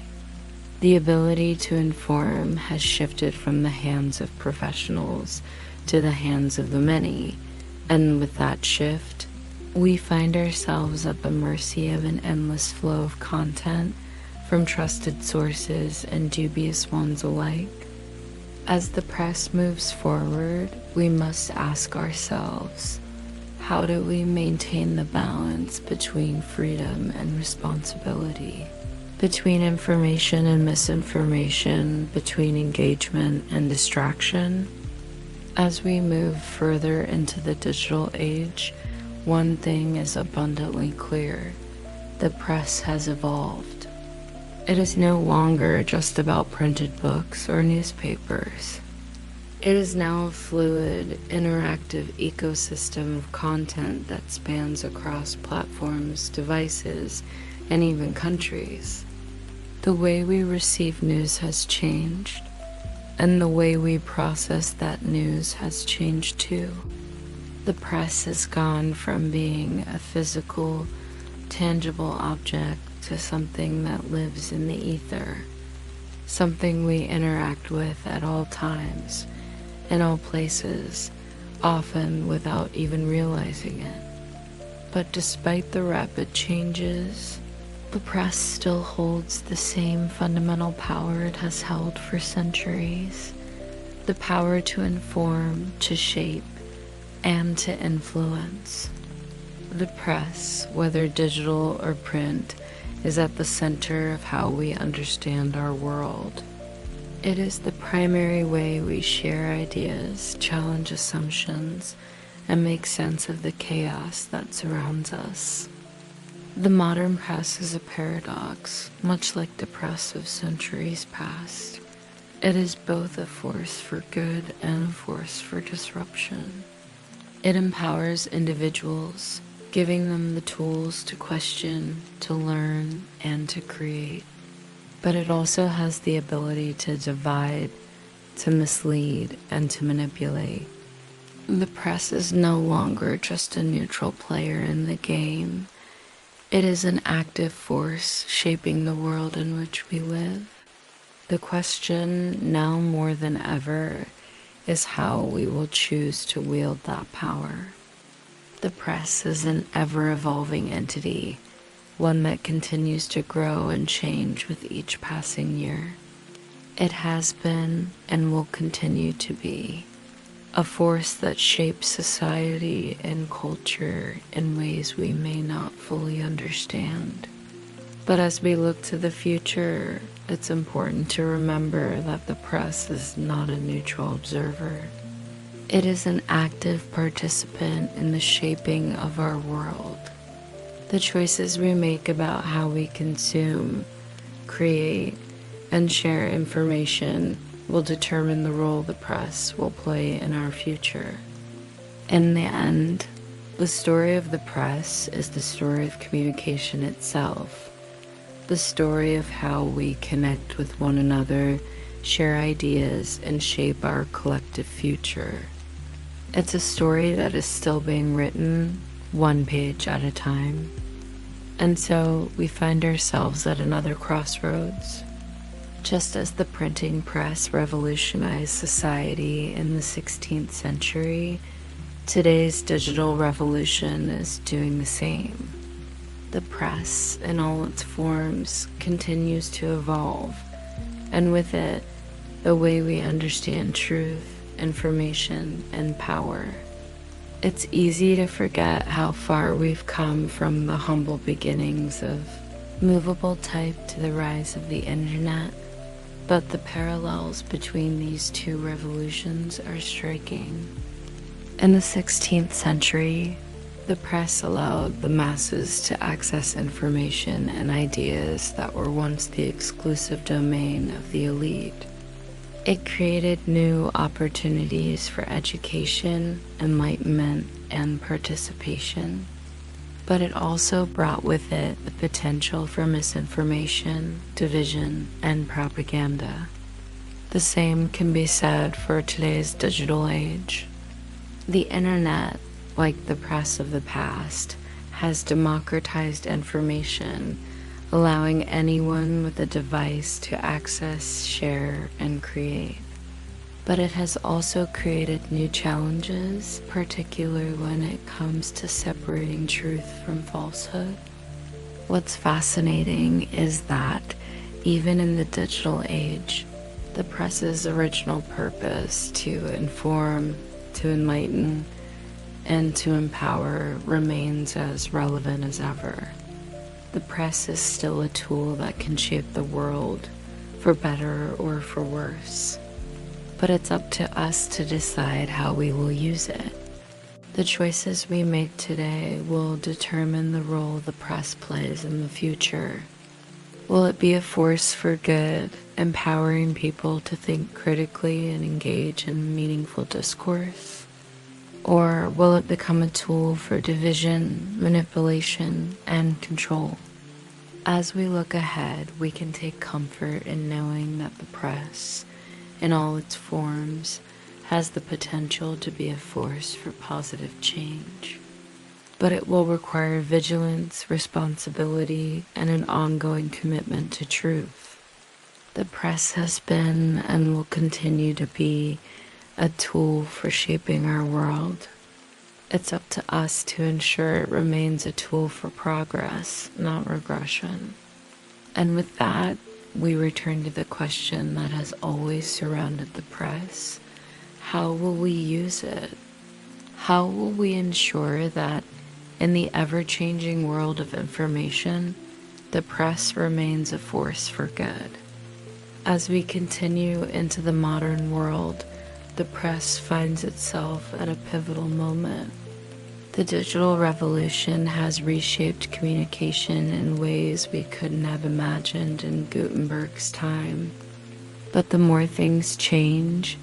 The ability to inform has shifted from the hands of professionals to the hands of the many, and with that shift, we find ourselves at the mercy of an endless flow of content from trusted sources and dubious ones alike. As the press moves forward, we must ask ourselves, how do we maintain the balance between freedom and responsibility, between information and misinformation, between engagement and distraction? As we move further into the digital age, one thing is abundantly clear: the press has evolved. It is no longer just about printed books or newspapers. It is now a fluid, interactive ecosystem of content that spans across platforms, devices, and even countries. The way we receive news has changed, and the way we process that news has changed too. The press has gone from being a physical, tangible object to something that lives in the ether, something we interact with at all times, in all places, often without even realizing it. But despite the rapid changes, the press still holds the same fundamental power it has held for centuries: the power to inform, to shape, and to influence. The press, whether digital or print, is at the center of how we understand our world. It is the primary way we share ideas, challenge assumptions, and make sense of the chaos that surrounds us. The modern press is a paradox, much like the press of centuries past. It is both a force for good and a force for disruption. It empowers individuals, giving them the tools to question, to learn, and to create. But it also has the ability to divide, to mislead, and to manipulate. The press is no longer just a neutral player in the game. It is an active force shaping the world in which we live. The question, now more than ever, is how we will choose to wield that power. The press is an ever-evolving entity, one that continues to grow and change with each passing year. It has been and will continue to be a force that shapes society and culture in ways we may not fully understand. But as we look to the future, it's important to remember that the press is not a neutral observer. It is an active participant in the shaping of our world. The choices we make about how we consume, create, and share information will determine the role the press will play in our future. In the end, the story of the press is the story of communication itself, the story of how we connect with one another, share ideas, and shape our collective future. It's a story that is still being written, one page at a time. And so we find ourselves at another crossroads. Just as the printing press revolutionized society in the 16th century, today's digital revolution is doing the same. The press, in all its forms, continues to evolve, and with it, the way we understand truth, information, and power. It's easy to forget how far we've come from the humble beginnings of movable type to the rise of the internet. But the parallels between these two revolutions are striking. In the 16th century, the press allowed the masses to access information and ideas that were once the exclusive domain of the elite. It created new opportunities for education, enlightenment, and participation. But it also brought with it the potential for misinformation, division, and propaganda. The same can be said for today's digital age. The internet, like the press of the past, has democratized information, allowing anyone with a device to access, share, and create. But it has also created new challenges, particularly when it comes to separating truth from falsehood. What's fascinating is that, even in the digital age, the press's original purpose to inform, to enlighten, and to empower remains as relevant as ever. The press is still a tool that can shape the world, for better or for worse. But it's up to us to decide how we will use it. The choices we make today will determine the role the press plays in the future. Will it be a force for good, empowering people to think critically and engage in meaningful discourse? Or will it become a tool for division, manipulation, and control? As we look ahead, we can take comfort in knowing that the press, in all its forms, has the potential to be a force for positive change. But it will require vigilance, responsibility, and an ongoing commitment to truth. The press has been and will continue to be a tool for shaping our world. It's up to us to ensure it remains a tool for progress, not regression. And with that, we return to the question that has always surrounded the press. How will we use it? How will we ensure that in the ever-changing world of information, the press remains a force for good? As we continue into the modern world, the press finds itself at a pivotal moment. The digital revolution has reshaped communication in ways we couldn't have imagined in Gutenberg's time. But the more things change,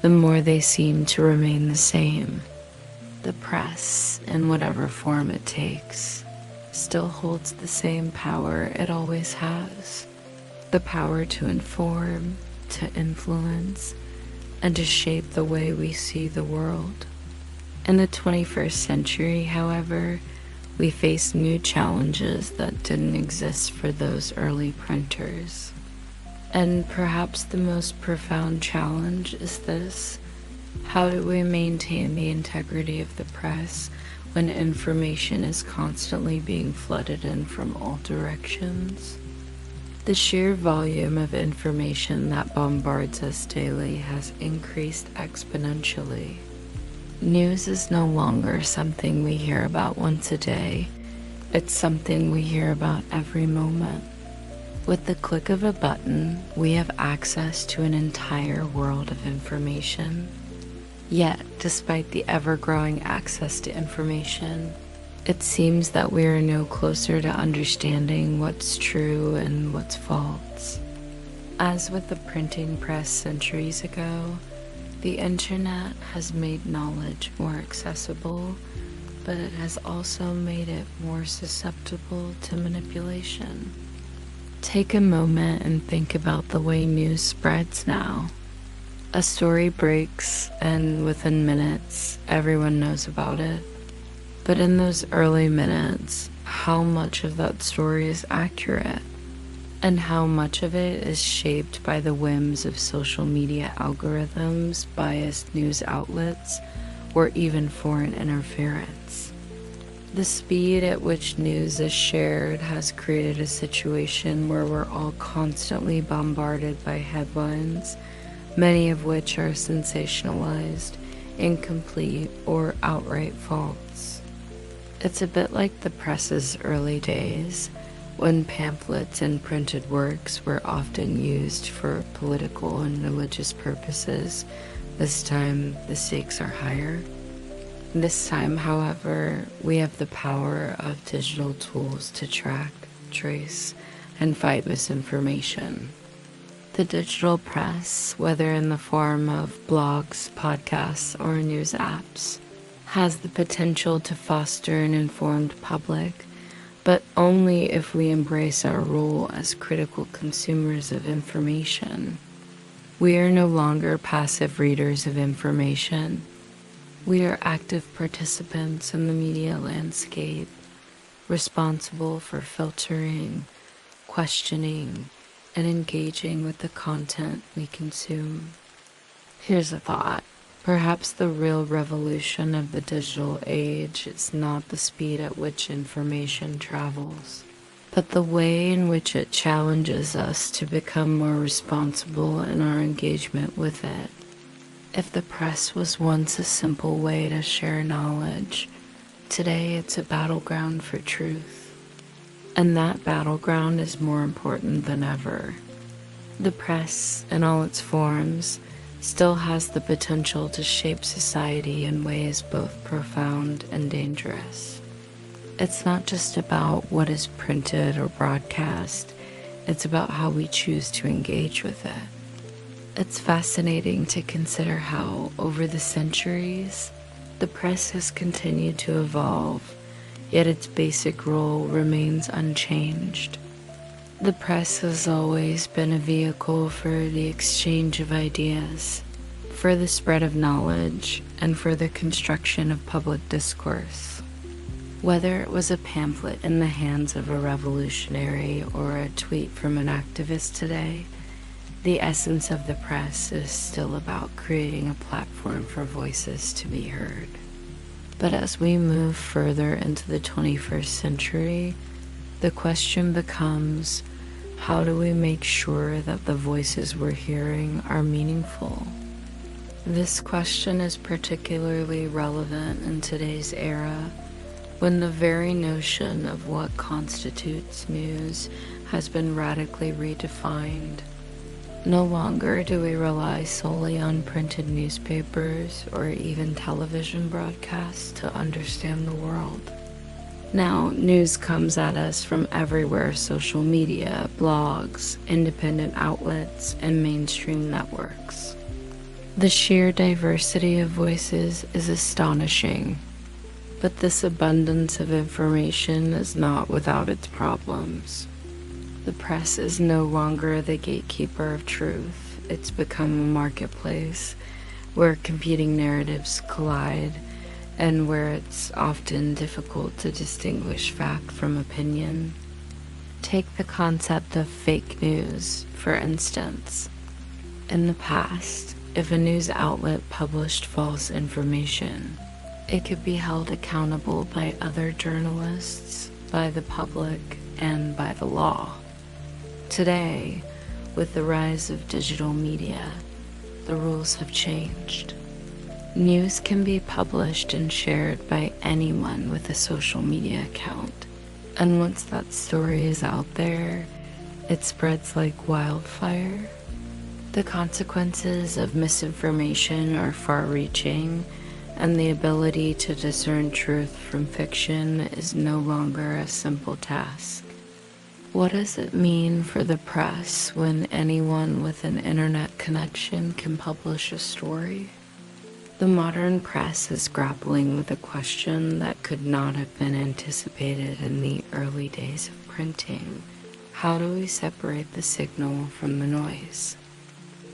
the more they seem to remain the same. the press, in whatever form it takes, still holds the same power it always has. The power to inform, to influence, and to shape the way we see the world. In the 21st century, however, we face new challenges that didn't exist for those early printers. And perhaps the most profound challenge is this: how do we maintain the integrity of the press when information is constantly being flooded in from all directions? The sheer volume of information that bombards us daily has increased exponentially. News is no longer something we hear about once a day. It's something we hear about every moment. With the click of a button, we have access to an entire world of information. Yet, despite the ever-growing access to information, it seems that we are no closer to understanding what's true and what's false. As with the printing press centuries ago, the internet has made knowledge more accessible, but it has also made it more susceptible to manipulation. Take a moment and think about the way news spreads now. A story breaks, and within minutes, everyone knows about it. But in those early minutes, how much of that story is accurate? And how much of it is shaped by the whims of social media algorithms, biased news outlets, or even foreign interference? The speed at which news is shared has created a situation where we're all constantly bombarded by headlines, many of which are sensationalized, incomplete, or outright false. It's a bit like the press's early days, when pamphlets and printed works were often used for political and religious purposes. This time, the stakes are higher. This time, however, we have the power of digital tools to track, trace, and fight misinformation. The digital press, whether in the form of blogs, podcasts, or news apps, has the potential to foster an informed public, but only if we embrace our role as critical consumers of information. We are no longer passive readers of information. We are active participants in the media landscape, responsible for filtering, questioning, and engaging with the content we consume. Here's a thought. Perhaps the real revolution of the digital age is not the speed at which information travels, but the way in which it challenges us to become more responsible in our engagement with it. If the press was once a simple way to share knowledge, today it's a battleground for truth. And that battleground is more important than ever. The press, in all its forms, still has the potential to shape society in ways both profound and dangerous. It's not just about what is printed or broadcast, it's about how we choose to engage with it. It's fascinating to consider how, over the centuries, the press has continued to evolve, yet its basic role remains unchanged. The press has always been a vehicle for the exchange of ideas, for the spread of knowledge, and for the construction of public discourse. Whether it was a pamphlet in the hands of a revolutionary or a tweet from an activist today, the essence of the press is still about creating a platform for voices to be heard. But as we move further into the 21st century, the question becomes, how do we make sure that the voices we're hearing are meaningful? This question is particularly relevant in today's era, when the very notion of what constitutes news has been radically redefined. No longer do we rely solely on printed newspapers or even television broadcasts to understand the world. Now, news comes at us from everywhere: social media, blogs, independent outlets, and mainstream networks. The sheer diversity of voices is astonishing, But this abundance of information is not without its problems. The press is no longer the gatekeeper of truth. It's become a marketplace where competing narratives collide and where it's often difficult to distinguish fact from opinion. Take the concept of fake news, for instance. In the past, if a news outlet published false information, it could be held accountable by other journalists, by the public, and by the law. Today, with the rise of digital media, the rules have changed. News can be published and shared by anyone with a social media account, and once that story is out there, it spreads like wildfire. The consequences of misinformation are far-reaching, and the ability to discern truth from fiction is no longer a simple task. What does it mean for the press when anyone with an internet connection can publish a story? The modern press is grappling with a question that could not have been anticipated in the early days of printing. How do we separate the signal from the noise?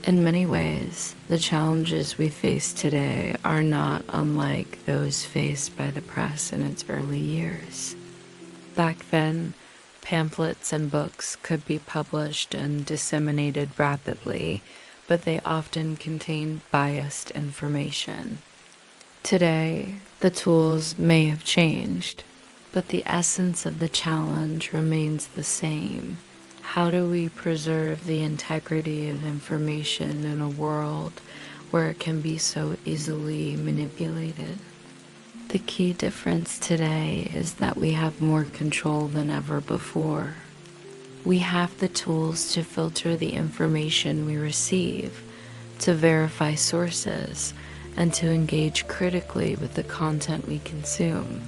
In many ways, the challenges we face today are not unlike those faced by the press in its early years. Back then, pamphlets and books could be published and disseminated rapidly, but they often contained biased information. Today, the tools may have changed, but the essence of the challenge remains the same. How do we preserve the integrity of information in a world where it can be so easily manipulated? The key difference today is that we have more control than ever before. We have the tools to filter the information we receive, to verify sources, and to engage critically with the content we consume.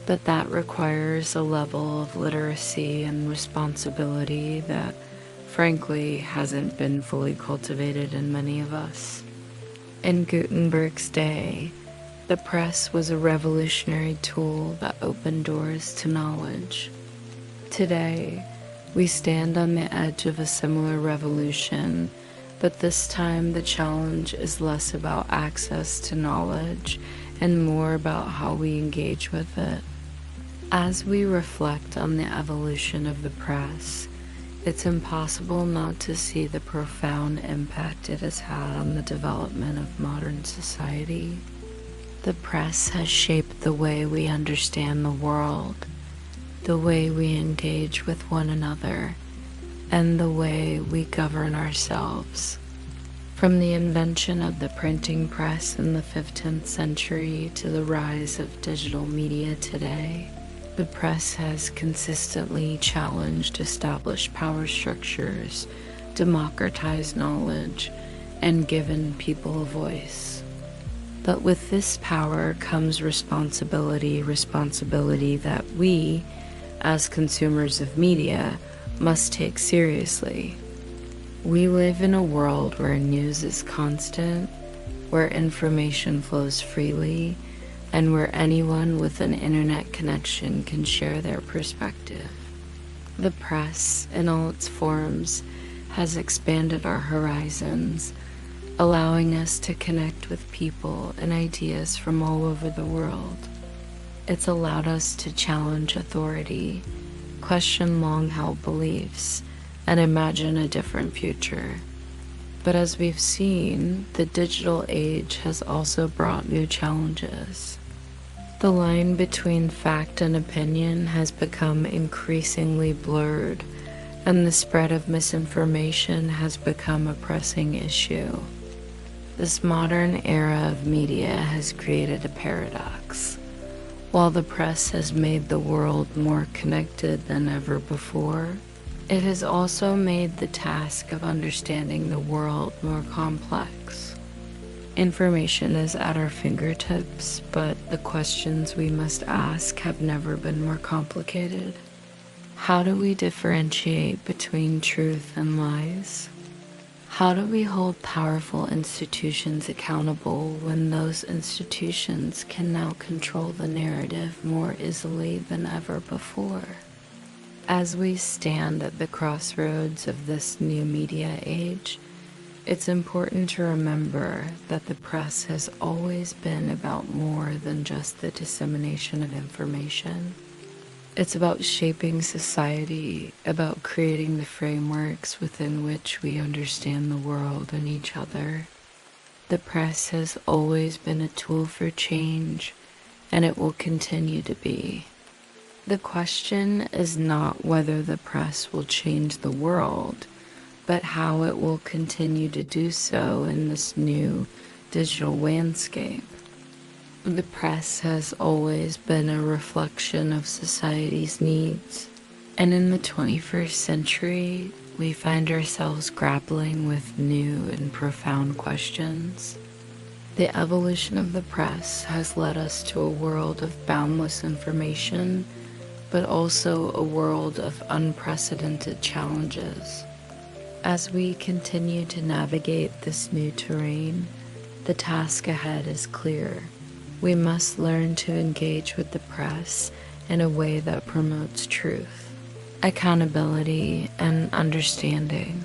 But that requires a level of literacy and responsibility that, frankly, hasn't been fully cultivated in many of us. In Gutenberg's day, the press was a revolutionary tool that opened doors to knowledge. Today, we stand on the edge of a similar revolution, but this time the challenge is less about access to knowledge and more about how we engage with it. As we reflect on the evolution of the press, it's impossible not to see the profound impact it has had on the development of modern society. The press has shaped the way we understand the world, the way we engage with one another, and the way we govern ourselves. From the invention of the printing press in the 15th century to the rise of digital media today, the press has consistently challenged established power structures, democratized knowledge, and given people a voice. But with this power comes responsibility that we, as consumers of media, must take seriously. We live in a world where news is constant, where information flows freely, and where anyone with an internet connection can share their perspective. The press, in all its forms, has expanded our horizons, allowing us to connect with people and ideas from all over the world. It's allowed us to challenge authority, question long-held beliefs, and imagine a different future. But as we've seen, the digital age has also brought new challenges. The line between fact and opinion has become increasingly blurred, and the spread of misinformation has become a pressing issue. This modern era of media has created a paradox. While the press has made the world more connected than ever before, it has also made the task of understanding the world more complex. Information is at our fingertips, but the questions we must ask have never been more complicated. How do we differentiate between truth and lies? How do we hold powerful institutions accountable when those institutions can now control the narrative more easily than ever before? As we stand at the crossroads of this new media age, it's important to remember that the press has always been about more than just the dissemination of information. It's about shaping society, about creating the frameworks within which we understand the world and each other. The press has always been a tool for change, and it will continue to be. The question is not whether the press will change the world, but how it will continue to do so in this new digital landscape. The press has always been a reflection of society's needs, and in the 21st century, we find ourselves grappling with new and profound questions. The evolution of the press has led us to a world of boundless information, but also a world of unprecedented challenges. As we continue to navigate this new terrain, the task ahead is clear. We must learn to engage with the press in a way that promotes truth, accountability, and understanding.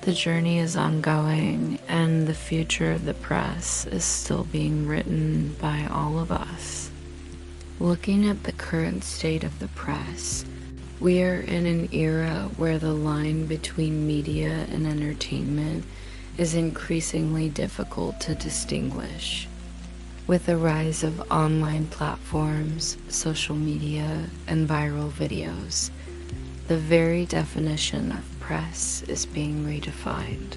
The journey is ongoing, and the future of the press is still being written by all of us. Looking at the current state of the press, we are in an era where the line between media and entertainment is increasingly difficult to distinguish. With the rise of online platforms, social media, and viral videos, the very definition of press is being redefined.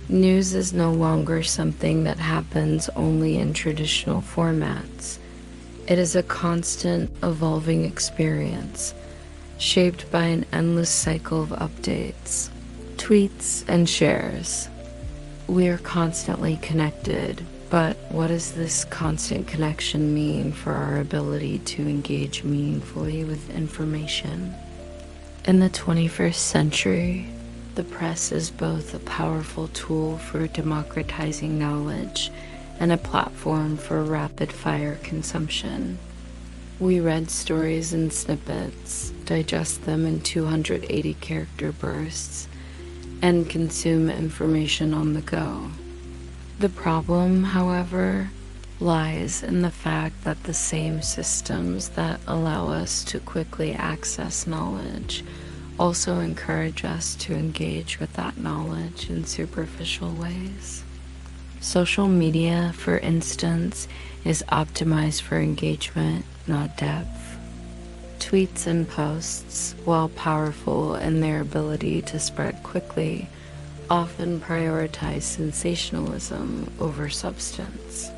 News is no longer something that happens only in traditional formats. It is a constant, evolving experience, shaped by an endless cycle of updates, tweets, and shares. We are constantly connected, but what does this constant connection mean for our ability to engage meaningfully with information? In the 21st century, the press is both a powerful tool for democratizing knowledge and a platform for rapid-fire consumption. We read stories in snippets, digest them in 280-character bursts, and consume information on the go. The problem, however, lies in the fact that the same systems that allow us to quickly access knowledge also encourage us to engage with that knowledge in superficial ways. Social media, for instance, is optimized for engagement, not depth. Tweets and posts, while powerful in their ability to spread quickly, often prioritize sensationalism over substance.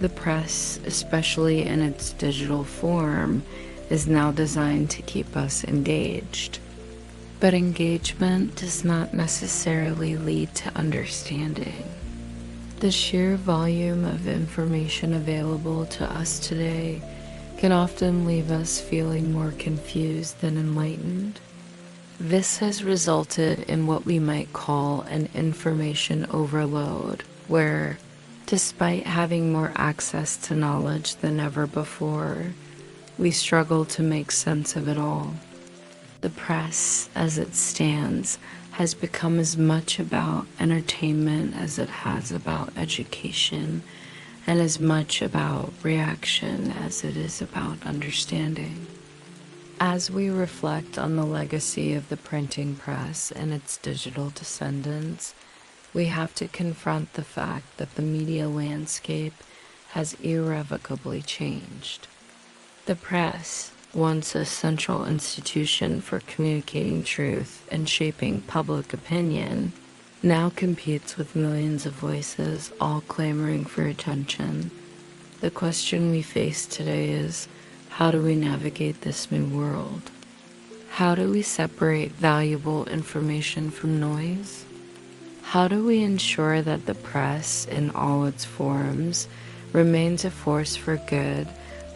The press, especially in its digital form, is now designed to keep us engaged. But engagement does not necessarily lead to understanding. The sheer volume of information available to us today can often leave us feeling more confused than enlightened. This has resulted in what we might call an information overload, where, despite having more access to knowledge than ever before, we struggle to make sense of it all. The press, as it stands, has become as much about entertainment as it has about education, and as much about reaction as it is about understanding. As we reflect on the legacy of the printing press and its digital descendants, we have to confront the fact that the media landscape has irrevocably changed. The press, once a central institution for communicating truth and shaping public opinion, now competes with millions of voices, all clamoring for attention. The question we face today is, how do we navigate this new world? How do we separate valuable information from noise? How do we ensure that the press, in all its forms, remains a force for good,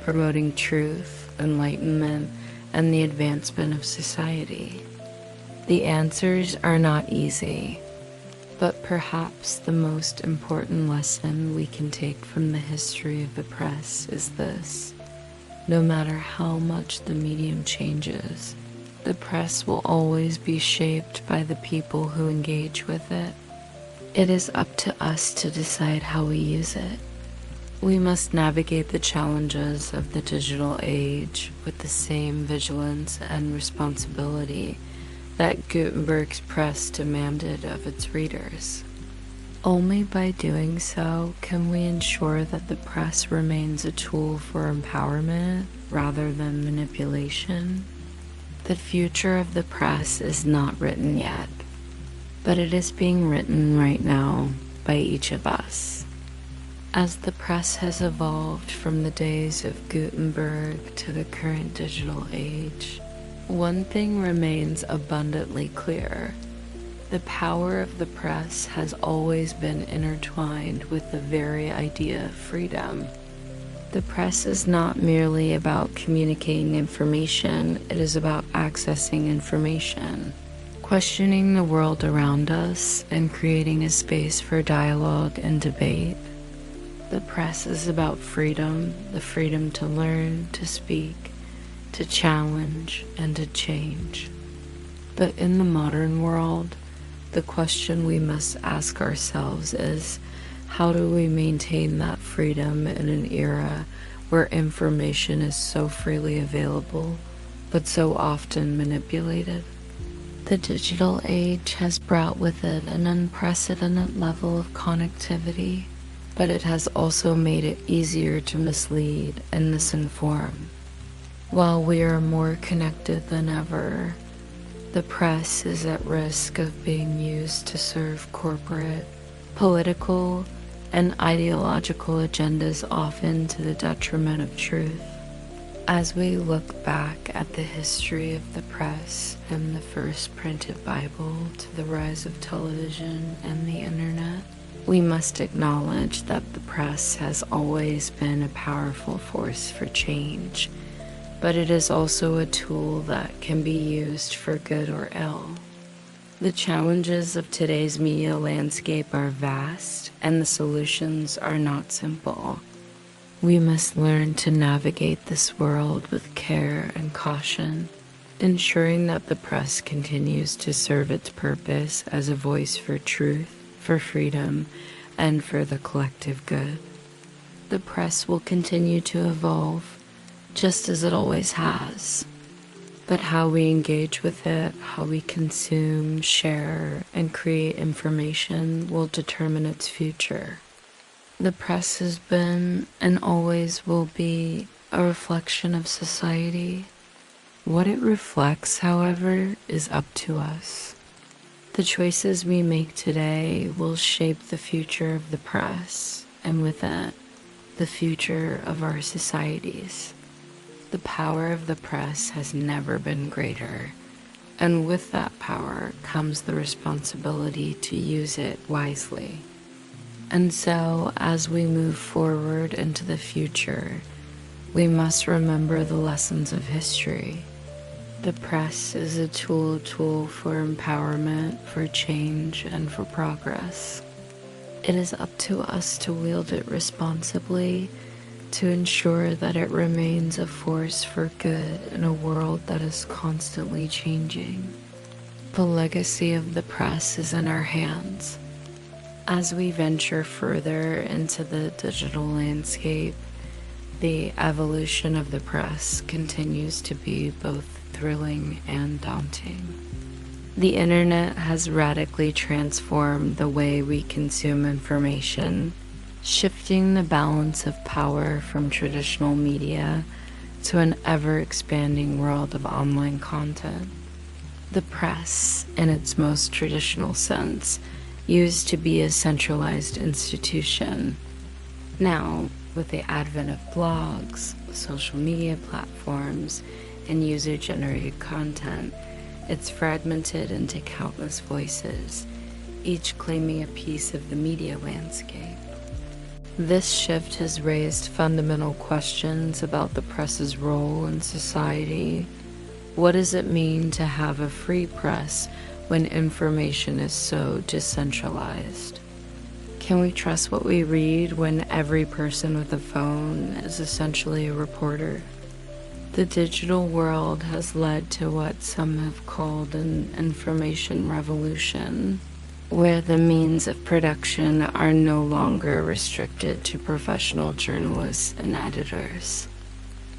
promoting truth, enlightenment, and the advancement of society? The answers are not easy. But perhaps the most important lesson we can take from the history of the press is this: no matter how much the medium changes, the press will always be shaped by the people who engage with it. It is up to us to decide how we use it. We must navigate the challenges of the digital age with the same vigilance and responsibility that Gutenberg's press demanded of its readers. Only by doing so can we ensure that the press remains a tool for empowerment rather than manipulation. The future of the press is not written yet, but it is being written right now by each of us. As the press has evolved from the days of Gutenberg to the current digital age, one thing remains abundantly clear. The power of the press has always been intertwined with the very idea of freedom. The press is not merely about communicating information, it is about accessing information, questioning the world around us, and creating a space for dialogue and debate. The press is about freedom, the freedom to learn, to speak, to challenge, and to change. But in the modern world, the question we must ask ourselves is, how do we maintain that freedom in an era where information is so freely available, but so often manipulated? The digital age has brought with it an unprecedented level of connectivity, but it has also made it easier to mislead and misinform. While we are more connected than ever, the press is at risk of being used to serve corporate, political, and ideological agendas, often to the detriment of truth. As we look back at the history of the press, from the first printed Bible to the rise of television and the internet, we must acknowledge that the press has always been a powerful force for change, but it is also a tool that can be used for good or ill. The challenges of today's media landscape are vast, and the solutions are not simple. We must learn to navigate this world with care and caution, ensuring that the press continues to serve its purpose as a voice for truth, for freedom, and for the collective good. The press will continue to evolve, just as it always has. But how we engage with it, how we consume, share, and create information will determine its future. The press has been, and always will be, a reflection of society. What it reflects, however, is up to us. The choices we make today will shape the future of the press, and with it, the future of our societies. The power of the press has never been greater, and with that power comes the responsibility to use it wisely. And so, as we move forward into the future, we must remember the lessons of history. The press is a tool for empowerment, for change, and for progress. It is up to us to wield it responsibly, to ensure that it remains a force for good in a world that is constantly changing. The legacy of the press is in our hands. As we venture further into the digital landscape, the evolution of the press continues to be both thrilling and daunting. The internet has radically transformed the way we consume information, shifting the balance of power from traditional media to an ever-expanding world of online content. The press, in its most traditional sense, used to be a centralized institution. Now, with the advent of blogs, social media platforms, and user-generated content, it's fragmented into countless voices, each claiming a piece of the media landscape. This shift has raised fundamental questions about the press's role in society. What does it mean to have a free press when information is so decentralized? Can we trust what we read when every person with a phone is essentially a reporter? The digital world has led to what some have called an information revolution, where the means of production are no longer restricted to professional journalists and editors.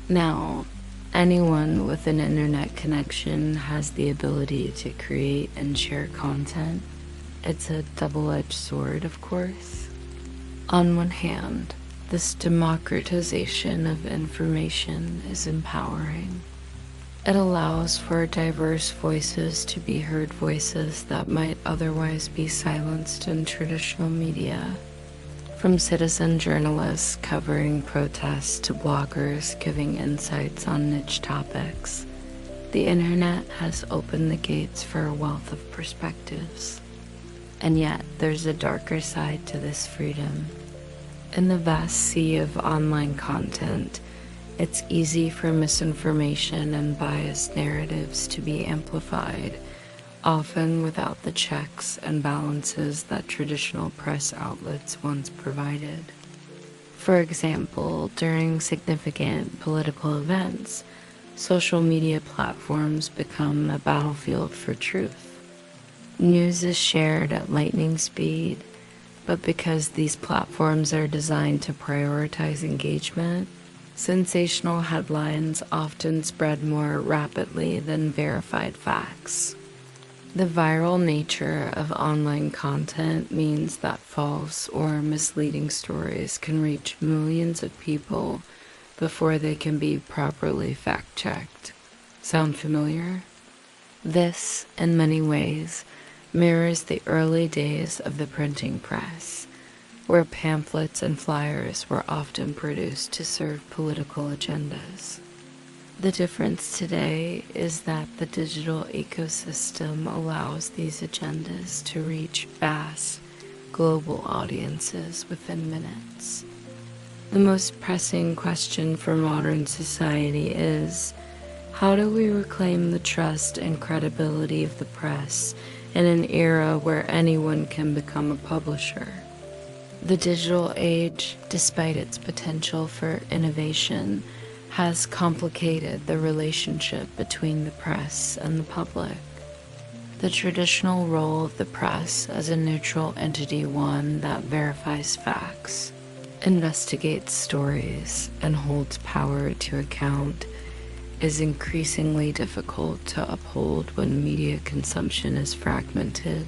Now, anyone with an internet connection has the ability to create and share content. It's a double-edged sword, of course. On one hand, this democratization of information is empowering. It allows for diverse voices to be heard, voices that might otherwise be silenced in traditional media. From citizen journalists covering protests to bloggers giving insights on niche topics, the internet has opened the gates for a wealth of perspectives. And yet, there's a darker side to this freedom. In the vast sea of online content, it's easy for misinformation and biased narratives to be amplified, often without the checks and balances that traditional press outlets once provided. For example, during significant political events, social media platforms become a battlefield for truth. News is shared at lightning speed, but because these platforms are designed to prioritize engagement, sensational headlines often spread more rapidly than verified facts. The viral nature of online content means that false or misleading stories can reach millions of people before they can be properly fact-checked. Sound familiar? This, in many ways, mirrors the early days of the printing press, where pamphlets and flyers were often produced to serve political agendas. The difference today is that the digital ecosystem allows these agendas to reach vast, global audiences within minutes. The most pressing question for modern society is, how do we reclaim the trust and credibility of the press in an era where anyone can become a publisher? The digital age, despite its potential for innovation, has complicated the relationship between the press and the public. The traditional role of the press as a neutral entity, one that verifies facts, investigates stories, and holds power to account, is increasingly difficult to uphold when media consumption is fragmented,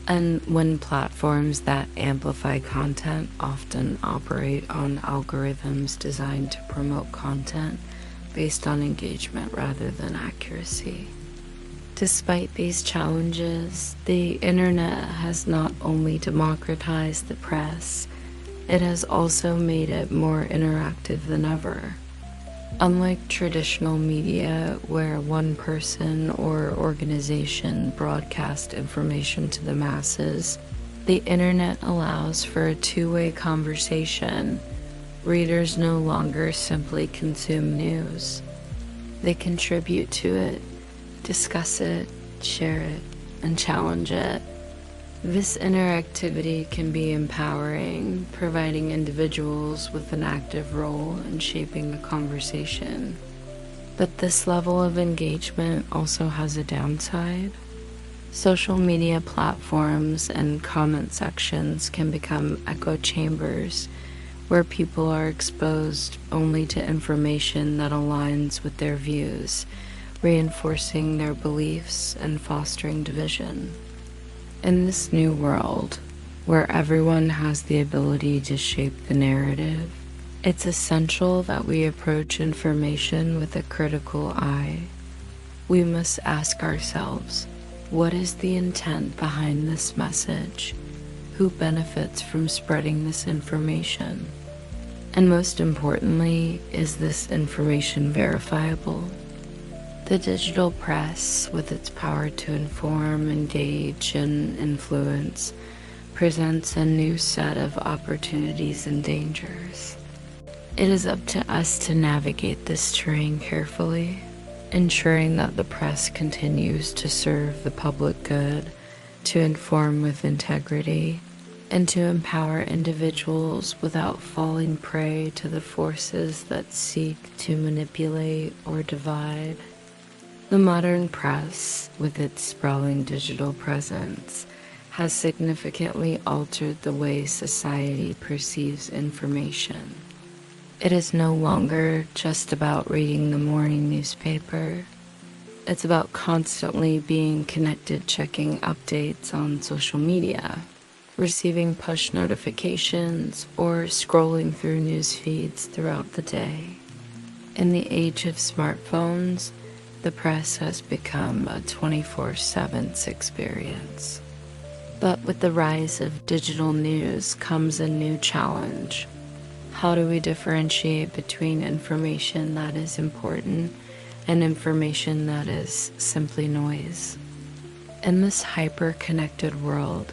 and when platforms that amplify content often operate on algorithms designed to promote content based on engagement rather than accuracy. Despite these challenges, the internet has not only democratized the press, it has also made it more interactive than ever. Unlike traditional media, where one person or organization broadcasts information to the masses, the internet allows for a two-way conversation. Readers no longer simply consume news. They contribute to it, discuss it, share it, and challenge it. This interactivity can be empowering, providing individuals with an active role in shaping the conversation. But this level of engagement also has a downside. Social media platforms and comment sections can become echo chambers where people are exposed only to information that aligns with their views, reinforcing their beliefs and fostering division. In this new world, where everyone has the ability to shape the narrative, it's essential that we approach information with a critical eye. We must ask ourselves, what is the intent behind this message? Who benefits from spreading this information? And most importantly, is this information verifiable? The digital press, with its power to inform, engage, and influence, presents a new set of opportunities and dangers. It is up to us to navigate this terrain carefully. ensuring that the press continues to serve the public good, to inform with integrity, and to empower individuals without falling prey to the forces that seek to manipulate or divide. The modern press, with its sprawling digital presence, has significantly altered the way society perceives information. It is no longer just about reading the morning newspaper. It's about constantly being connected, checking updates on social media, receiving push notifications, or scrolling through news feeds throughout the day. In the age of smartphones, the press has become a 24/7 experience. But with the rise of digital news comes a new challenge. How do we differentiate between information that is important and information that is simply noise? In this hyper-connected world,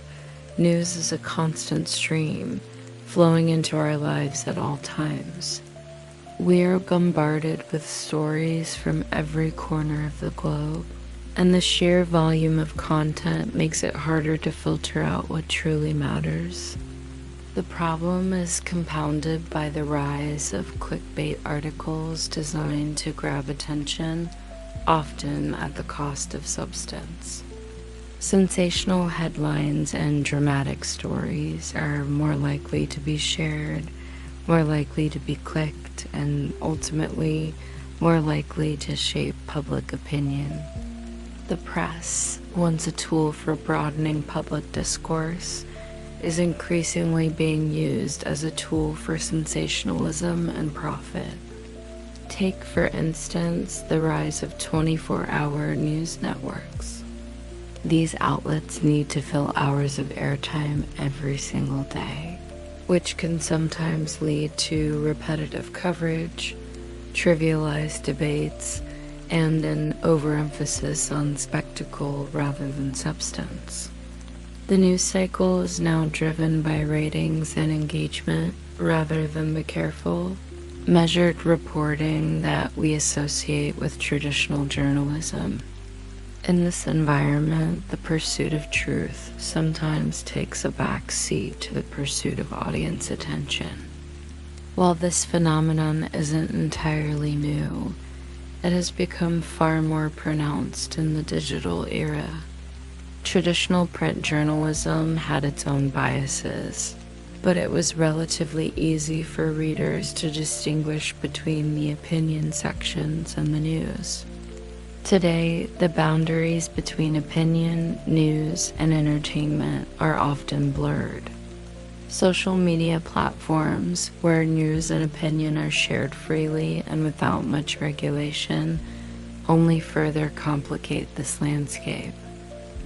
news is a constant stream, flowing into our lives at all times. We are bombarded with stories from every corner of the globe, and the sheer volume of content makes it harder to filter out what truly matters. The problem is compounded by the rise of clickbait articles designed to grab attention, often at the cost of substance. Sensational headlines and dramatic stories are more likely to be shared, more likely to be clicked, and ultimately more likely to shape public opinion. The press, once a tool for broadening public discourse, is increasingly being used as a tool for sensationalism and profit. Take, for instance, the rise of 24-hour news networks. These outlets need to fill hours of airtime every single day, which can sometimes lead to repetitive coverage, trivialized debates, and an overemphasis on spectacle rather than substance. The news cycle is now driven by ratings and engagement rather than the careful, measured reporting that we associate with traditional journalism. In this environment, the pursuit of truth sometimes takes a back seat to the pursuit of audience attention. While this phenomenon isn't entirely new, it has become far more pronounced in the digital era. Traditional print journalism had its own biases, but it was relatively easy for readers to distinguish between the opinion sections and the news. Today, the boundaries between opinion, news, and entertainment are often blurred. Social media platforms, where news and opinion are shared freely and without much regulation, only further complicate this landscape.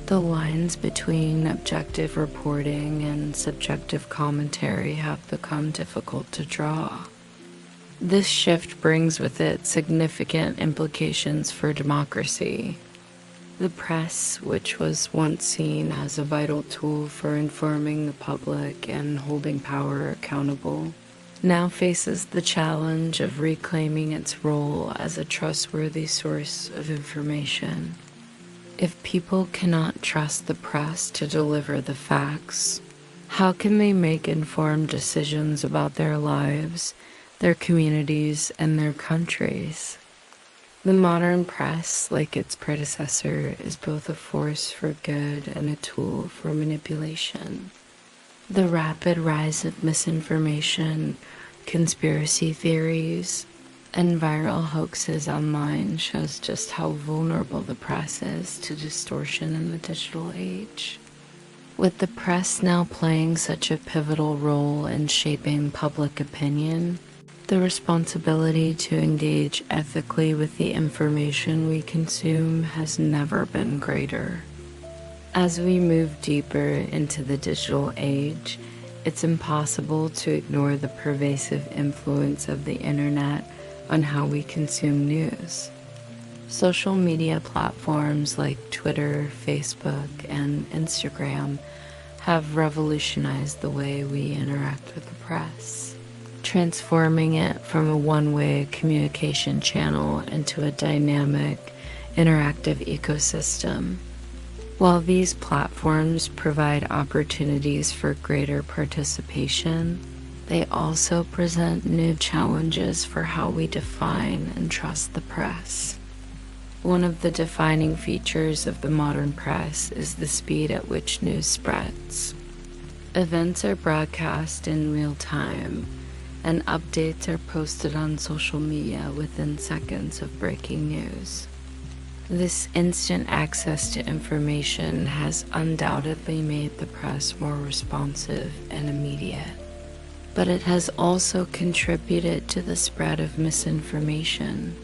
The lines between objective reporting and subjective commentary have become difficult to draw. This shift brings with it significant implications for democracy. The press, which was once seen as a vital tool for informing the public and holding power accountable, now faces the challenge of reclaiming its role as a trustworthy source of information. If people cannot trust the press to deliver the facts, how can they make informed decisions about their lives, their communities, and their countries? The modern press, like its predecessor, is both a force for good and a tool for manipulation. The rapid rise of misinformation, conspiracy theories, and viral hoaxes online shows just how vulnerable the press is to distortion in the digital age. With the press now playing such a pivotal role in shaping public opinion, the responsibility to engage ethically with the information we consume has never been greater. As we move deeper into the digital age, it's impossible to ignore the pervasive influence of the internet on how we consume news. Social media platforms like Twitter, Facebook, and Instagram have revolutionized the way we interact with the press. transforming it from a one-way communication channel into a dynamic, interactive ecosystem. While these platforms provide opportunities for greater participation, they also present new challenges for how we define and trust the press. One of the defining features of the modern press is the speed at which news spreads. Events are broadcast in real time, and updates are posted on social media within seconds of breaking news. This instant access to information has undoubtedly made the press more responsive and immediate, but it has also contributed to the spread of misinformation.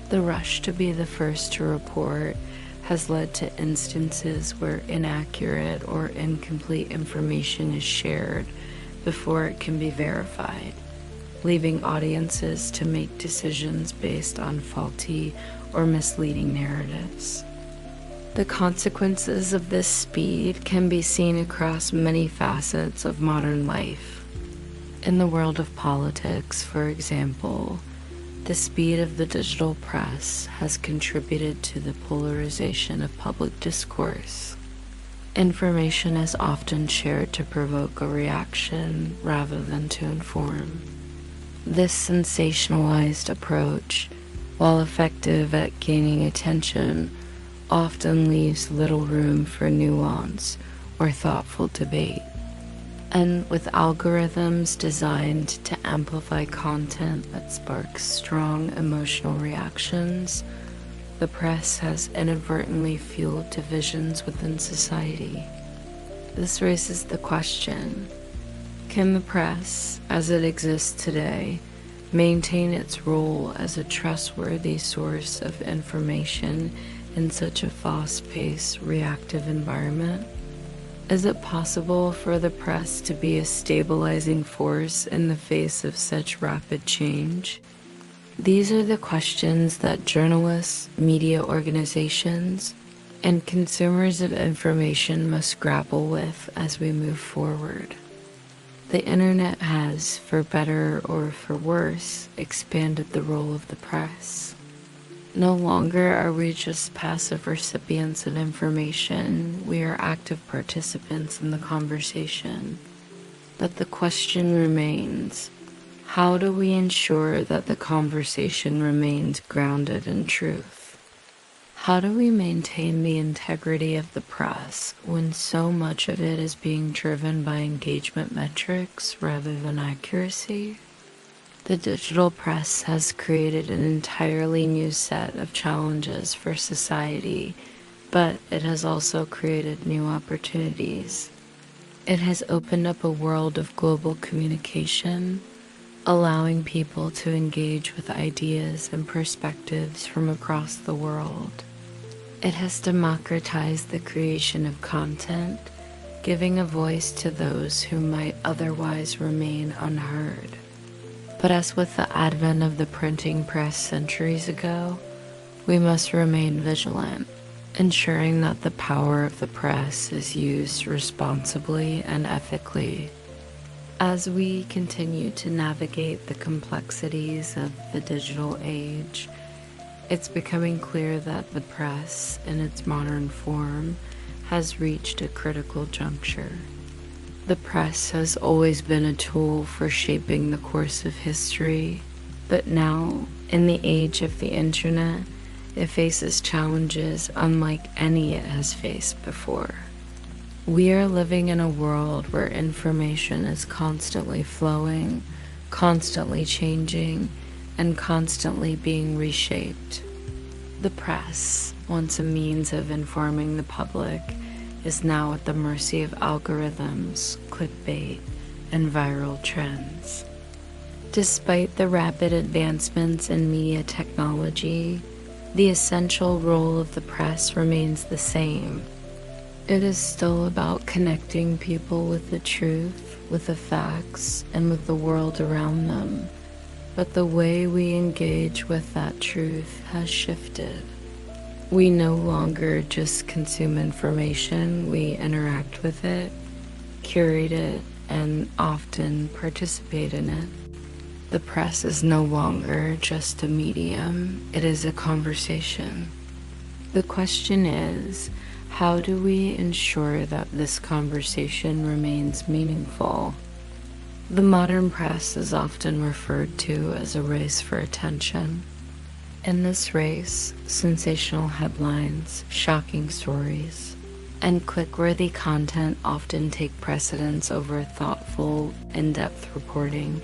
The rush to be the first to report has led to instances where inaccurate or incomplete information is shared before it can be verified, leaving audiences to make decisions based on faulty or misleading narratives. The consequences of this speed can be seen across many facets of modern life. In the world of politics, for example, the speed of the digital press has contributed to the polarization of public discourse. Information is often shared to provoke a reaction rather than to inform. This sensationalized approach, while effective at gaining attention, often leaves little room for nuance or thoughtful debate. And with algorithms designed to amplify content that sparks strong emotional reactions, the press has inadvertently fueled divisions within society. This raises the question: can the press, as it exists today, maintain its role as a trustworthy source of information in such a fast-paced, reactive environment? Is it possible for the press to be a stabilizing force in the face of such rapid change? These are the questions that journalists, media organizations, and consumers of information must grapple with as we move forward. The internet has, for better or for worse, expanded the role of the press. No longer are we just passive recipients of information, we are active participants in the conversation. But the question remains, how do we ensure that the conversation remains grounded in truth? How do we maintain the integrity of the press when so much of it is being driven by engagement metrics rather than accuracy? The digital press has created an entirely new set of challenges for society, but it has also created new opportunities. It has opened up a world of global communication, allowing people to engage with ideas and perspectives from across the world. It has democratized the creation of content, giving a voice to those who might otherwise remain unheard. But as with the advent of the printing press centuries ago, we must remain vigilant, ensuring that the power of the press is used responsibly and ethically. As we continue to navigate the complexities of the digital age, it's becoming clear that the press, in its modern form, has reached a critical juncture. The press has always been a tool for shaping the course of history, but now, in the age of the internet, it faces challenges unlike any it has faced before. We are living in a world where information is constantly flowing, constantly changing, and constantly being reshaped. The press, once a means of informing the public, is now at the mercy of algorithms, clickbait, and viral trends. Despite the rapid advancements in media technology, the essential role of the press remains the same. It is still about connecting people with the truth, with the facts, and with the world around them. But the way we engage with that truth has shifted. We no longer just consume information, we interact with it, curate it, and often participate in it. The press is no longer just a medium, it is a conversation. The question is, how do we ensure that this conversation remains meaningful? The modern press is often referred to as a race for attention. In this race, sensational headlines, shocking stories, and click-worthy content often take precedence over thoughtful, in-depth reporting.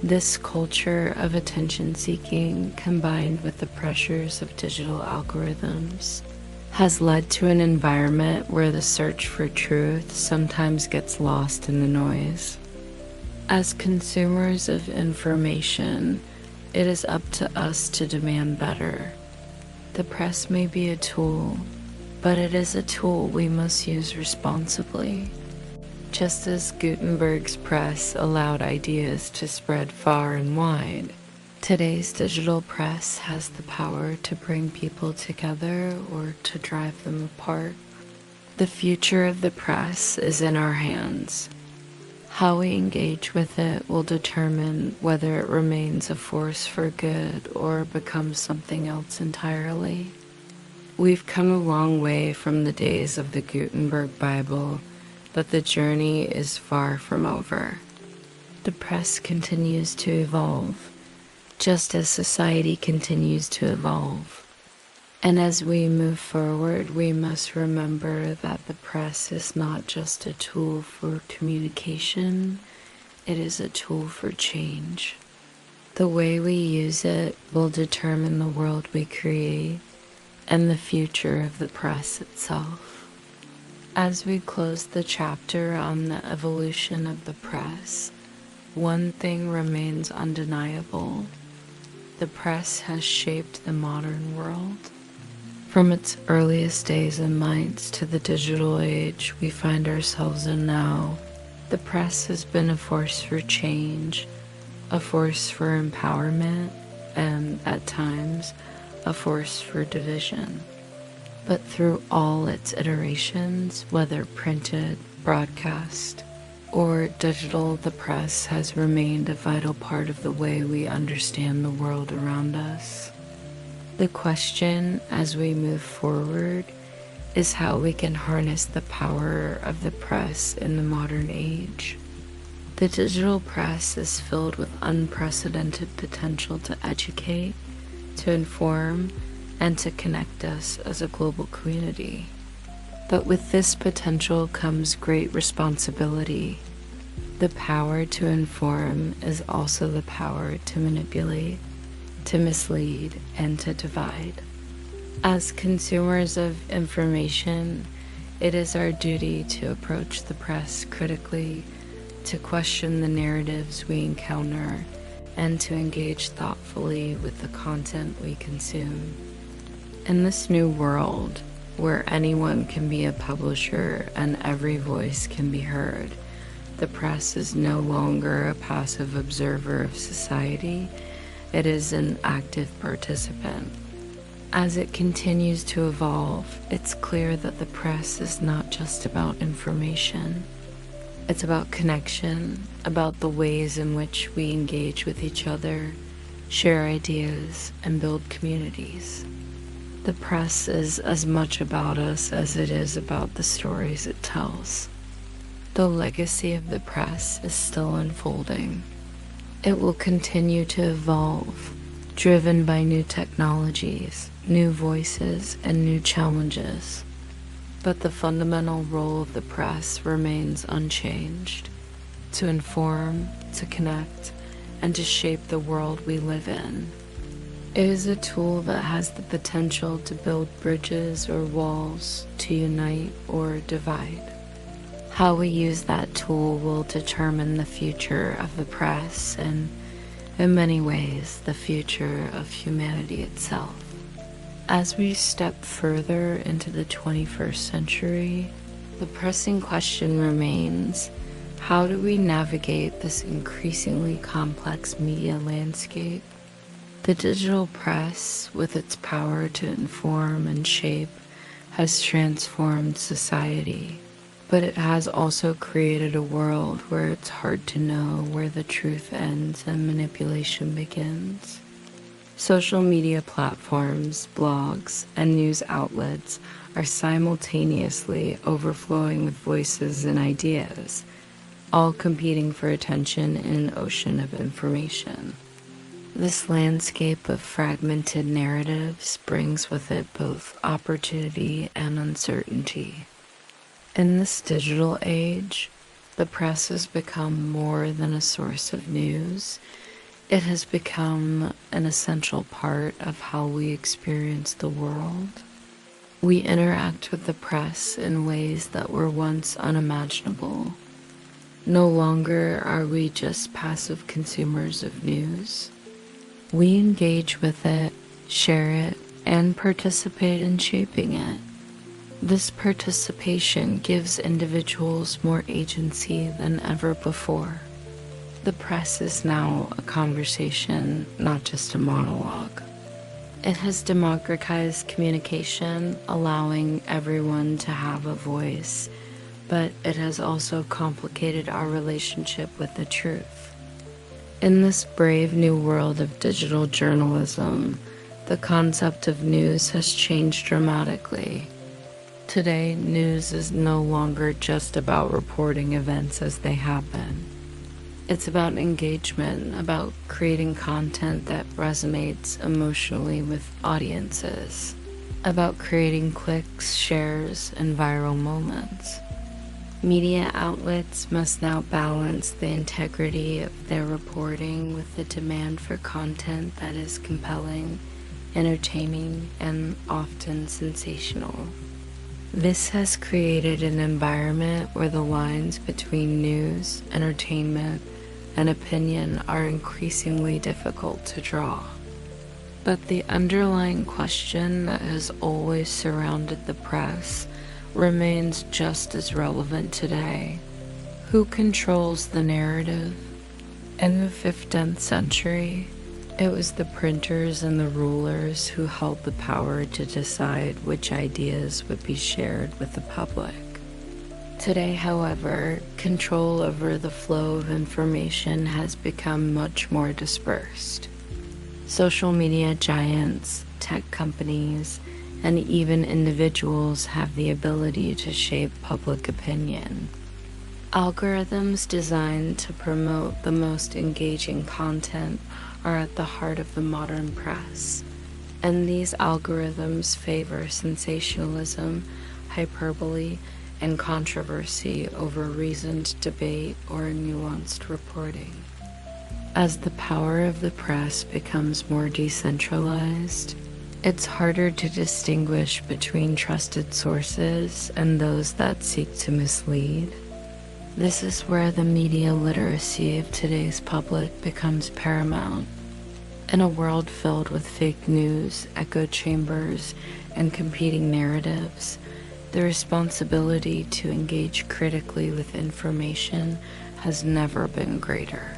This culture of attention-seeking, combined with the pressures of digital algorithms, has led to an environment where the search for truth sometimes gets lost in the noise. As consumers of information, it is up to us to demand better. The press may be a tool, but it is a tool we must use responsibly. Just as Gutenberg's press allowed ideas to spread far and wide, today's digital press has the power to bring people together or to drive them apart. The future of the press is in our hands. How we engage with it will determine whether it remains a force for good or becomes something else entirely. We've come a long way from the days of the Gutenberg Bible, but the journey is far from over. The press continues to evolve, just as society continues to evolve. And as we move forward, we must remember that the press is not just a tool for communication, it is a tool for change. The way we use it will determine the world we create and the future of the press itself. As we close the chapter on the evolution of the press, one thing remains undeniable. The press has shaped the modern world. From its earliest days and minds to the digital age we find ourselves in now, the press has been a force for change, a force for empowerment, and, at times, a force for division. But through all its iterations, whether printed, broadcast, or digital, the press has remained a vital part of the way we understand the world around us. The question as we move forward is how we can harness the power of the press in the modern age. The digital press is filled with unprecedented potential to educate, to inform, and to connect us as a global community. But with this potential comes great responsibility. The power to inform is also the power to manipulate, to mislead, and to divide. As consumers of information, it is our duty to approach the press critically, to question the narratives we encounter, and to engage thoughtfully with the content we consume. In this new world, where anyone can be a publisher and every voice can be heard, the press is no longer a passive observer of society. It is an active participant. As it continues to evolve, it's clear that the press is not just about information. It's about connection, about the ways in which we engage with each other, share ideas, and build communities. The press is as much about us as it is about the stories it tells. The legacy of the press is still unfolding. It will continue to evolve, driven by new technologies, new voices, and new challenges. But the fundamental role of the press remains unchanged: to inform, to connect, and to shape the world we live in. It is a tool that has the potential to build bridges or walls, to unite or divide. How we use that tool will determine the future of the press and, in many ways, the future of humanity itself. As we step further into the 21st century, the pressing question remains: how do we navigate this increasingly complex media landscape? The digital press, with its power to inform and shape, has transformed society. But it has also created a world where it's hard to know where the truth ends and manipulation begins. Social media platforms, blogs, and news outlets are simultaneously overflowing with voices and ideas, all competing for attention in an ocean of information. This landscape of fragmented narratives brings with it both opportunity and uncertainty. In this digital age, the press has become more than a source of news. It has become an essential part of how we experience the world. We interact with the press in ways that were once unimaginable. No longer are we just passive consumers of news. We engage with it, share it, and participate in shaping it. This participation gives individuals more agency than ever before. The press is now a conversation, not just a monologue. It has democratized communication, allowing everyone to have a voice, but it has also complicated our relationship with the truth. In this brave new world of digital journalism, the concept of news has changed dramatically. Today, news is no longer just about reporting events as they happen. It's about engagement, about creating content that resonates emotionally with audiences, about creating clicks, shares, and viral moments. Media outlets must now balance the integrity of their reporting with the demand for content that is compelling, entertaining, and often sensational. This has created an environment where the lines between news, entertainment, and opinion are increasingly difficult to draw. But the underlying question that has always surrounded the press remains just as relevant today. Who controls the narrative? In the 15th century, it was the printers and the rulers who held the power to decide which ideas would be shared with the public. Today, however, control over the flow of information has become much more dispersed. Social media giants, tech companies, and even individuals have the ability to shape public opinion. Algorithms designed to promote the most engaging content are at the heart of the modern press, and these algorithms favor sensationalism, hyperbole, and controversy over reasoned debate or nuanced reporting. As the power of the press becomes more decentralized, it's harder to distinguish between trusted sources and those that seek to mislead. This is where the media literacy of today's public becomes paramount. In a world filled with fake news, echo chambers, and competing narratives, the responsibility to engage critically with information has never been greater.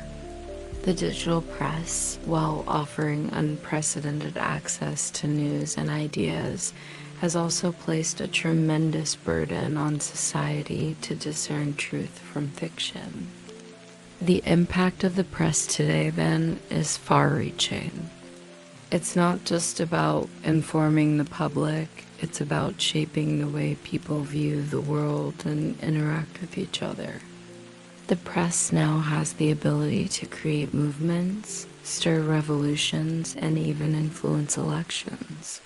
The digital press, while offering unprecedented access to news and ideas, has also placed a tremendous burden on society to discern truth from fiction. The impact of the press today, then, is far-reaching. It's not just about informing the public, it's about shaping the way people view the world and interact with each other. The press now has the ability to create movements, stir revolutions, and even influence elections.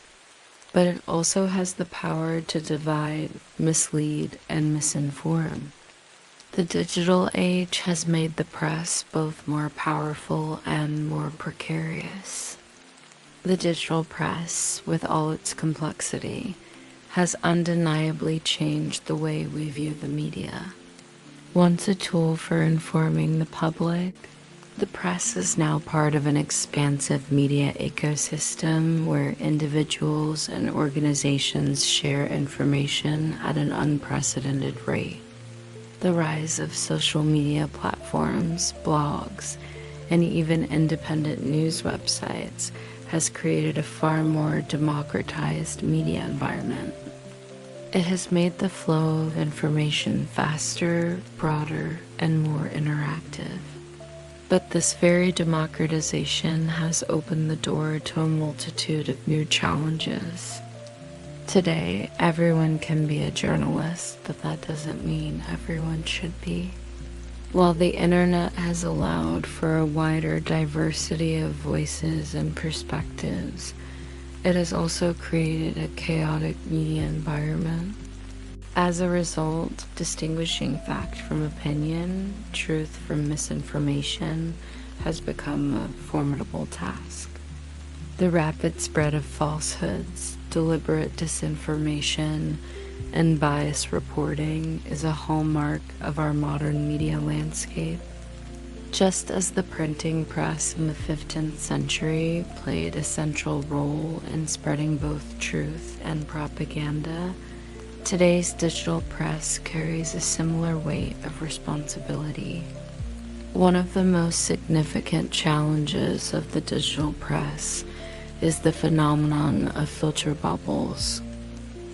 But it also has the power to divide, mislead, and misinform. The digital age has made the press both more powerful and more precarious. The digital press, with all its complexity, has undeniably changed the way we view the media. Once a tool for informing the public, the press is now part of an expansive media ecosystem where individuals and organizations share information at an unprecedented rate. The rise of social media platforms, blogs, and even independent news websites has created a far more democratized media environment. It has made the flow of information faster, broader, and more interactive. But this very democratization has opened the door to a multitude of new challenges. Today, everyone can be a journalist, but that doesn't mean everyone should be. While the internet has allowed for a wider diversity of voices and perspectives, it has also created a chaotic media environment. As a result, distinguishing fact from opinion, truth from misinformation, has become a formidable task. The rapid spread of falsehoods, deliberate disinformation, and biased reporting is a hallmark of our modern media landscape. Just as the printing press in the 15th century played a central role in spreading both truth and propaganda, today's digital press carries a similar weight of responsibility. One of the most significant challenges of the digital press is the phenomenon of filter bubbles.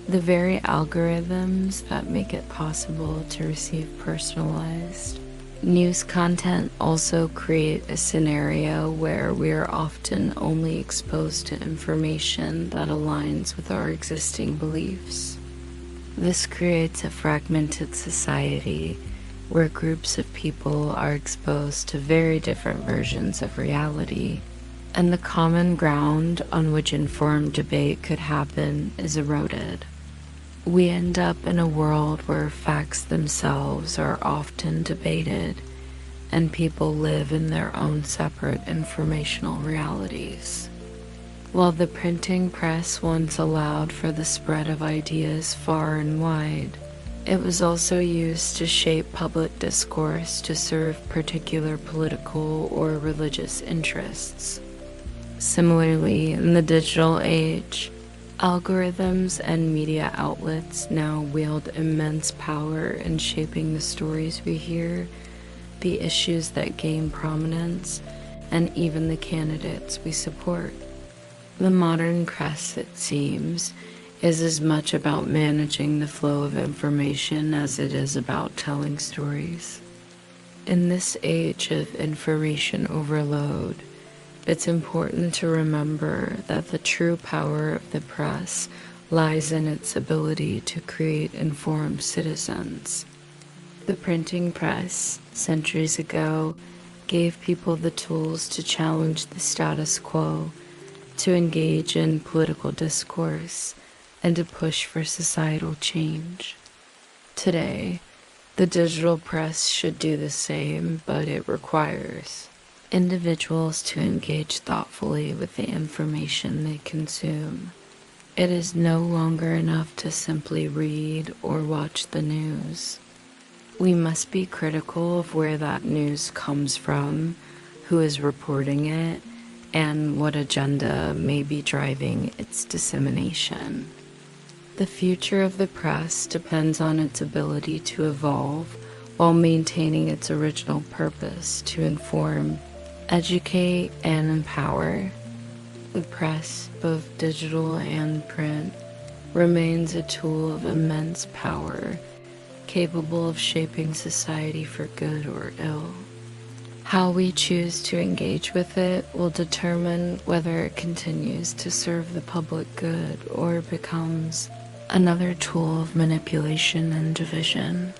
The very algorithms that make it possible to receive personalized news content also create a scenario where we are often only exposed to information that aligns with our existing beliefs. This creates a fragmented society where groups of people are exposed to very different versions of reality, and the common ground on which informed debate could happen is eroded. We end up in a world where facts themselves are often debated, and people live in their own separate informational realities. While the printing press once allowed for the spread of ideas far and wide, it was also used to shape public discourse to serve particular political or religious interests. Similarly, in the digital age, algorithms and media outlets now wield immense power in shaping the stories we hear, the issues that gain prominence, and even the candidates we support. The modern press, it seems, is as much about managing the flow of information as it is about telling stories. In this age of information overload, it's important to remember that the true power of the press lies in its ability to create informed citizens. The printing press, centuries ago, gave people the tools to challenge the status quo, to engage in political discourse, and to push for societal change. Today, the digital press should do the same, but it requires individuals to engage thoughtfully with the information they consume. It is no longer enough to simply read or watch the news. We must be critical of where that news comes from, who is reporting it, and what agenda may be driving its dissemination. The future of the press depends on its ability to evolve while maintaining its original purpose to inform, educate, and empower. The press, both digital and print, remains a tool of immense power, capable of shaping society for good or ill. How we choose to engage with it will determine whether it continues to serve the public good or becomes another tool of manipulation and division.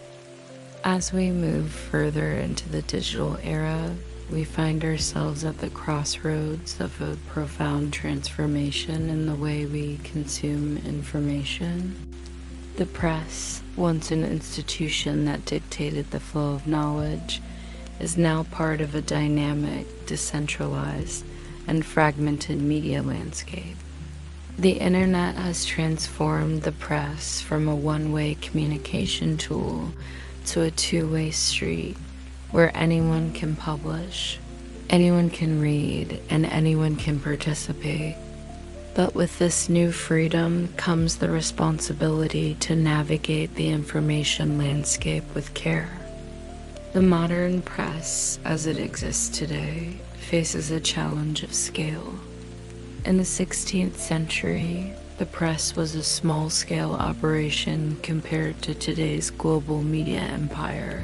As we move further into the digital era, we find ourselves at the crossroads of a profound transformation in the way we consume information. The press, once an institution that dictated the flow of knowledge, is now part of a dynamic, decentralized, and fragmented media landscape. The internet has transformed the press from a one-way communication tool to a two-way street where anyone can publish, anyone can read, and anyone can participate. But with this new freedom comes the responsibility to navigate the information landscape with care. The modern press, as it exists today, faces a challenge of scale. In the 16th century, The press was a small-scale operation compared to today's global media empire.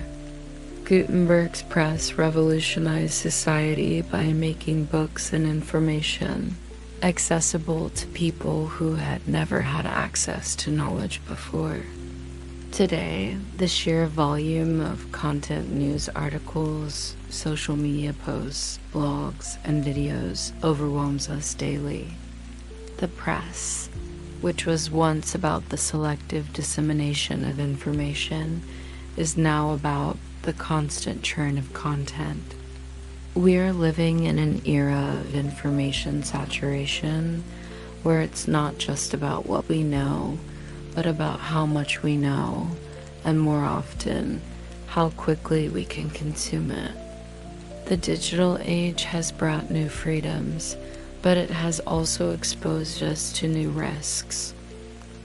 Gutenberg's press revolutionized society by making books and information accessible to people who had never had access to knowledge before. Today, the sheer volume of content, news articles, social media posts, blogs, and videos overwhelms us daily. The press, which was once about the selective dissemination of information, is now about the constant churn of content. We are living in an era of information saturation where it's not just about what we know, but about how much we know, and more often, how quickly we can consume it. The digital age has brought new freedoms, but it has also exposed us to new risks.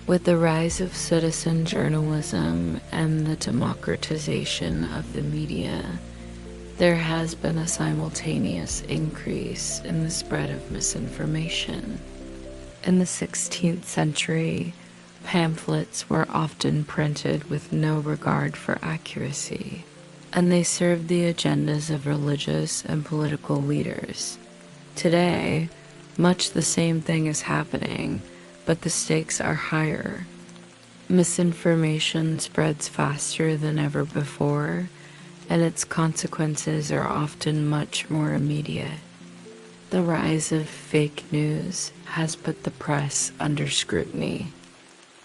With the rise of citizen journalism and the democratization of the media, there has been a simultaneous increase in the spread of misinformation. In the 16th century, pamphlets were often printed with no regard for accuracy, and they served the agendas of religious and political leaders. Today, much the same thing is happening, but the stakes are higher. Misinformation spreads faster than ever before, and its consequences are often much more immediate. The rise of fake news has put the press under scrutiny.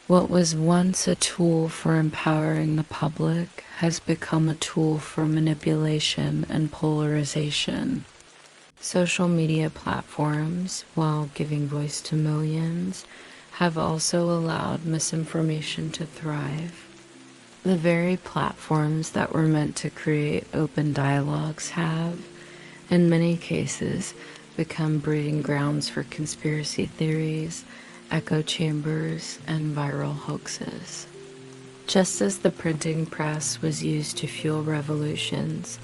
What was once a tool for empowering the public has become a tool for manipulation and polarization. Social media platforms, while giving voice to millions, have also allowed misinformation to thrive. The very platforms that were meant to create open dialogues have, in many cases, become breeding grounds for conspiracy theories, echo chambers, and viral hoaxes. Just as the printing press was used to fuel revolutions,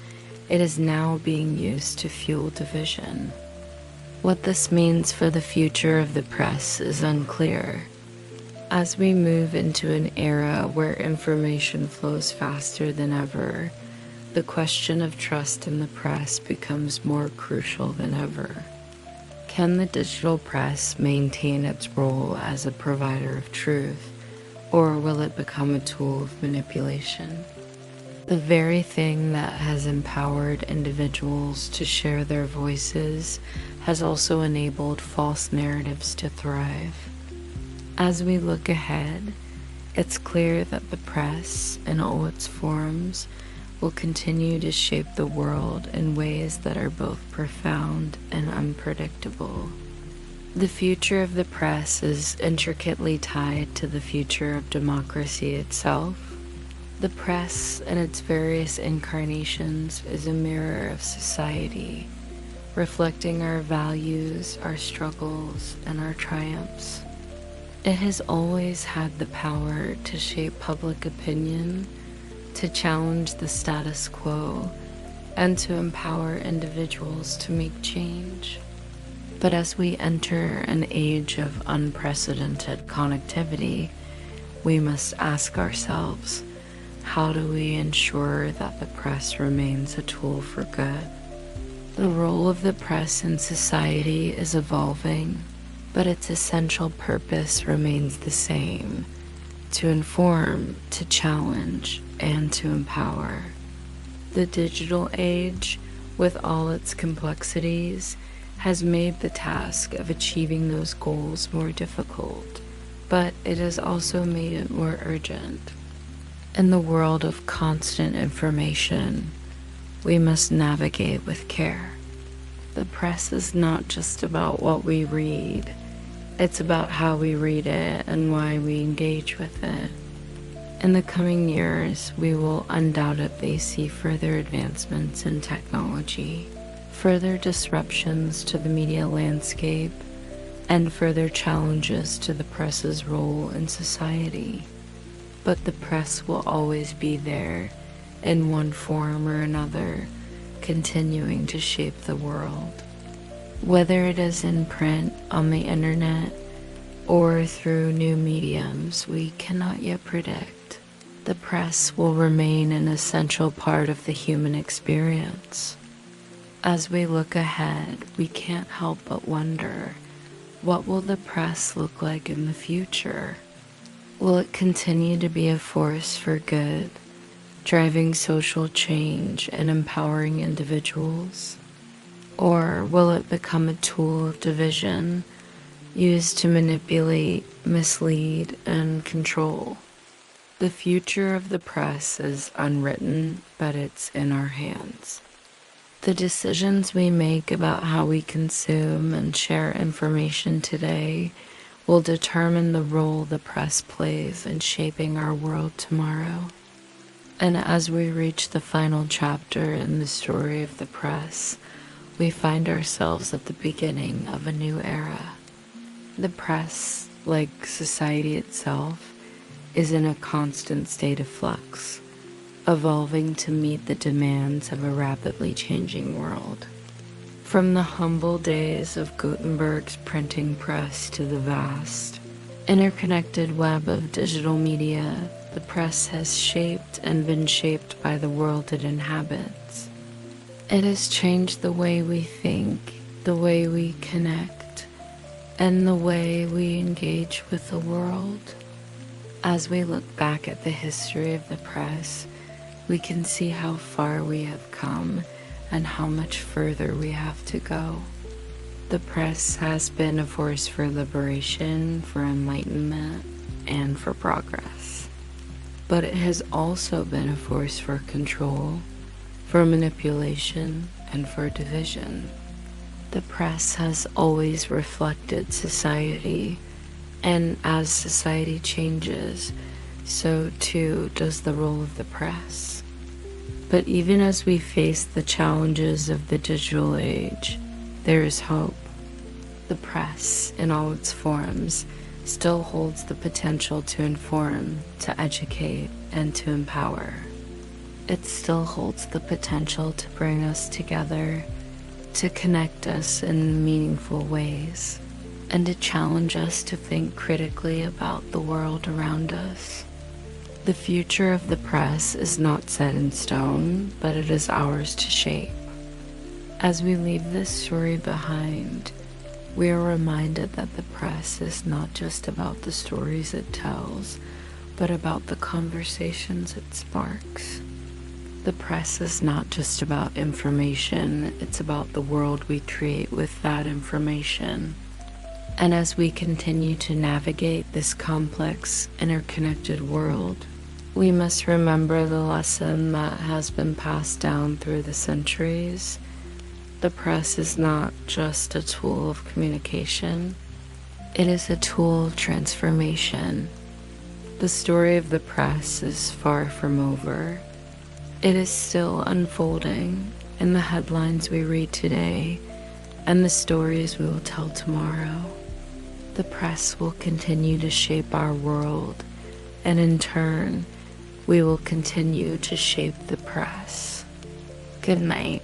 it is now being used to fuel division. What this means for the future of the press is unclear. As we move into an era where information flows faster than ever, the question of trust in the press becomes more crucial than ever. Can the digital press maintain its role as a provider of truth, or will it become a tool of manipulation? The very thing that has empowered individuals to share their voices has also enabled false narratives to thrive. As we look ahead, it's clear that the press, in all its forms, will continue to shape the world in ways that are both profound and unpredictable. The future of the press is intricately tied to the future of democracy itself. The press, in its various incarnations, is a mirror of society, reflecting our values, our struggles, and our triumphs. It has always had the power to shape public opinion, to challenge the status quo, and to empower individuals to make change. But as we enter an age of unprecedented connectivity, we must ask ourselves, how do we ensure that the press remains a tool for good? The role of the press in society is evolving, but its essential purpose remains the same: to inform, to challenge, and to empower. The digital age, with all its complexities, has made the task of achieving those goals more difficult, but it has also made it more urgent. In the world of constant information, we must navigate with care. The press is not just about what we read, it's about how we read it and why we engage with it. In the coming years, we will undoubtedly see further advancements in technology, further disruptions to the media landscape, and further challenges to the press's role in society. But the press will always be there, in one form or another, continuing to shape the world. Whether it is in print, on the internet, or through new mediums we cannot yet predict, the press will remain an essential part of the human experience. As we look ahead, we can't help but wonder, what will the press look like in the future? Will it continue to be a force for good, driving social change and empowering individuals? Or will it become a tool of division, used to manipulate, mislead, and control? The future of the press is unwritten, but it's in our hands. The decisions we make about how we consume and share information today will determine the role the press plays in shaping our world tomorrow. And as we reach the final chapter in the story of the press, we find ourselves at the beginning of a new era. The press, like society itself, is in a constant state of flux, evolving to meet the demands of a rapidly changing world. From the humble days of Gutenberg's printing press to the vast, interconnected web of digital media, the press has shaped and been shaped by the world it inhabits. It has changed the way we think, the way we connect, and the way we engage with the world. As we look back at the history of the press, we can see how far we have come and how much further we have to go. The press has been a force for liberation, for enlightenment, and for progress. But it has also been a force for control, for manipulation, and for division. The press has always reflected society, and as society changes, so too does the role of the press. But even as we face the challenges of the digital age, there is hope. The press, in all its forms, still holds the potential to inform, to educate, and to empower. It still holds the potential to bring us together, to connect us in meaningful ways, and to challenge us to think critically about the world around us. The future of the press is not set in stone, but it is ours to shape. As we leave this story behind, we are reminded that the press is not just about the stories it tells, but about the conversations it sparks. The press is not just about information, it's about the world we create with that information. And as we continue to navigate this complex, interconnected world, we must remember the lesson that has been passed down through the centuries. The press is not just a tool of communication, it is a tool of transformation. The story of the press is far from over. It is still unfolding in the headlines we read today and the stories we will tell tomorrow. The press will continue to shape our world, and in turn, we will continue to shape the press. Good night.